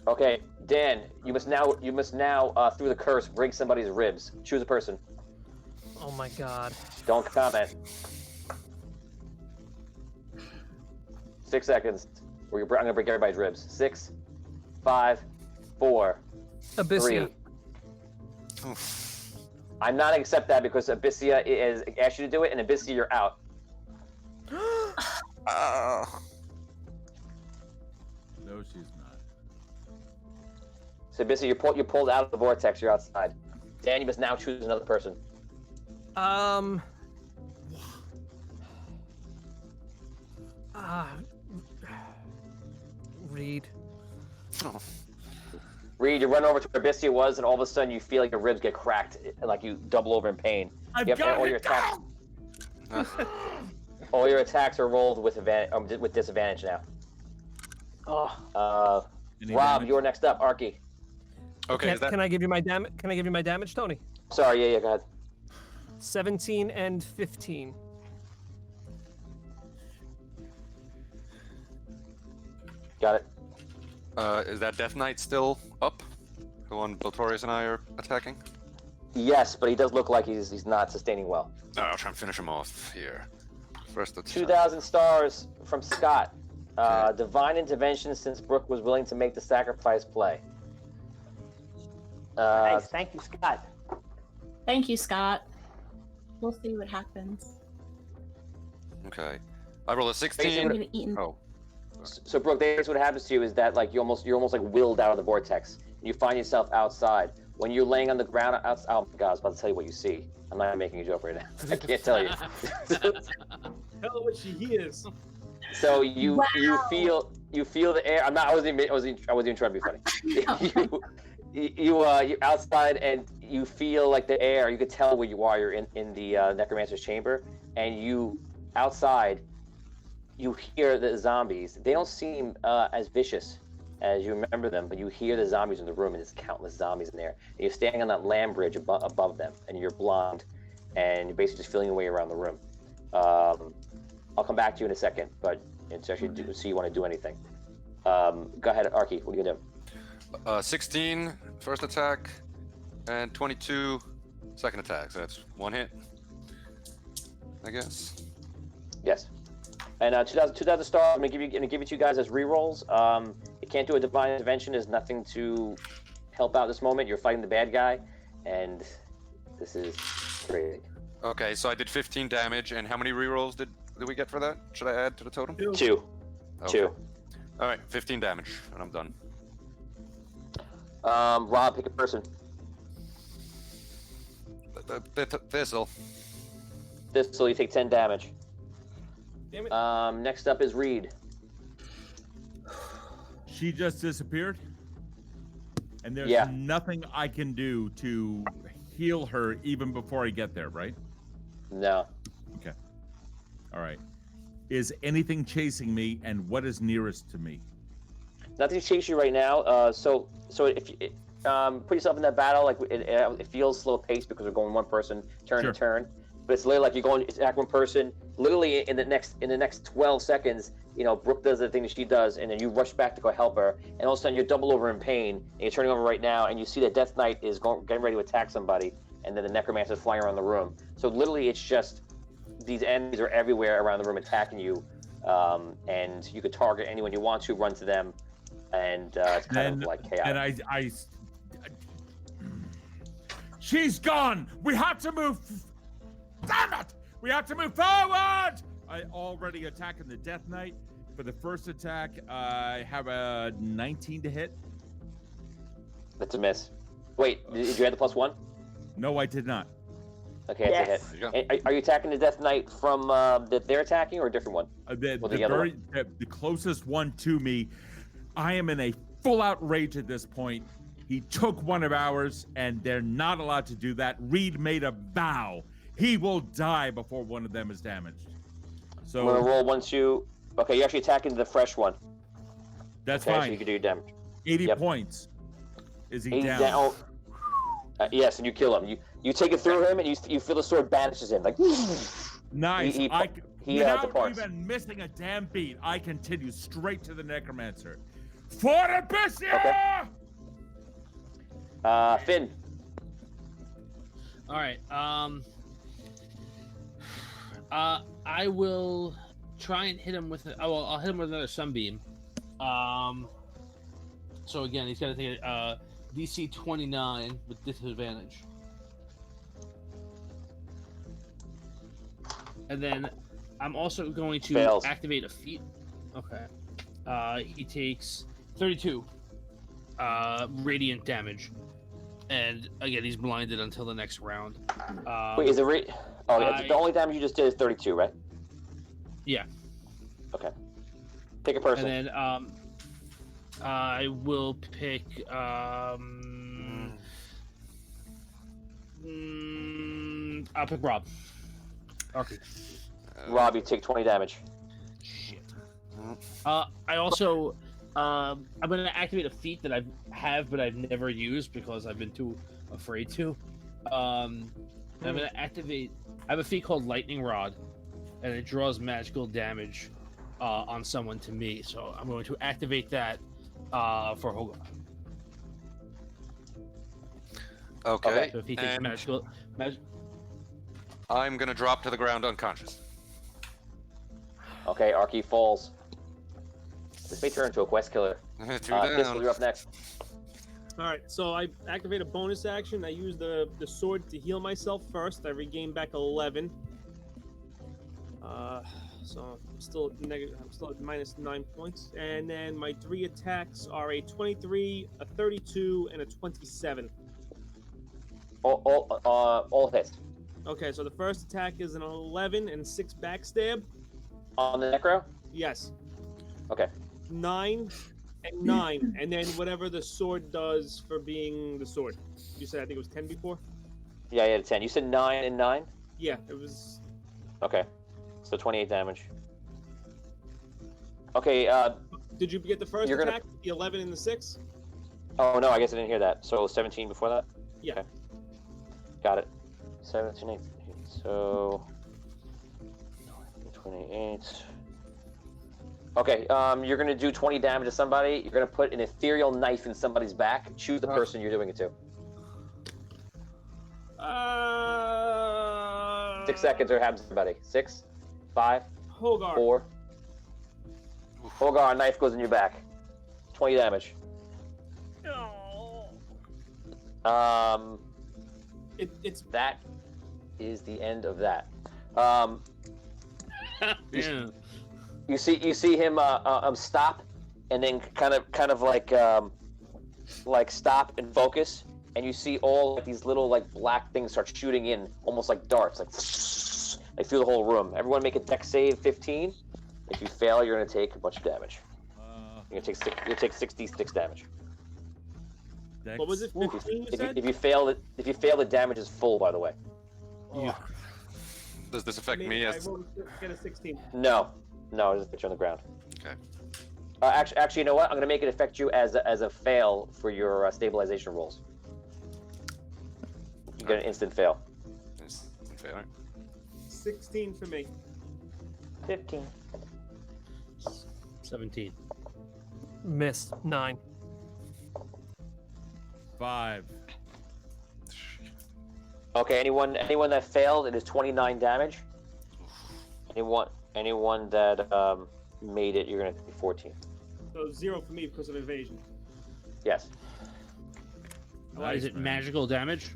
Okay, Dan, you must now through the curse break somebody's ribs. Choose a person. Oh my god. Don't comment. 6 seconds. I'm gonna break everybody's ribs. 6, 5, 4, Abyssia. 3. I'm not gonna accept that because Abyssia is asked you to do it, and Abyssia, you're out. No, she's not. So Abyssia, you're pulled out of the vortex. You're outside. Dan, you must now choose another person. Reed. Oh. Reed, you run over to where Abyssia was, and all of a sudden you feel like your ribs get cracked, like you double over in pain. I've Yep, got all it your attacks. down! All your attacks are rolled with with disadvantage now. Any Rob, damage? you're next up. Arky. Okay, Can I give you my damage? Can I give you my damage, Tony? Sorry, yeah, go ahead. 17 and 15. Got it. is that Death Knight still up? The one Beltorius and I are attacking? Yes, but he does look like he's not sustaining well. No, I'll try and finish him off here. First attack. 2,000 stars from Scott. Okay. Divine intervention since Brooke was willing to make the sacrifice play. Nice, thank you, Scott. Thank you, Scott. We'll see what happens. Okay. I roll a I'm 16. gonna eat. Oh. So Brooke, that's what happens to you is that like you're almost like willed out of the vortex. You find yourself outside. When you're laying on the ground outside, oh my god, I was about to tell you what you see. I'm not making a joke right now. I can't tell you. Tell her what she hears. So you feel the air. I wasn't even trying to be funny. You're outside and you feel like the air. You could tell where you are. You're in the necromancer's chamber, and you outside. You hear the zombies. They don't seem as vicious as you remember them, but you hear the zombies in the room, and there's countless zombies in there. And you're standing on that land bridge above them, and you're blind, and you're basically just feeling your way around the room. I'll come back to you in a second, but it's actually see you want to do anything. Go ahead, Arky. What are you gonna do? 16 first attack, and 22 second attack. So that's 1 hit. I guess. Yes. And 2,000 stars. I'm gonna give you two guys as rerolls. You can't do a divine intervention. There's nothing to help out this moment. You're fighting the bad guy, and this is crazy. Okay, so I did 15 damage, and how many rerolls did we get for that? Should I add to the totem? Two. Okay. Two. All right, 15 damage, and I'm done. Rob, pick a person. Thistle. Thistle, you take 10 damage. Damn it. Next up is Reed. She just disappeared, and there's nothing I can do to heal her even before I get there, right? No. Okay. All right. Is anything chasing me, and what is nearest to me? Nothing chasing you right now. So if you put yourself in that battle, like it feels slow paced because we're going one person turn to turn, but it's literally like you're going to attack one person. Literally in the next 12 seconds, Brooke does the thing that she does, and then you rush back to go help her, and all of a sudden you're double over in pain, and you're turning over right now, and you see that Death Knight is getting ready to attack somebody, and then the Necromancer is flying around the room. So literally, it's just these enemies are everywhere around the room attacking you, and you could target anyone you want to, run to them, and it's kind of like chaos. And I she's gone. We have to move. Damn it! We have to move forward. I already attacking the Death Knight. For the first attack, I have a 19 to hit. That's a miss. Wait, did you add the +1? No, I did not. Okay, that's a hit. Are you attacking the Death Knight from that they're attacking, or a different one? The closest one to me. I am in a full-out rage at this point. He took one of ours, and they're not allowed to do that. Reed made a vow. He will die before one of them is damaged. So I'm gonna roll 1, 2. Okay, you're actually attacking the fresh one. That's okay, fine. So you can do your damage. 80 points. Is he down? Yes, and you kill him. You take it through him, and you feel the sword banishes him. Like nice. He without even missing a damn beat, I continue straight to the Necromancer. For the Bishop! Okay. Finn. All right. I will try and hit him with. I'll hit him with another sunbeam. So again, he's got to take a DC 29 with disadvantage. And then I'm also going to activate a feat. Okay. He takes 32 radiant damage. And again, he's blinded until the next round. Wait, is it the only damage you just did is 32, right? Yeah. Okay. Pick a person. And then I will pick I'll pick Rob. Okay. Rob, you take 20 damage. Shit. I also I'm gonna activate a feat that I have but I've never used because I've been too afraid to. I'm gonna activate. I have a feat called Lightning Rod, and it draws magical damage on someone to me. So I'm going to activate that for Hogar. Okay. So if he takes magical. I'm gonna drop to the ground unconscious. Okay, Arky falls. This may turn into a quest killer. Pistol, you're up next. All right, so I activate a bonus action. I use the sword to heal myself first. I regain back 11. So I'm still at minus 9 points. And then my 3 attacks are a 23, a 32, and a 27. All hits. Okay, so the first attack is an 11 and 6 backstab. On the Necro? Yes. Okay. 9 and 9, and then whatever the sword does for being the sword. You said I think it was 10 before? Yeah, you had a 10. You said 9 and 9? Yeah, it was... Okay. So 28 damage. Okay, Did you get the first attack? The 11 and the 6? Oh, no, I guess I didn't hear that. So 17 before that? Yeah. Okay. Got it. 17, 18. So... 28... Okay, you're gonna do 20 damage to somebody. You're gonna put an ethereal knife in somebody's back. Choose the person you're doing it to. 6 seconds or happens everybody. 6, 5, Hogar. 4. Hogar, a knife goes in your back. 20 damage. It's That is the end of that. Yeah. You see him stop, and then kind of like stop and focus, and you see all like, these little like black things start shooting in, almost like darts, like through the whole room. Everyone make a dex save 15. If you fail, you're gonna take a bunch of damage. You're gonna take 66 damage. Dex. what was it? 15 you said? If you fail, the damage is full. By the way. Does this affect me? I As... get a 16. No, it doesn't put you on the ground. Okay. Actually, you know what? I'm gonna make it affect you as a fail for your stabilization rolls. You get an instant fail. Instant fail. 16 for me. 15. 17. Missed 9. 5. Okay, anyone that failed, it is 29 damage. Anyone that made it, you're gonna take 14. So 0 for me because of evasion. Yes. Is it magical damage?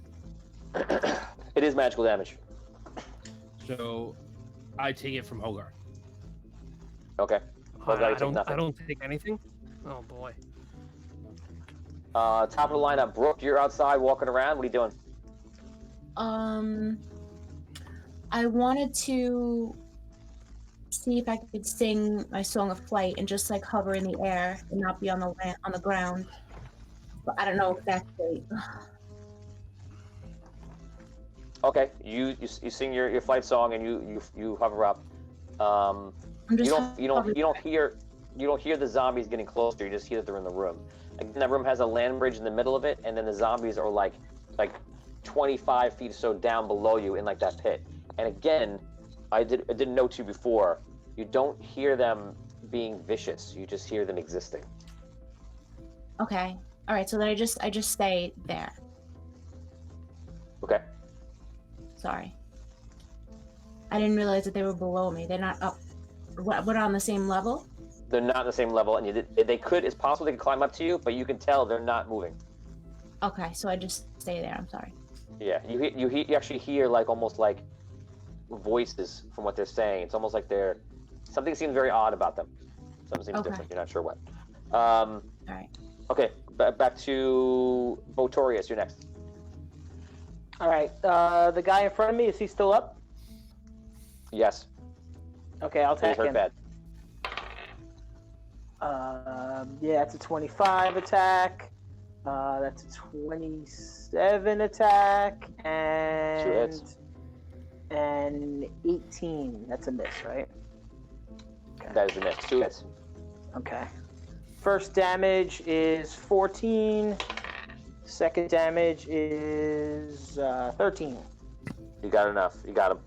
It is magical damage. So I take it from Hogar. Okay. Hogar, you take nothing. I don't take anything. Oh boy. Top of the lineup, Brooke, you're outside walking around. What are you doing? I wanted to see if I could sing my song of flight and just like hover in the air and not be on the ground. But I don't know exactly. Okay, you sing your flight song and you hover up. I'm just You don't hear the zombies getting closer. You just hear that they're in the room. Again, that room has a land bridge in the middle of it, and then the zombies are like 25 feet or so down below you in like that pit. And again, I didn't know to before. You don't hear them being vicious. You just hear them existing. Okay. All right. So then I just stay there. Okay. Sorry. I didn't realize that they were below me. They're not up. What on the same level? They're not on the same level, and they could. It's possible they could climb up to you, but you can tell they're not moving. Okay. So I just stay there. I'm sorry. Yeah, you actually hear like almost like voices from what they're saying. It's almost like something seems very odd about them. Something seems different. You're not sure what. All right. Okay, back to Botorius. You're next. All right. The guy in front of me, is he still up? Yes. Okay, I'll He's attack hurt him. bad. Yeah, that's a 25 attack. That's a 27 attack, and 18. That's a miss, right? Okay. That is a miss. 2 hits. Okay. First damage is 14. Second damage is 13. You got enough. You got him.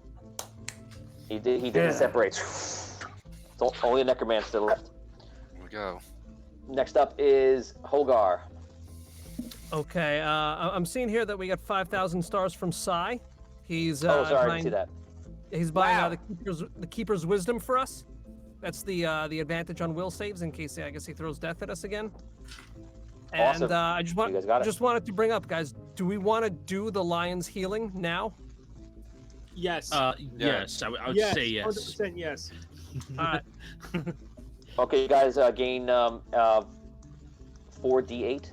He didn't separate. Only a necromancer left. Here we go. Next up is Hogar. Okay, I'm seeing here that we got 5,000 stars from Sai. He's Sorry, I didn't buying, see that. he's buying the keeper's wisdom for us. That's the advantage on will saves in case I guess he throws death at us again. And Awesome. I You guys got it. just wanted to bring up, guys. Do we want to do the lion's healing now? Yes. Yes, I would say yes. 100% yes. All right. Okay, you guys gain 4d8.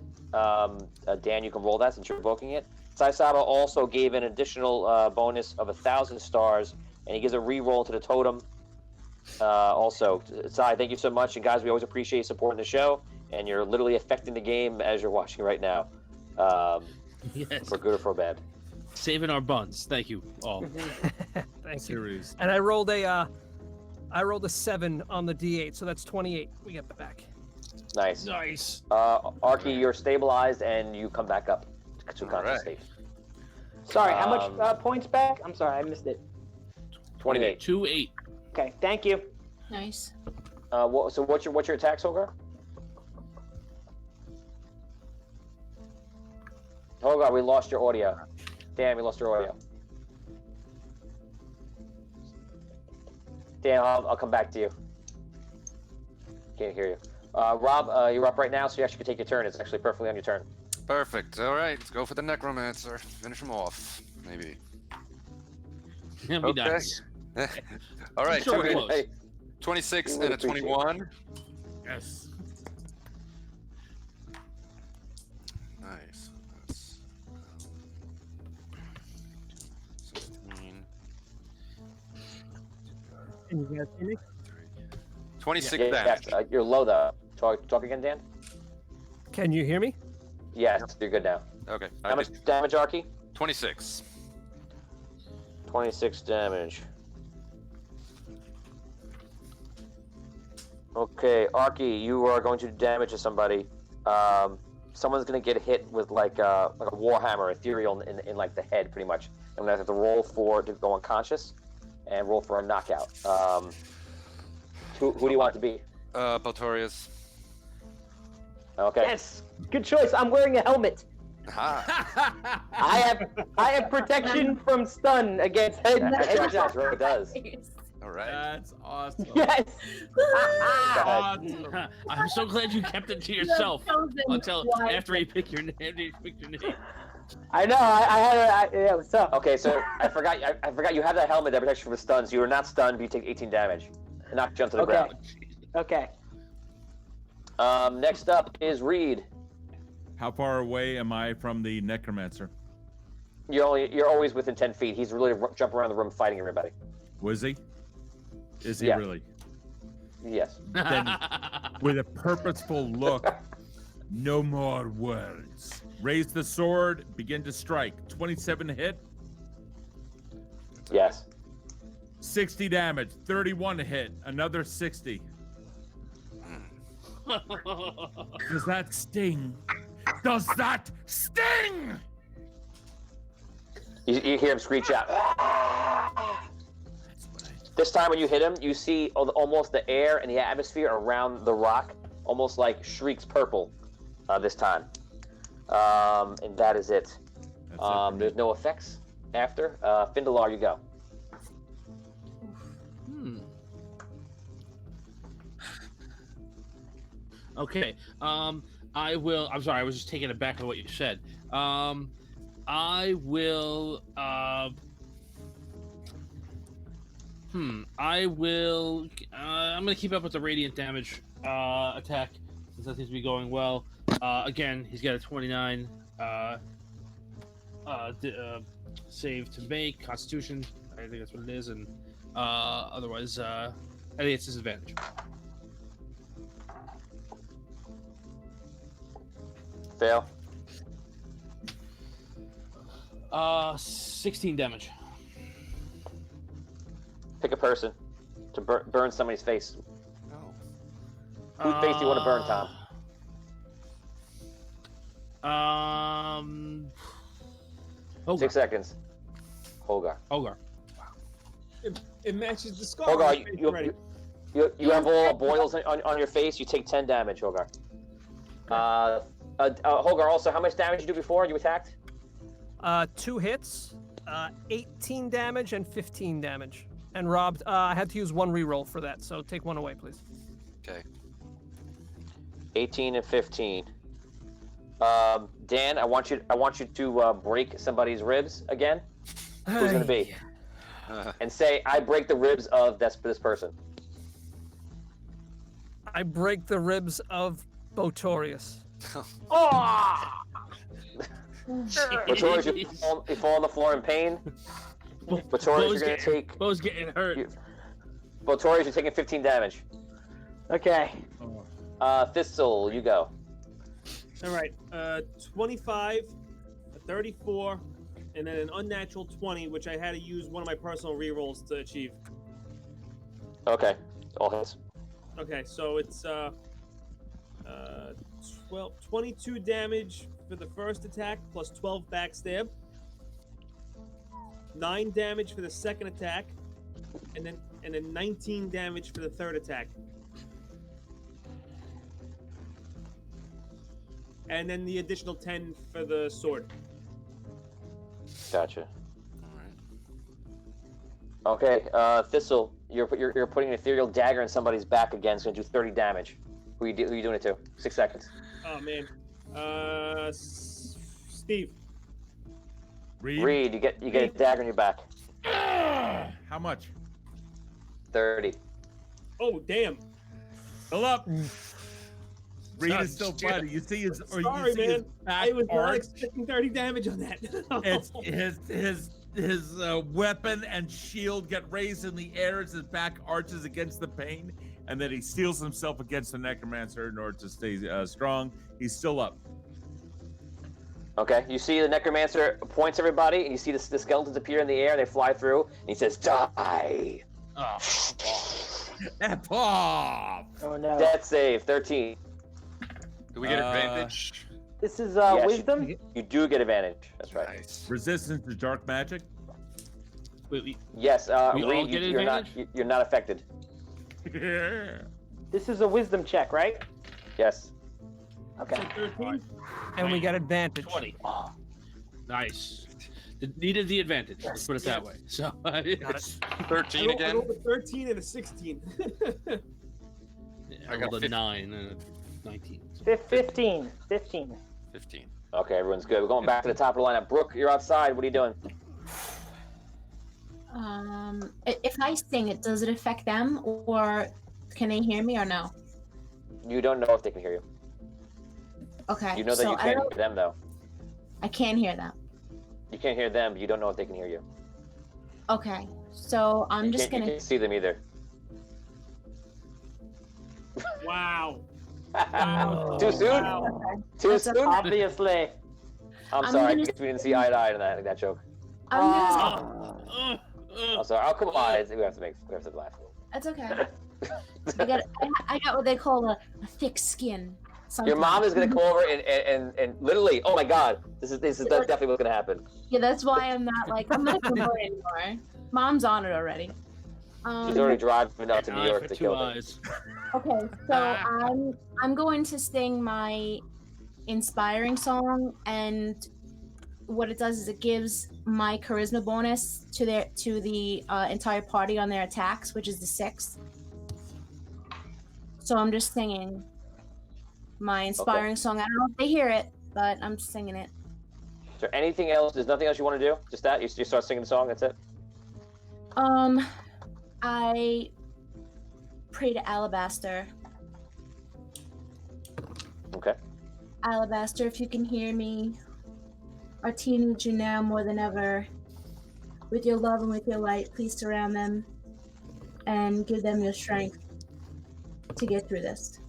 Dan, you can roll that since you're invoking it. Saisaba also gave an additional bonus of 1,000 stars, and he gives a re-roll to the totem. Also, Sai, thank you so much, and guys, we always appreciate you supporting the show, and you're literally affecting the game as you're watching right now, Yes. for good or for bad. Saving our buns. Thank you all. Thank you. Series. And I rolled a 7 on the d8, so that's 28. We get back. Nice. Nice. Arky, you're stabilized, and you come back up to conscious state. Sorry, how much points back? I'm sorry, I missed it. 28. 2-8. Okay, thank you. Nice. So what's your attack, Hogar? Hogar, we lost your audio. Damn, we lost your audio. Dan, I'll come back to you. Can't hear you. Rob, you're up right now, so you actually can take your turn. It's actually perfectly on your turn. Perfect. All right, let's go for the necromancer. Finish him off, maybe. That'd be nice. All right, Sure, two close. hits. 26 and a 21. Yes. Nice. That's 16. Can you guys hear me? 26 Yeah, damage. yes, you're low though. Talk again, Dan. Can you hear me? Yes, you're good now. Okay. How much damage, Arky? 26. 26 damage. Okay, Arky, you are going to do damage to somebody. Someone's going to get hit with like a warhammer, ethereal in like the head, pretty much. I'm going to have to roll to go unconscious, and roll for a knockout. Who do you want it to be? Botorius. Okay. Yes, good choice. I'm wearing a helmet. Aha. I have protection from stun against head That's shots. really does. All right. That's awesome. Yes. Awesome. I'm so glad you kept it to yourself until Why? after you pick your name. I know. Yeah, what's up? Okay, so I forgot you have that helmet that protects you from stuns. You are not stunned, but you take 18 damage. And not jump to the Okay. ground. Okay. Next up is Reed. How far away am I from the necromancer? You're always within 10 feet. He's really jumping around the room fighting everybody. Was he? Is he Yeah. really? Yes. Then, with a purposeful look, no more words. Raise the sword, begin to strike. 27 hit, Yes. 60 damage. 31 hit, another 60. Does that sting? Does that sting? You hear him screech out. This time when you hit him, you see almost the air and the atmosphere around the rock almost like shrieks purple this time. And that is it. There's no effects after. Findalar, you go. Okay. I will. I'm sorry. I was just taken aback by what you said. I will. I will. I'm gonna keep up with the radiant damage attack since that seems to be going well. Again, he's got a 29 save to make. Constitution. I think that's what it is, and otherwise, I think it's disadvantage. Fail. 16 damage. Pick a person to burn somebody's face. Whose face do you want to burn, Tom? Hogar. 6 seconds. Hogar. It matches the scar. Hogar, Already. you have all boils on your face. You take 10 damage, Hogar. Hogar, also, how much damage did you do before you attacked? 2 hits, 18 damage and 15 damage. And Rob, I had to use 1 reroll for that, so take 1 away, please. Okay. 18 and 15. Dan, I want you to break somebody's ribs again. Who's gonna be? And say, I break the ribs of this person. I break the ribs of Botorius. Botorius, you fall on the floor in pain. Botorius, you're gonna take. Bo's getting hurt. Botorius, you're taking 15 damage. Okay. Thistle, you go. All right. 25, a 34, and then an unnatural 20, which I had to use one of my personal rerolls to achieve. Okay, all hits. Okay, so it's 22 damage for the first attack, plus 12 backstab. 9 damage for the second attack, and then 19 damage for the third attack. And then the additional 10 for the sword. Gotcha. Okay, Thistle, you're putting an ethereal dagger in somebody's back again. It's gonna do 30 damage. Who you doing it to? 6 seconds. Oh man. Steve. Reed, you get a dagger in your back. How much? 30. Oh damn. Fill up. Reed is still fighting. You see his Sorry, man. His back I was not arch. expecting 30 damage on that. It's his weapon and shield get raised in the air as his back arches against the pane, and then he steels himself against the necromancer in order to stay strong. He's still up. Okay, you see the necromancer points everybody, and you see the skeletons appear in the air. They fly through, and he says, "Die." F off. Oh no. Death save 13. Do we get advantage? This is Yes, wisdom. You do get advantage. That's right. Nice. Resistance to dark magic. Wait, Yes, We all Reed, get you're not advantage? you're not affected. This is a wisdom check, right? Yes. Okay. 13? And we got advantage. 20. Nice. Needed the advantage. Let's put it that way. So Got it. 13 I again. rolled a 13 and a 16. I rolled a 9 and a 19. 15. 15. Okay, everyone's good. We're going back to the top of the lineup. Brooke, you're outside. What are you doing? If I sing it, does it affect them, or can they hear me, or no? You don't know if they can hear you. Okay. You know that so you can't hear them, though. I can't hear them. You can't hear them, but you don't know if they can hear you. Okay. So I'm You just can't- You gonna. can't see them either. Wow. Too soon? Wow. Too That's soon? Obviously. I'm I'm sorry. I gonna guess we didn't see eye to eye in that joke. I'm gonna. I'm sorry. Oh, come on. We have to laugh. That's okay. I got what they call a thick skin. Your mom sometimes. is gonna come over and literally. Oh my God. This is definitely what's gonna happen. Yeah, that's why I'm not gonna go anymore. Mom's on it already. She's already driving out to An New eye York for to two kill them. eyes. Okay, so I'm going to sing my inspiring song, and what it does is it gives my charisma bonus to the entire party on their attacks, which is the 6. So I'm just singing my inspiring song. I don't know if they hear it, but I'm singing it. Is there anything else? There's nothing else you want to do? Just that? You start singing the song. That's it. I pray to Alabaster. Okay. Alabaster, if you can hear me, our team needs you now more than ever. With your love and with your light, please surround them and give them your strength to get through this.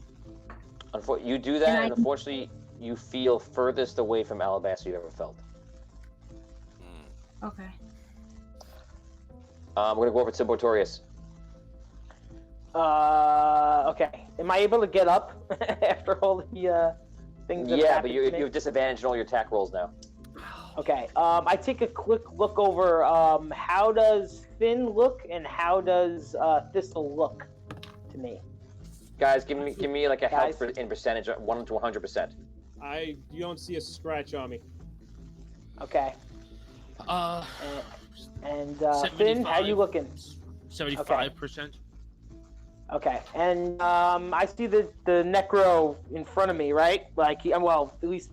You do that, and unfortunately, you feel furthest away from Alabaster you've ever felt. Okay. We're gonna go over to Botorius. Okay. Am I able to get up after all the things that Yeah, but happened you to me? have disadvantage in all your attack rolls now. Okay. I take a quick look over. How does Finn look, and how does Thistle look to me? Guys, give me like a health Guys? in percentage, 1 to 100%. You don't see a scratch on me. Okay. Uh, And Finn, how you looking? 75%. Okay. And I see the necro in front of me, right? Like, well, at least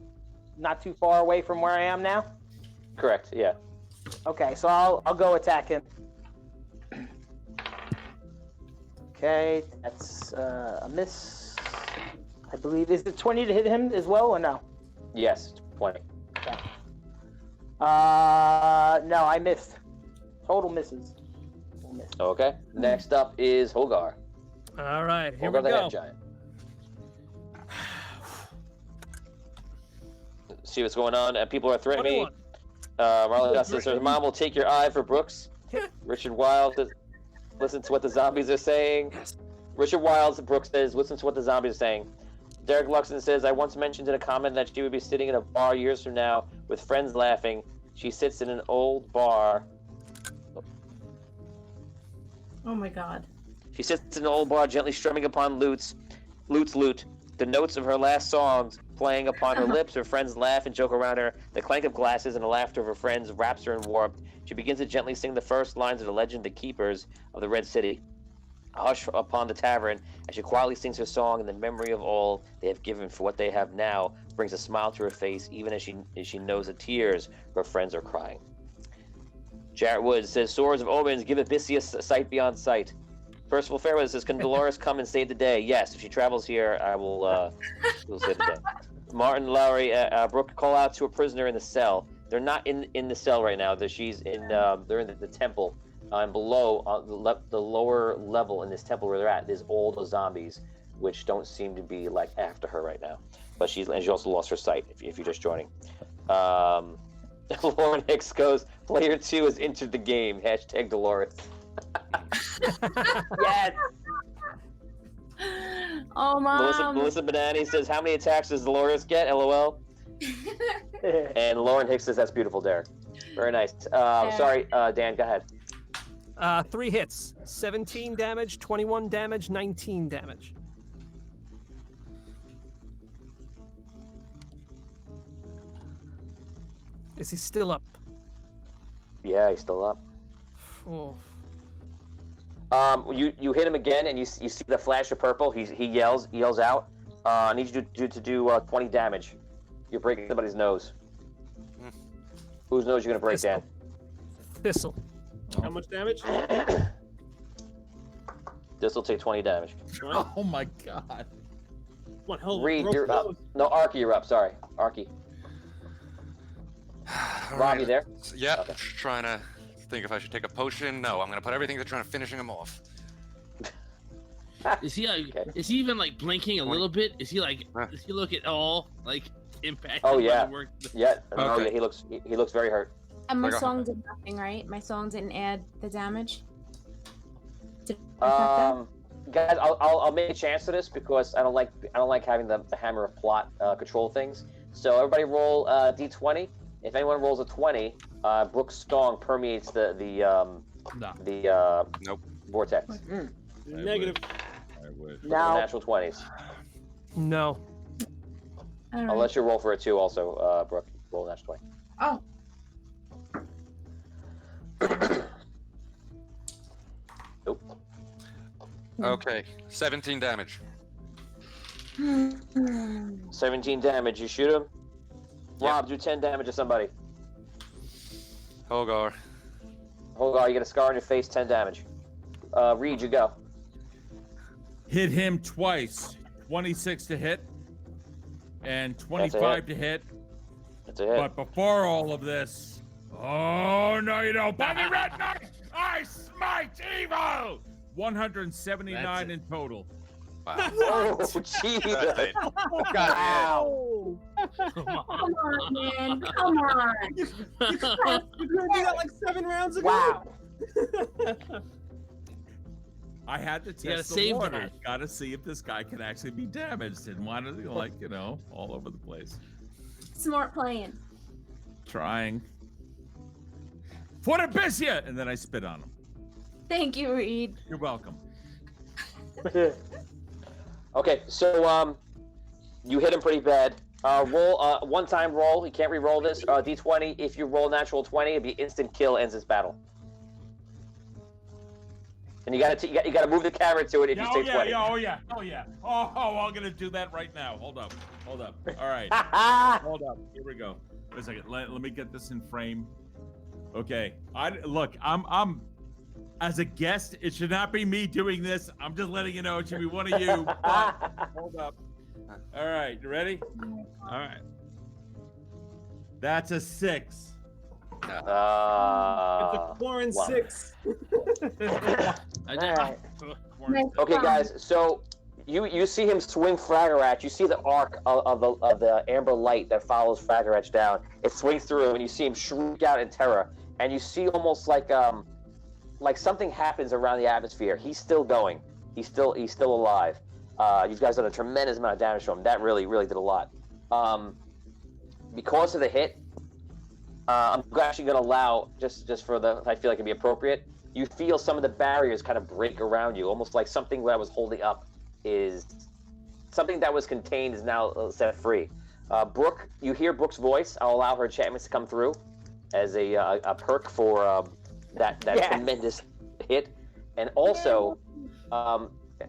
not too far away from where I am now. Correct. Yeah. Okay, so I'll go attack him. Okay, that's a miss. I believe. Is it 20 to hit him as well, or no? Yes. 20. Okay. No, I missed. Total misses. Okay. Next up is Hogar. All right, here Hogar we the go. Head Giant. See what's going on. People are threatening me. Marlon Justice says, "Mom will take your eye for Brooks." Richard Wild says, "Listen to what the zombies are saying." Richard Wild, Brooks says, "Listen to what the zombies are saying." Derek Luxon says, "I once mentioned in a comment that she would be sitting in a bar years from now with friends laughing. She sits in an old bar." Oh my god. She sits in an old bar, gently strumming upon lute. The notes of her last songs playing upon her lips. Her friends laugh and joke around her. The clank of glasses and the laughter of her friends wraps her in warmth. She begins to gently sing the first lines of the legend, The Keepers of the Red City. A hush upon the tavern as she quietly sings her song, and the memory of all they have given for what they have now brings a smile to her face, even as she knows the tears her friends are crying. Jarrett Woods says, Swords of Omens, give Odysseus sight beyond sight. Percival Fairweather says, can Dolores come and save the day? Yes, if she travels here, I will save the day. Martin Lowry, Brooke, call out to a prisoner in the cell. They're not in the cell right now. They're in the temple. And below, the lower level in this temple where they're at, there's all the zombies, which don't seem to be like after her right now. But she also lost her sight, if you're just joining. Lauren Hicks goes, player 2 has entered the game. # Dolores. Yes. Oh, Mom. Melissa Banani says, how many attacks does Dolores get? LOL. And Lauren Hicks says, that's beautiful, Derek. Very nice. Sorry, Dan, go ahead. 3 hits, 17 damage, 21 damage, 19 damage. Is he still up? Yeah, he's still up. Oh. You hit him again, and you see the flash of purple. He yells out. I need you to do 20 damage. You're breaking somebody's nose. Whose nose you gonna break, Dan? Thistle. How much damage? This will take 20 damage. Oh my god. What hell? Reed, you're up. No, Arky, you're up. Sorry, Arky. Rob, you there? Yeah, Okay. trying to think if I should take a potion. No, I'm gonna put everything to trying to finishing him off. Is he like? Okay. Is he even like blinking a little bit? Is he like? Does he look at all like impacted? Oh by yeah. the work? Yeah. Oh Okay. yeah. He looks very hurt. And my Like a- song did nothing, right? My song didn't add the damage. Did it affect that? Guys, I'll make a chance to this because I don't like having the hammer of plot control things. So everybody roll d20. If anyone rolls a 20, Brooke's song permeates the No. vortex. Negative. I would. No. Natural 20s. No. All right. Unless you roll for a 2 also, Brooke. Roll a natural 20. Oh, Nope. Okay, 17 damage. 17 damage. You shoot him. Yep. Rob, do 10 damage to somebody. Hogar. Holgar, you get a scar on your face, 10 damage. Reed, you go. Hit him twice. 26 to hit. And 25 to hit. That's a hit. But before all of this, oh no, you don't. By the red knight, I smite evil! 179 in total. Wow. Oh, Jesus. Wow. Come on, man. Come on. You couldn't do that like 7 rounds ago. Wow. I had to gotta test the save water. that. Gotta see if this guy can actually be damaged and want to, all over the place. Smart playing. Trying. For Abyssia! And then I spit on him. Thank you, Reed. You're welcome. Okay, so you hit him pretty bad. Roll one-time roll. You can't re-roll this. D20. If you roll natural 20, it'd be instant kill. Ends this battle. And you gotta move the camera to it if you say 20. Oh yeah. Oh, I'm gonna do that right now. Hold up. All right. Hold up. Here we go. Wait a second. Let me get this in frame. Okay. I'm as a guest, it should not be me doing this. I'm just letting you know it should be one of you. But hold up. All right, you ready? All right. That's a 6. It's a 4 and 6. Alright. Okay, guys. So you see him swing Fraggeratch. You see the arc of the amber light that follows Fraggeratch down. It swings through him, and you see him shriek out in terror. And you see almost like something happens around the atmosphere. He's still going. He's still alive. You guys done a tremendous amount of damage to him. That really did a lot. Because of the hit, I'm actually going to allow just for the. I feel like it'd be appropriate. You feel some of the barriers kind of break around you, almost like something that was holding up is something that was contained is now set free. Brooke, you hear Brooke's voice. I'll allow her enchantments to come through as a perk for that tremendous hit. And also,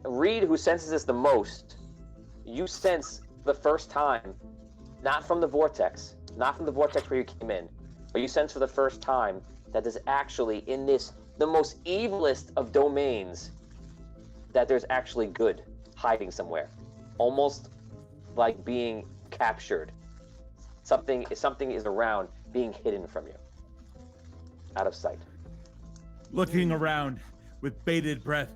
Reed, who senses this the most, you sense the first time, not from the vortex where you came in, but you sense for the first time that there's actually in this, the most evilest of domains, that there's actually good hiding somewhere, almost like being captured. Something is around, being hidden from you, out of sight. Looking around with bated breath.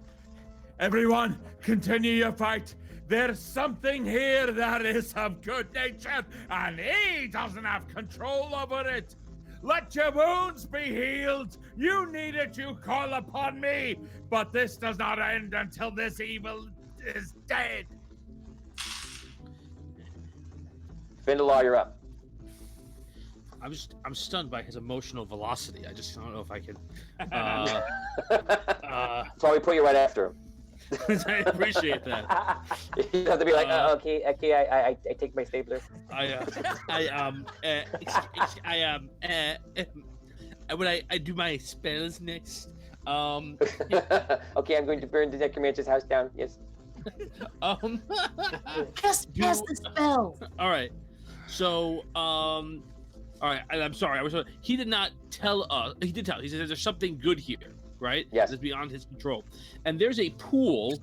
Everyone, continue your fight. There's something here that is of good nature, and he doesn't have control over it. Let your wounds be healed. You need it, you call upon me. But this does not end until this evil is dead. Vindelar, you're up. I'm stunned by his emotional velocity. I just don't know if I can. That's why we put you right after him. I appreciate that. You have to be like, okay, I take my stapler. When I do my spells next. Okay, I'm going to burn the necromancer's house down. Yes. Just cast the spell. All right. So, all right. And I'm sorry. He did not tell us. He did tell. He said there's something good here, right? Yes. That's beyond his control. And there's a pool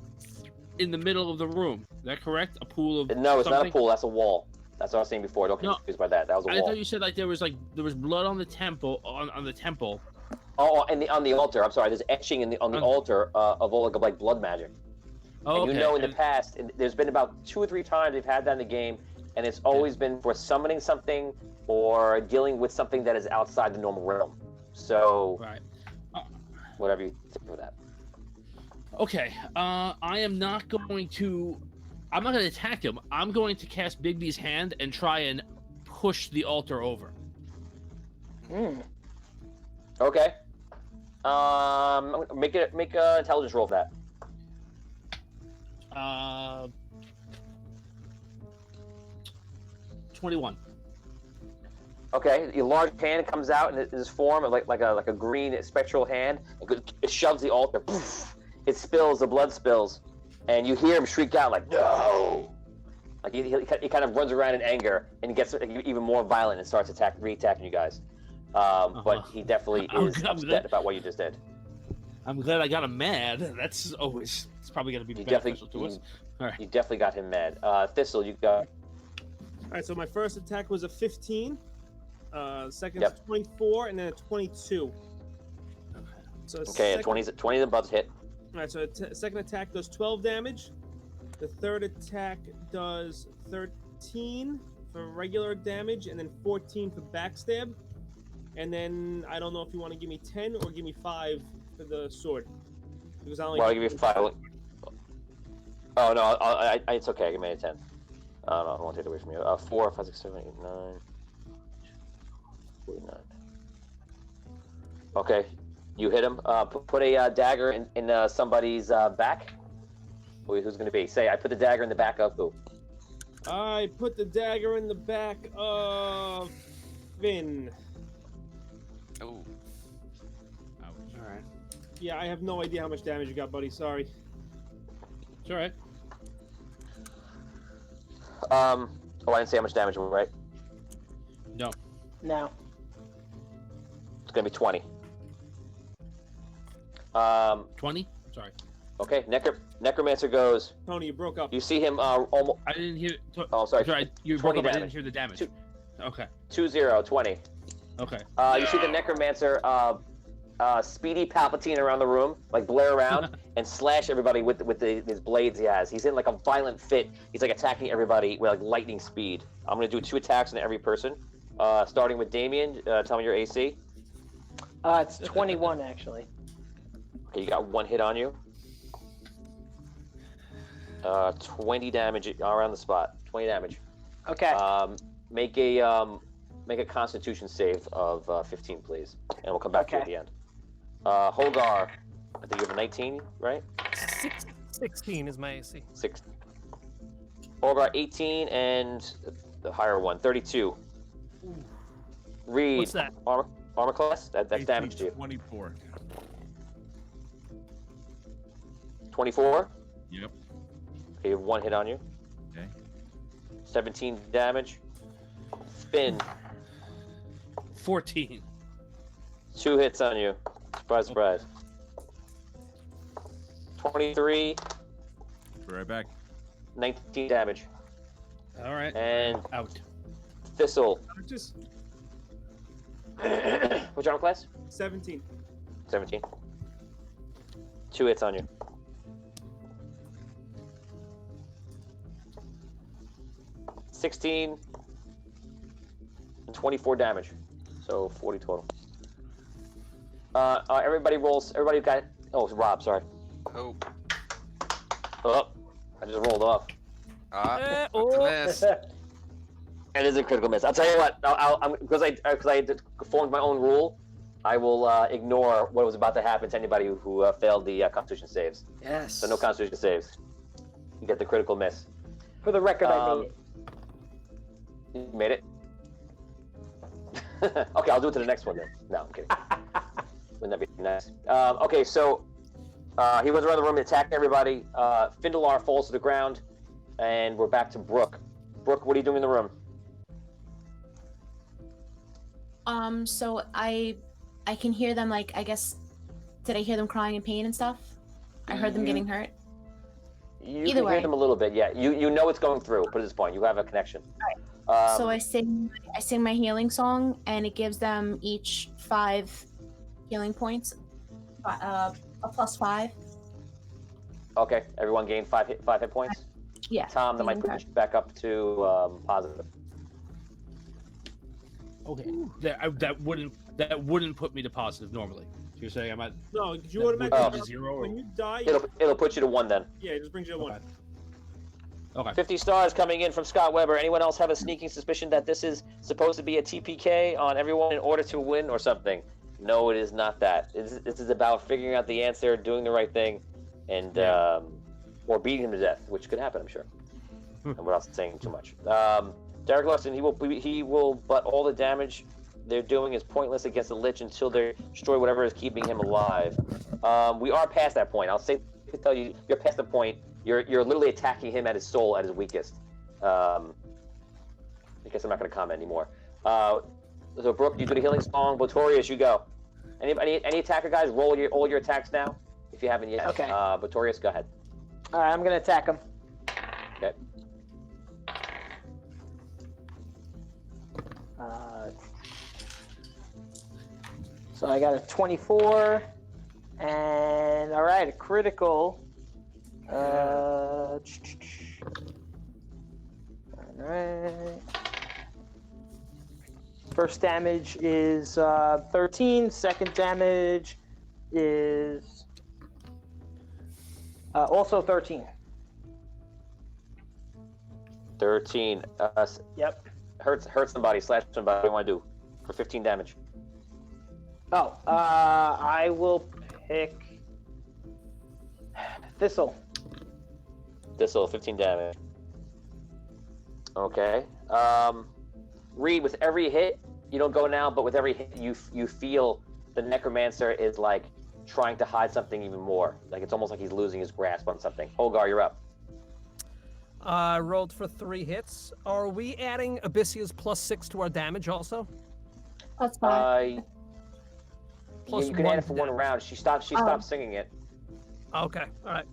in the middle of the room. Is that correct? A pool of. No, it's something? not a pool. That's a wall. That's what I was saying before. Don't get confused by that. That was a wall. I thought you said there was blood on the temple on the temple. Oh, and on the altar. I'm sorry. There's etching on the altar of all like blood magic. Oh, and you know, in the past, there's been about 2 or 3 times they've had that in the game, and it's always been for summoning something or dealing with something that is outside the normal realm. So, whatever you think of that. Okay, I'm not going to attack him. I'm going to cast Bigby's hand and try and push the altar over. Okay. Make a intelligence roll for that. 21. Okay, your large hand comes out in this form of like a green spectral hand. It shoves the altar. Poof, it spills. The blood spills, and you hear him shriek out like "No!" Like he kind of runs around in anger, and he gets even more violent and starts re-attacking you guys. But he definitely is upset about what you just did. I'm glad I got him mad. It's probably going to be beneficial to us. All right. You definitely got him mad. Thistle, you got. All right, so my first attack was a 15. Second is 24, and then a 22. So okay, 20 is above hit. All right, so second attack does 12 damage. The third attack does 13 for regular damage, and then 14 for backstab. And then I don't know if you want to give me 10 or give me 5 for the sword. Because I only. Well, I'll give you 5. Oh no, it's okay. Give me a 10. No, I won't take it away from you. 4, 5, 6, 7, 8, 9, 49. Okay, you hit him. Put a dagger in somebody's back. Who's going to be? Say, I put the dagger in the back of who? I put the dagger in the back of Finn. Oh. All right. Yeah, I have no idea how much damage you got, buddy. Sorry. It's all right. I didn't say how much damage, right? No. No. It's gonna be 20. 20? Sorry. Okay, Necromancer goes. Tony, you broke up. You see him almost. I didn't hear. Oh, sorry. Sorry, you broke up. damage. I didn't hear the damage. Okay. 20. Okay. You see the Necromancer speedy Palpatine around the room, like blare around and slash everybody with his blades he has. He's in like a violent fit. He's like attacking everybody with like lightning speed. I'm gonna do 2 attacks on every person. Starting with Damien. Tell me your AC. It's 21 actually. Okay, you got 1 hit on you. 20 damage around the spot. 20 damage. Okay. Make a Constitution save of 15, please, and we'll come back to you at the end. Holgar, I think you have a 19, right? 16 is my AC. 6. Holgar, 18, and the higher one. 32. Reed. What's that? Armor class? That's damage to you. 24. 24? Yep. Okay, you have 1 hit on you. Okay. 17 damage. Spin. 14. 2 hits on you. Surprise, surprise. 23. Be right back. 19 damage. All right. And out. Thistle. Just Which armor class? 17. 17. 2 hits on you. $16 and 24 damage. So 40 total. Everybody rolls. Everybody got. Oh, it's Rob. Sorry. Oh. Oh, I just rolled off. Miss. It is a critical miss. I'll tell you what. Because I formed my own rule. I will ignore what was about to happen to anybody who failed the Constitution saves. Yes. So no Constitution saves. You get the critical miss. For the record, I made it. You made it? Okay, I'll do it to the next one then. No, I'm kidding. Wouldn't that be nice? Okay, so he runs around the room and attacks everybody. Findalar falls to the ground, and we're back to Brooke. Brooke, what are you doing in the room? So I can hear them, like, I guess, did I hear them crying in pain and stuff? I heard them getting hurt. You Either can way. hear them a little bit, yeah. You know it's going through, but at this point, you have a connection. So I sing my healing song, and it gives them each 5 healing points, a +5. Okay, everyone gained 5 hit points? Yeah. Tom, that might healing put you back up to positive. Okay. That wouldn't put me to positive normally. So you're saying I'm at No, you automatically Oh. 0 or when you die. It'll put you to 1 then. Yeah, it just brings you to 1. okay. 50 stars coming in from Scott Weber. Anyone else have a sneaking suspicion that this is supposed to be a TPK on everyone in order to win or something? No, it is not that. This is about figuring out the answer, doing the right thing, and or beating him to death, which could happen, I'm sure. And without saying too much. Derek Larson, he will, but all the damage they're doing is pointless against the Lich until they destroy whatever is keeping him alive. We are past that point. I'll tell you, you're past the point. You're literally attacking him at his soul, at his weakest. I guess I'm not going to comment anymore. So Brooke, you do the healing song. Botorius, you go. Any attacker guys, roll all your attacks now, if you haven't yet. Okay. Botorius, go ahead. All right, I'm gonna attack him. Okay. So I got a 24, and all right, a critical. All right. First damage is 13. Second damage is also 13. 13. Yep. Hurt somebody, slash somebody. What do you want to do for 15 damage? Oh, I will pick Thistle. Thistle, 15 damage. Okay. Reed, with every hit, you don't go now, but with every hit, you feel the Necromancer is like trying to hide something even more. Like it's almost like he's losing his grasp on something. Holgar, you're up. I rolled for 3 hits. Are we adding Abyssia's +6 to our damage also? That's fine. Plus You can add one it for one damage. round. She stopped singing it. Okay, all right.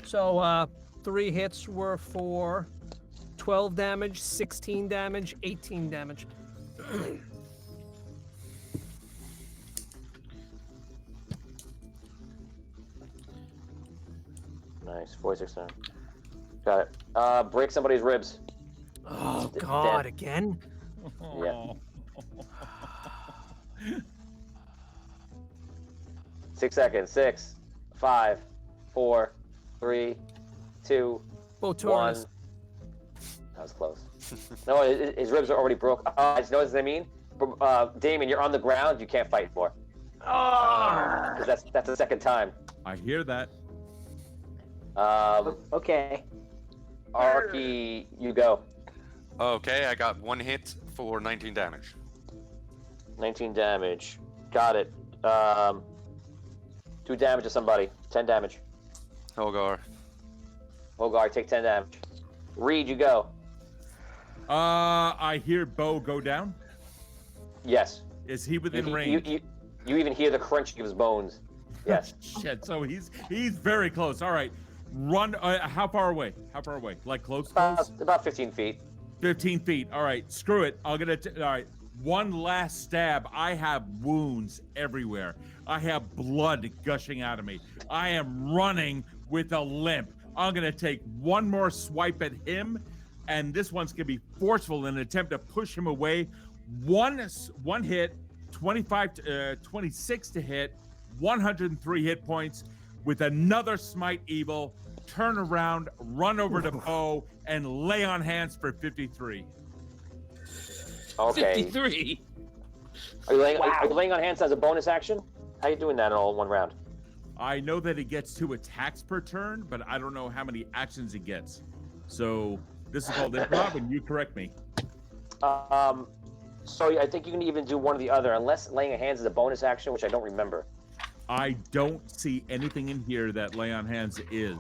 So 3 hits were for 12 damage, 16 damage, 18 damage. Nice, 46 now. Got it. Break somebody's ribs. Oh God, Dead. again? Yeah. 6 seconds. 6, 5, 4, 3, 2, 1. Botorius. That was close. No, his ribs are already broke. You know what I mean? Damon, you're on the ground. You can't fight more. Because that's the second time. I hear that. Okay. Arky, you go. Okay, I got 1 hit for 19 damage. 19 damage. Got it. 2 damage to somebody. 10 damage. Holgar. Holgar, take 10 damage. Reed, you go. I hear Bo go down. Yes. Is he within range? You even hear the crunching of his bones. Yes. Shit. So he's very close. All right. Run. How far away? How far away? Like close? About 15 feet. 15 feet. All right. Screw it. All right. One last stab. I have wounds everywhere. I have blood gushing out of me. I am running with a limp. I'm gonna take one more swipe at him, and this one's gonna be forceful in an attempt to push him away. One hit, 26 to hit, 103 hit points with another smite evil. Turn around, run over to Bo, and lay on hands for 53. Okay. 53. Are you laying on hands as a bonus action? How are you doing that all in one round? I know that he gets 2 attacks per turn, but I don't know how many actions he gets. So this is called improv, and you correct me. So I think you can even do one or the other, unless laying on hands is a bonus action, which I don't remember. I don't see anything in here that lay on hands is.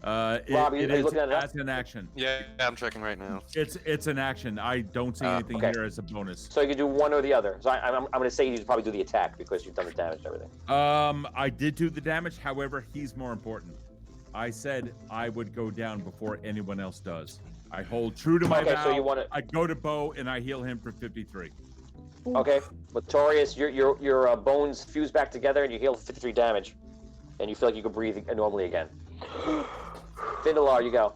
Rob, it are you is looking at it up? as an action. Yeah, I'm checking right now. It's an action. I don't see anything okay. here as a bonus. So you can do one or the other. So I'm going to say you probably do the attack because you've done the damage and everything. I did do the damage. However, he's more important. I said I would go down before anyone else does. I hold true to my vow. So you want to... I go to Bo and I heal him for 53. Okay, Victorious, your bones fuse back together and you heal 53 damage, and you feel like you can breathe normally again. Findalar, you go.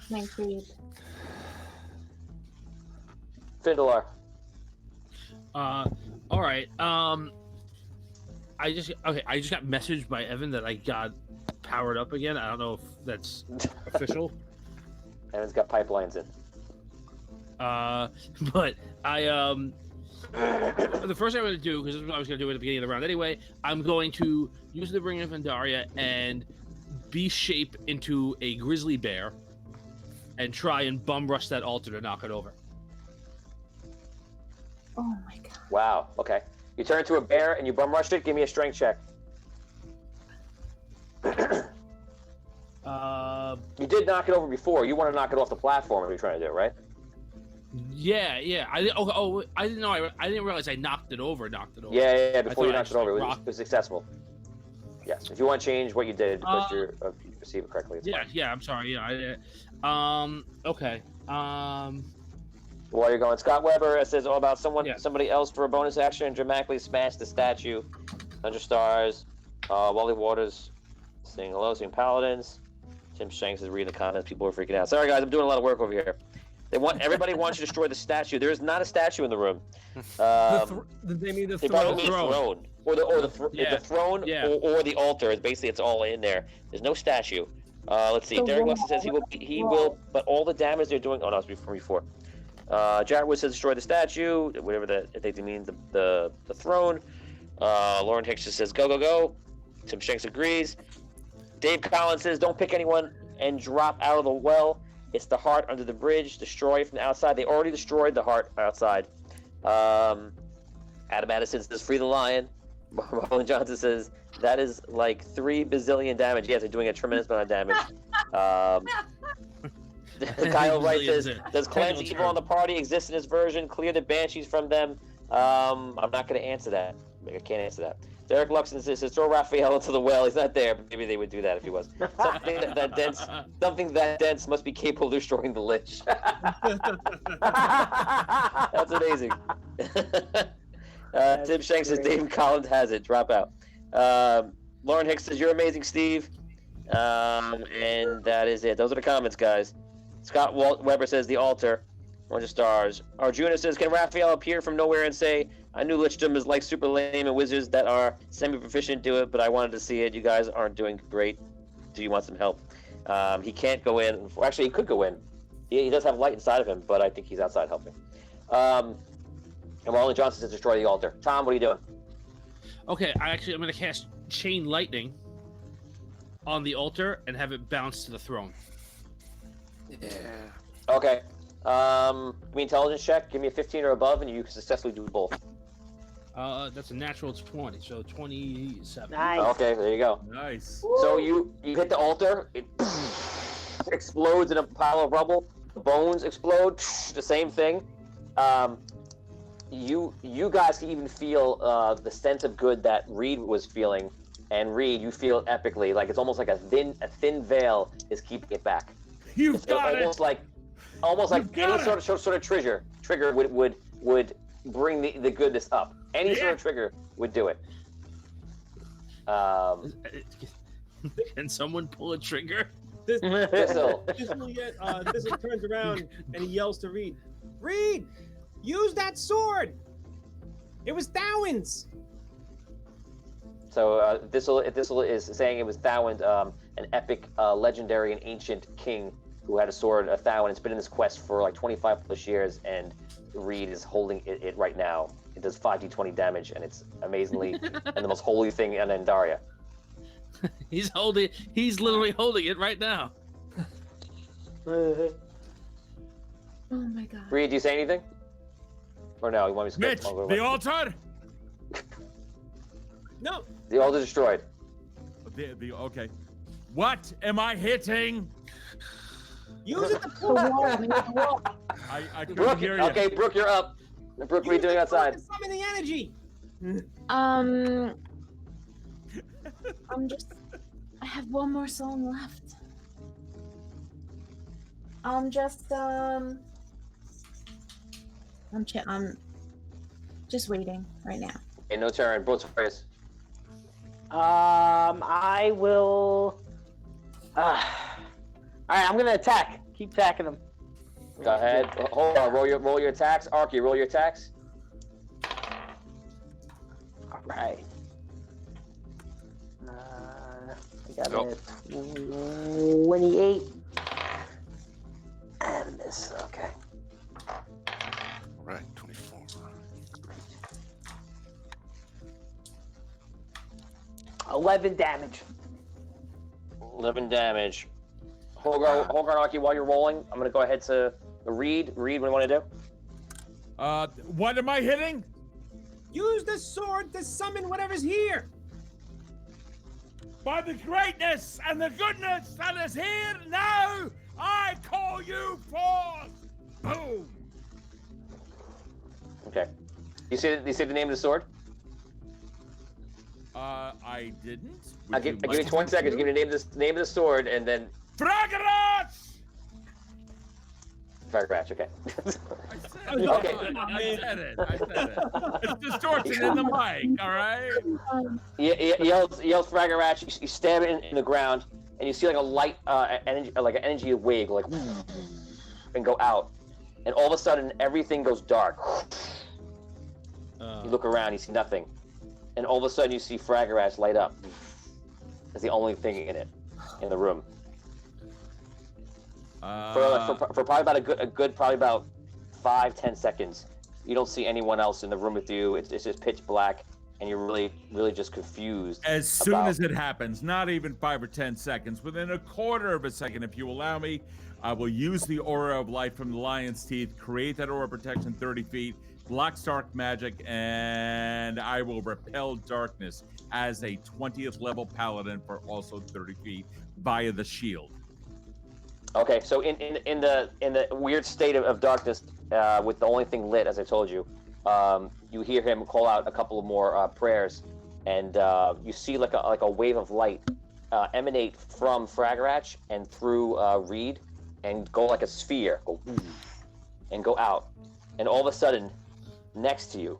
Thank you. Findalar. All right. I just got messaged by Evan that I got powered up again. I don't know if that's official. Evan's got pipelines in. But I the first thing I'm going to do, because this is what I was going to do at the beginning of the round anyway, I'm going to use the Ring of Pandaria and beast shape into a grizzly bear and try and bum rush that altar to knock it over. Oh my god. Wow, okay. You turn into a bear and you bum rush it. Give me a strength check. You did knock it over before. You want to knock it off the platform if you're trying to do it, right? Yeah. I didn't know. I didn't realize I knocked it over. Yeah. Before you knocked it over, it was successful. Yes. If you want to change what you did because you received it correctly. Yeah. I'm sorry. Yeah. Okay. While you're going, Scott Weber says all about somebody else for a bonus action dramatically smash the statue. 100 stars. Wally Waters saying hello, seeing Paladins. Tim Shanks is reading the comments. People are freaking out. Sorry guys, I'm doing a lot of work over here. Everybody wants you to destroy the statue. There is not a statue in the room. They mean the throne. Or the throne or the altar. Basically, it's all in there. There's no statue. Let's see. Derek Luxon says he will, but all the damage they're doing. Oh no, it's before. Jared Wood says destroy the statue. Whatever that I think they mean the throne. Lauren Hicks just says go. Tim Shanks agrees. Dave Collins says don't pick anyone and drop out of the well. It's the heart under the bridge. Destroy from the outside. They already destroyed the heart outside. Adam Addison says free the lion. Marlon Johnson says that is like 3 bazillion damage. Yes, they're doing a tremendous amount of damage. Kyle Wright says, does Clan's evil on the party exist in this version? Clear the banshees from them. I'm not going to answer that. I can't answer that. Derek Luxon says throw Raphael into the well. He's not there, but maybe they would do that if he was. Something that dense must be capable of destroying the Lich. That's amazing. Tim Shanks says David Collins has it. Drop out. Lauren Hicks says you're amazing, Steve. And that is it. Those are the comments, guys. Scott Weber says the altar. 100 stars. Arjuna says, can Raphael appear from nowhere and say, I knew Lichdom is like super lame and wizards that are semi-proficient do it, but I wanted to see it. You guys aren't doing great. Do you want some help? He can't go in. Actually, he could go in. He does have light inside of him, but I think he's outside helping. And Marlon Johnson says destroy the altar. Tom, what are you doing? Okay, I'm going to cast Chain Lightning on the altar and have it bounce to the throne. Yeah. Okay. Give me intelligence check. Give me a 15 or above, and you can successfully do both. That's a natural 20, so 27. Nice. Okay, there you go. Nice. So you hit the altar. It explodes in a pile of rubble. The bones explode. The same thing. You guys can even feel the sense of good that Reed was feeling, and Reed, you feel it epically. Like it's almost like a thin veil is keeping it back. You've got almost it. Almost like You've got any sort of trigger would bring the goodness up. Any sort of trigger would do it. Can someone pull a trigger? Thistle turns around and he yells to Reed, "Reed, use that sword! It was Thawen's!" So Thistle is saying it was Thawen, an epic, legendary, and ancient king who had a sword, a Thawen. It's been in this quest for like 25 plus years, and Reed is holding it right now. It does 5d20 damage, and it's amazingly and the most holy thing in Andaria. He's literally holding it right now. Oh my god. Reed, do you say anything? Or no, you want me to skip? Mitch, the altar? No. The altar destroyed. Okay. What am I hitting? Use it to pull that wall. I couldn't Brooke, hear you. okay, Brooke, you're up. Brooke, what are you doing outside? Summon the energy. I have one more song left. I'm just waiting right now. Okay, no turn. Brooke's first. I will. All right, I'm gonna attack. Keep attacking them. Go ahead. Hold on. Roll your attacks. Arky, roll your attacks. All right. I got Go. a 28. And miss. Okay. All right, 24. 11 damage. 11 damage. Holgar and Arky, while you're rolling, I'm going to go ahead to Reed. Reed, what do you want to do? What am I hitting? Use the sword to summon whatever's here. By the greatness and the goodness that is here now, I call you forth. Boom. Okay. You say the name of the sword? I didn't. I'll give you 20 seconds to give me the name of the sword, and then Fragarat! Fragarat, okay. Okay. I said it. It's distortion in the mic, all right? Yells Fragarat. You stab it in the ground, and you see like a light energy, like an energy wave, like and go out, and all of a sudden everything goes dark. You look around, you see nothing, and all of a sudden you see Fragarat light up. It's the only thing in the room. For probably about a good probably about 5-10 seconds, you don't see anyone else in the room with you. It's just pitch black, and you're really just confused. As soon as it happens, not even 5 or 10 seconds, within a quarter of a second, if you allow me, I will use the aura of light from the lion's teeth, create that aura protection 30 feet, block dark magic, and I will repel darkness as a 20th level paladin for also 30 feet via the shield. Okay, so in the weird state of darkness, with the only thing lit, as I told you, you hear him call out a couple of more prayers, and you see like a wave of light emanate from Fragarat and through Reed, and go like a sphere, and go out, and all of a sudden, next to you,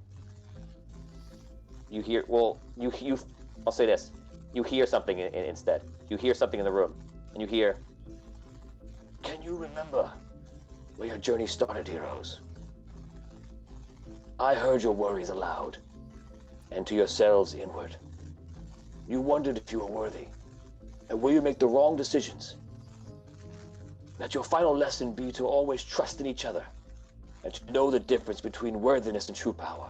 you hear I'll say this, you hear something instead. You hear something in the room, and you hear. Can you remember where your journey started, heroes? I heard your worries aloud, and to yourselves inward. You wondered if you were worthy, and will you make the wrong decisions? Let your final lesson be to always trust in each other, and to know the difference between worthiness and true power.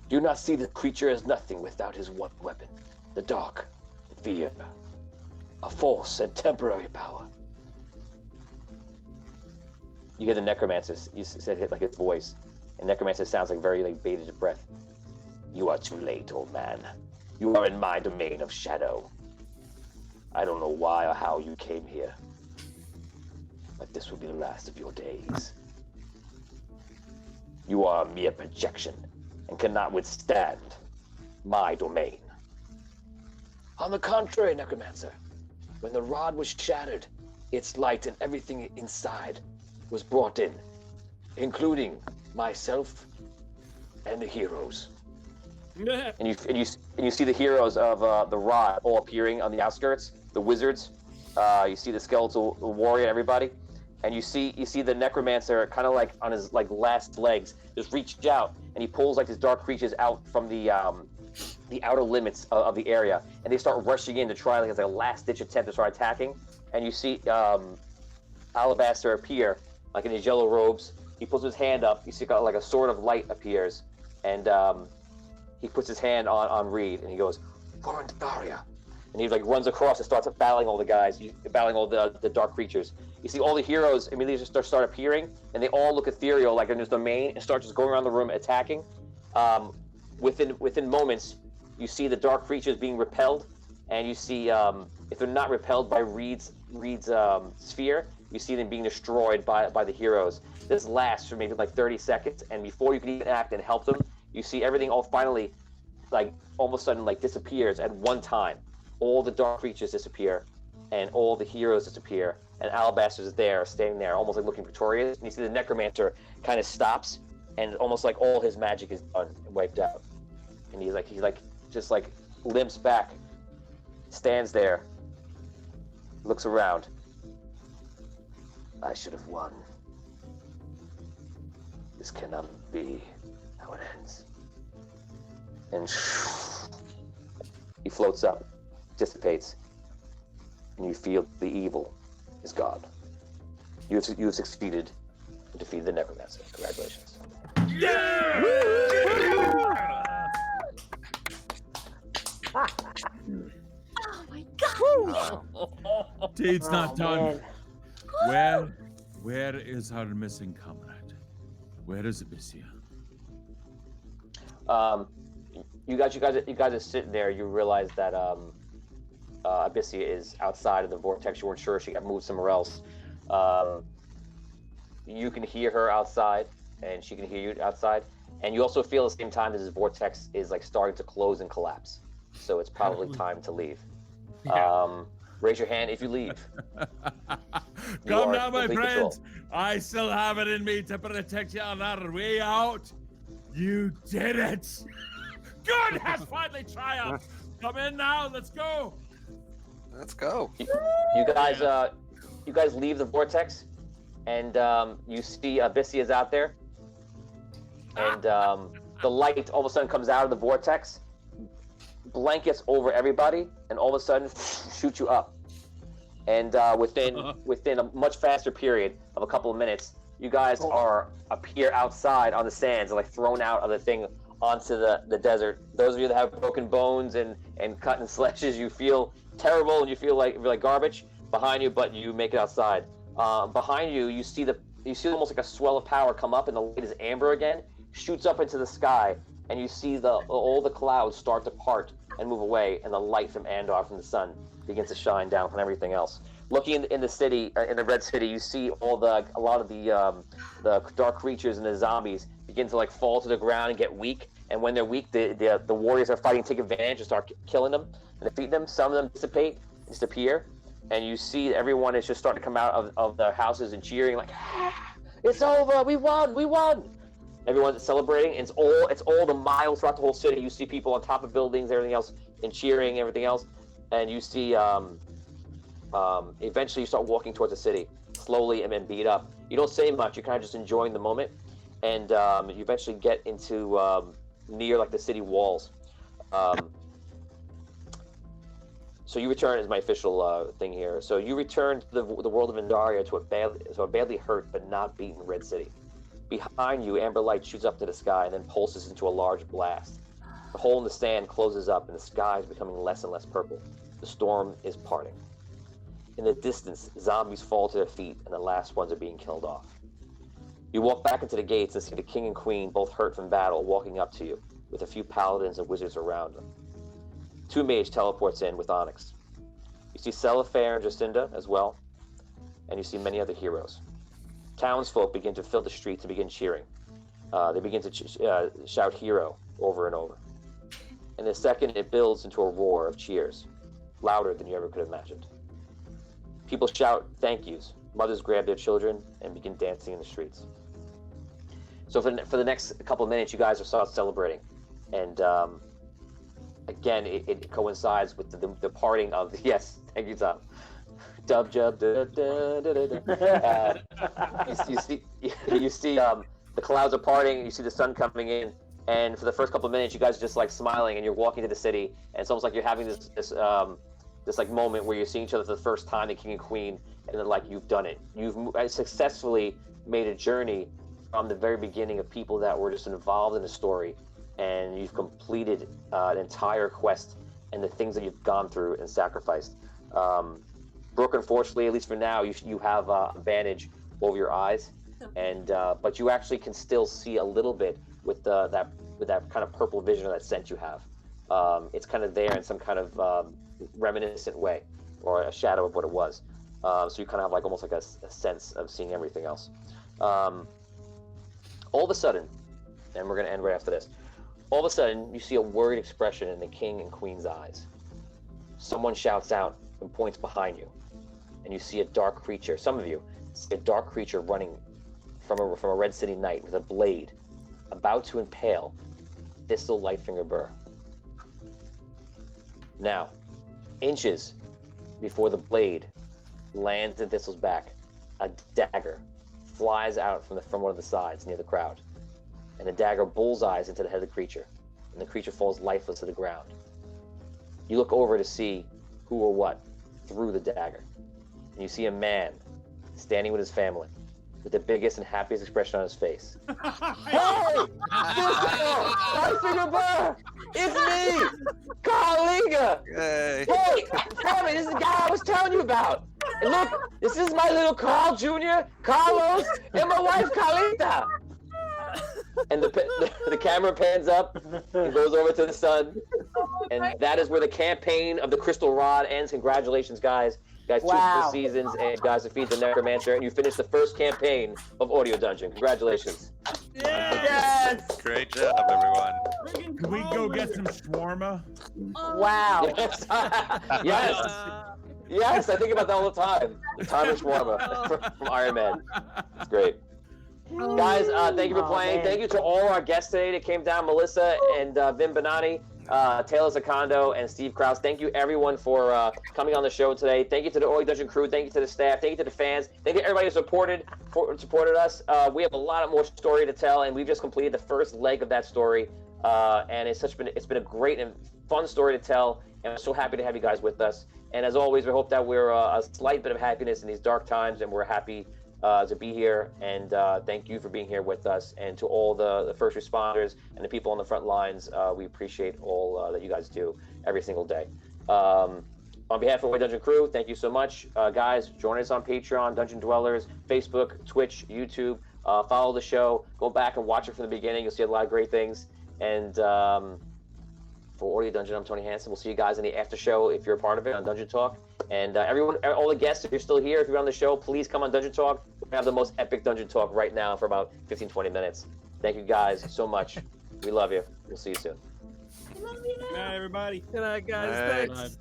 Do not see the creature as nothing without his one weapon, the dark, fear, a false and temporary power. You hear the necromancer. You said hit like his voice, and necromancer sounds like very like bated breath. You are too late, old man. You are in my domain of shadow. I don't know why or how you came here, but this will be the last of your days. You are a mere projection and cannot withstand my domain. On the contrary, necromancer, when the rod was shattered, its light and everything inside was brought in, including myself and the heroes. And you see the heroes of the rod all appearing on the outskirts, the wizards. You see the skeletal warrior, everybody, and you see the necromancer kind of like on his like last legs, just reach out and he pulls like his dark creatures out from the outer limits of the area, and they start rushing in to try like as a last ditch attempt to start attacking. And you see Alabaster appear like in his yellow robes. He puts his hand up. You see like a sword of light appears, and he puts his hand on Reed, and he goes, "For Andaria." And he like runs across and starts battling all the guys, battling all the dark creatures. You see all the heroes immediately just start appearing, and they all look ethereal, like in this domain, and start just going around the room attacking. Within moments, you see the dark creatures being repelled, and you see if they're not repelled by Reed's sphere, you see them being destroyed by the heroes. This lasts for maybe like 30 seconds, and before you can even act and help them, you see everything all finally, like all of a sudden, like disappears at one time. All the dark creatures disappear, and all the heroes disappear, and Alabaster is there, standing there, almost like looking victorious. And you see the necromancer kind of stops, and almost like all his magic is done and wiped out. And he's like just like limps back, stands there, looks around. I should have won. This cannot be how it ends. And he floats up, dissipates, and you feel the evil is gone. You have succeeded in defeating the necromancer. Congratulations. Yeah! Oh my god! Deed's not done. Where is our missing comrade? Where is Abyssia? You guys are sitting there. You realize that Abyssia is outside of the vortex. You weren't sure if she got moved somewhere else. You can hear her outside, and she can hear you outside. And you also feel at the same time that this vortex is like starting to close and collapse. So it's probably time to leave. Yeah. Raise your hand if you leave. Come now, my complete friends. control. I still have it in me to protect you on our way out. You did it. Good has finally triumphed. Come in now. Let's go. Let's go. You guys leave the vortex, and you see Abyssia is out there, and the light all of a sudden comes out of the vortex, blankets over everybody, and all of a sudden shoots you up. And within a much faster period of a couple of minutes, you guys appear outside on the sands, like thrown out of the thing onto the desert. Those of you that have broken bones and cut and slashes, you feel terrible and you feel like garbage behind you, but you make it outside. Behind you, you see almost like a swell of power come up, and the light is amber again, shoots up into the sky, and you see all the clouds start to part and move away, and the light from Andar, from the sun, begins to shine down from everything else. Looking in the city, in the Red City, you see a lot of the dark creatures and the zombies begin to like fall to the ground and get weak. And when they're weak, the warriors are fighting, take advantage, and start killing them and defeat them. Some of them dissipate, disappear, and you see everyone is just starting to come out of their houses and cheering like, ah, "It's over! We won! We won!" Everyone's celebrating. And it's all the miles throughout the whole city. You see people on top of buildings, everything else, and cheering, everything else. And you see, eventually you start walking towards the city, slowly and then beat up. You don't say much. You're kind of just enjoying the moment. And you eventually get into near like the city walls. So you return, is my official thing here. So you return to the world of Andaria to a badly hurt but not beaten Red City. Behind you, amber light shoots up to the sky and then pulses into a large blast. The hole in the sand closes up and the sky is becoming less and less purple. The storm is parting. In the distance, zombies fall to their feet and the last ones are being killed off. You walk back into the gates and see the king and queen, both hurt from battle, walking up to you, with a few paladins and wizards around them. 2 mage teleports in with Onyx. You see Celifair and Jacinda as well, and you see many other heroes. Townsfolk begin to fill the streets and begin cheering. They begin to shout hero over and over. In a second, it builds into a roar of cheers, louder than you ever could have imagined. People shout thank yous. Mothers grab their children and begin dancing in the streets. So for the next couple of minutes, you guys are start celebrating. And again, it coincides with the parting of the, yes, thank you, Tom. Dub jub da da da da da. You see the clouds are parting. You see the sun coming in, and for the first couple of minutes, you guys are just like smiling, and you're walking to the city, and it's almost like you're having this like moment where you're seeing each other for the first time, the king and queen, and then like you've done it. You've successfully made a journey from the very beginning of people that were just involved in the story, and you've completed an entire quest and the things that you've gone through and sacrificed. Brooke, unfortunately, at least for now, you have a bandage over your eyes, and but you actually can still see a little bit with that kind of purple vision or that scent you have. It's kind of there in some kind of reminiscent way, or a shadow of what it was. So you kind of have like almost like a sense of seeing everything else. All of a sudden, and we're going to end right after this, all of a sudden you see a worried expression in the king and queen's eyes. Someone shouts out and points behind you, and you see a dark creature. Some of you see a dark creature running from a Red City knight with a blade, about to impale Thistle Lightfinger Burr. Now, inches before the blade lands in Thistle's back, a dagger flies out from one of the sides near the crowd, and the dagger bullseyes into the head of the creature, and the creature falls lifeless to the ground. You look over to see who or what threw the dagger, and you see a man standing with his family with the biggest and happiest expression on his face. Hey! Lightfinger Burr! It's me! Carlinga! Hey! Hey! Family, this is the guy I was telling you about! And look, this is my little Carl Jr., Carlos, and my wife Carlita! And the camera pans up and goes over to the sun, and that is where the campaign of the Crystal Rod ends. Congratulations, guys. Guys, 2 full seasons, and guys defeat the Necromancer, and you finished the first campaign of Audio Dungeon. Congratulations. Yes! Great job, everyone. Can we go get some shawarma? Wow. Yes. Yes. Yes, I think about that all the time. The time of shawarma from Iron Man. It's great. Guys, thank you for playing. Man. Thank you to all our guests today that came down, Melissa and Vin Bonani, Taylor Zacondo, and Steve Krause. Thank you, everyone, for coming on the show today. Thank you to the Audio Dungeon crew. Thank you to the staff. Thank you to the fans. Thank you to everybody who supported us. We have a lot more story to tell, and we've just completed the first leg of that story. And it's been a great and fun story to tell, and I'm so happy to have you guys with us. And as always, we hope that we're a slight bit of happiness in these dark times, and we're happy to be here, and thank you for being here with us. And to all the first responders and the people on the front lines, we appreciate all that you guys do every single day. On behalf of my Dungeon crew, thank you so much. Guys, join us on Patreon, Dungeon Dwellers, Facebook, Twitch, YouTube. Follow the show. Go back and watch it from the beginning. You'll see a lot of great things. And for Audio Dungeon, I'm Tony Hansen. We'll see you guys in the after show if you're a part of it on Dungeon Talk. And everyone, all the guests, if you're still here, if you're on the show, please come on Dungeon Talk. We have the most epic Dungeon Talk right now for about 15-20 minutes. Thank you guys so much. We love you. We'll see you soon. Good night, everybody. Good night, guys. Thanks.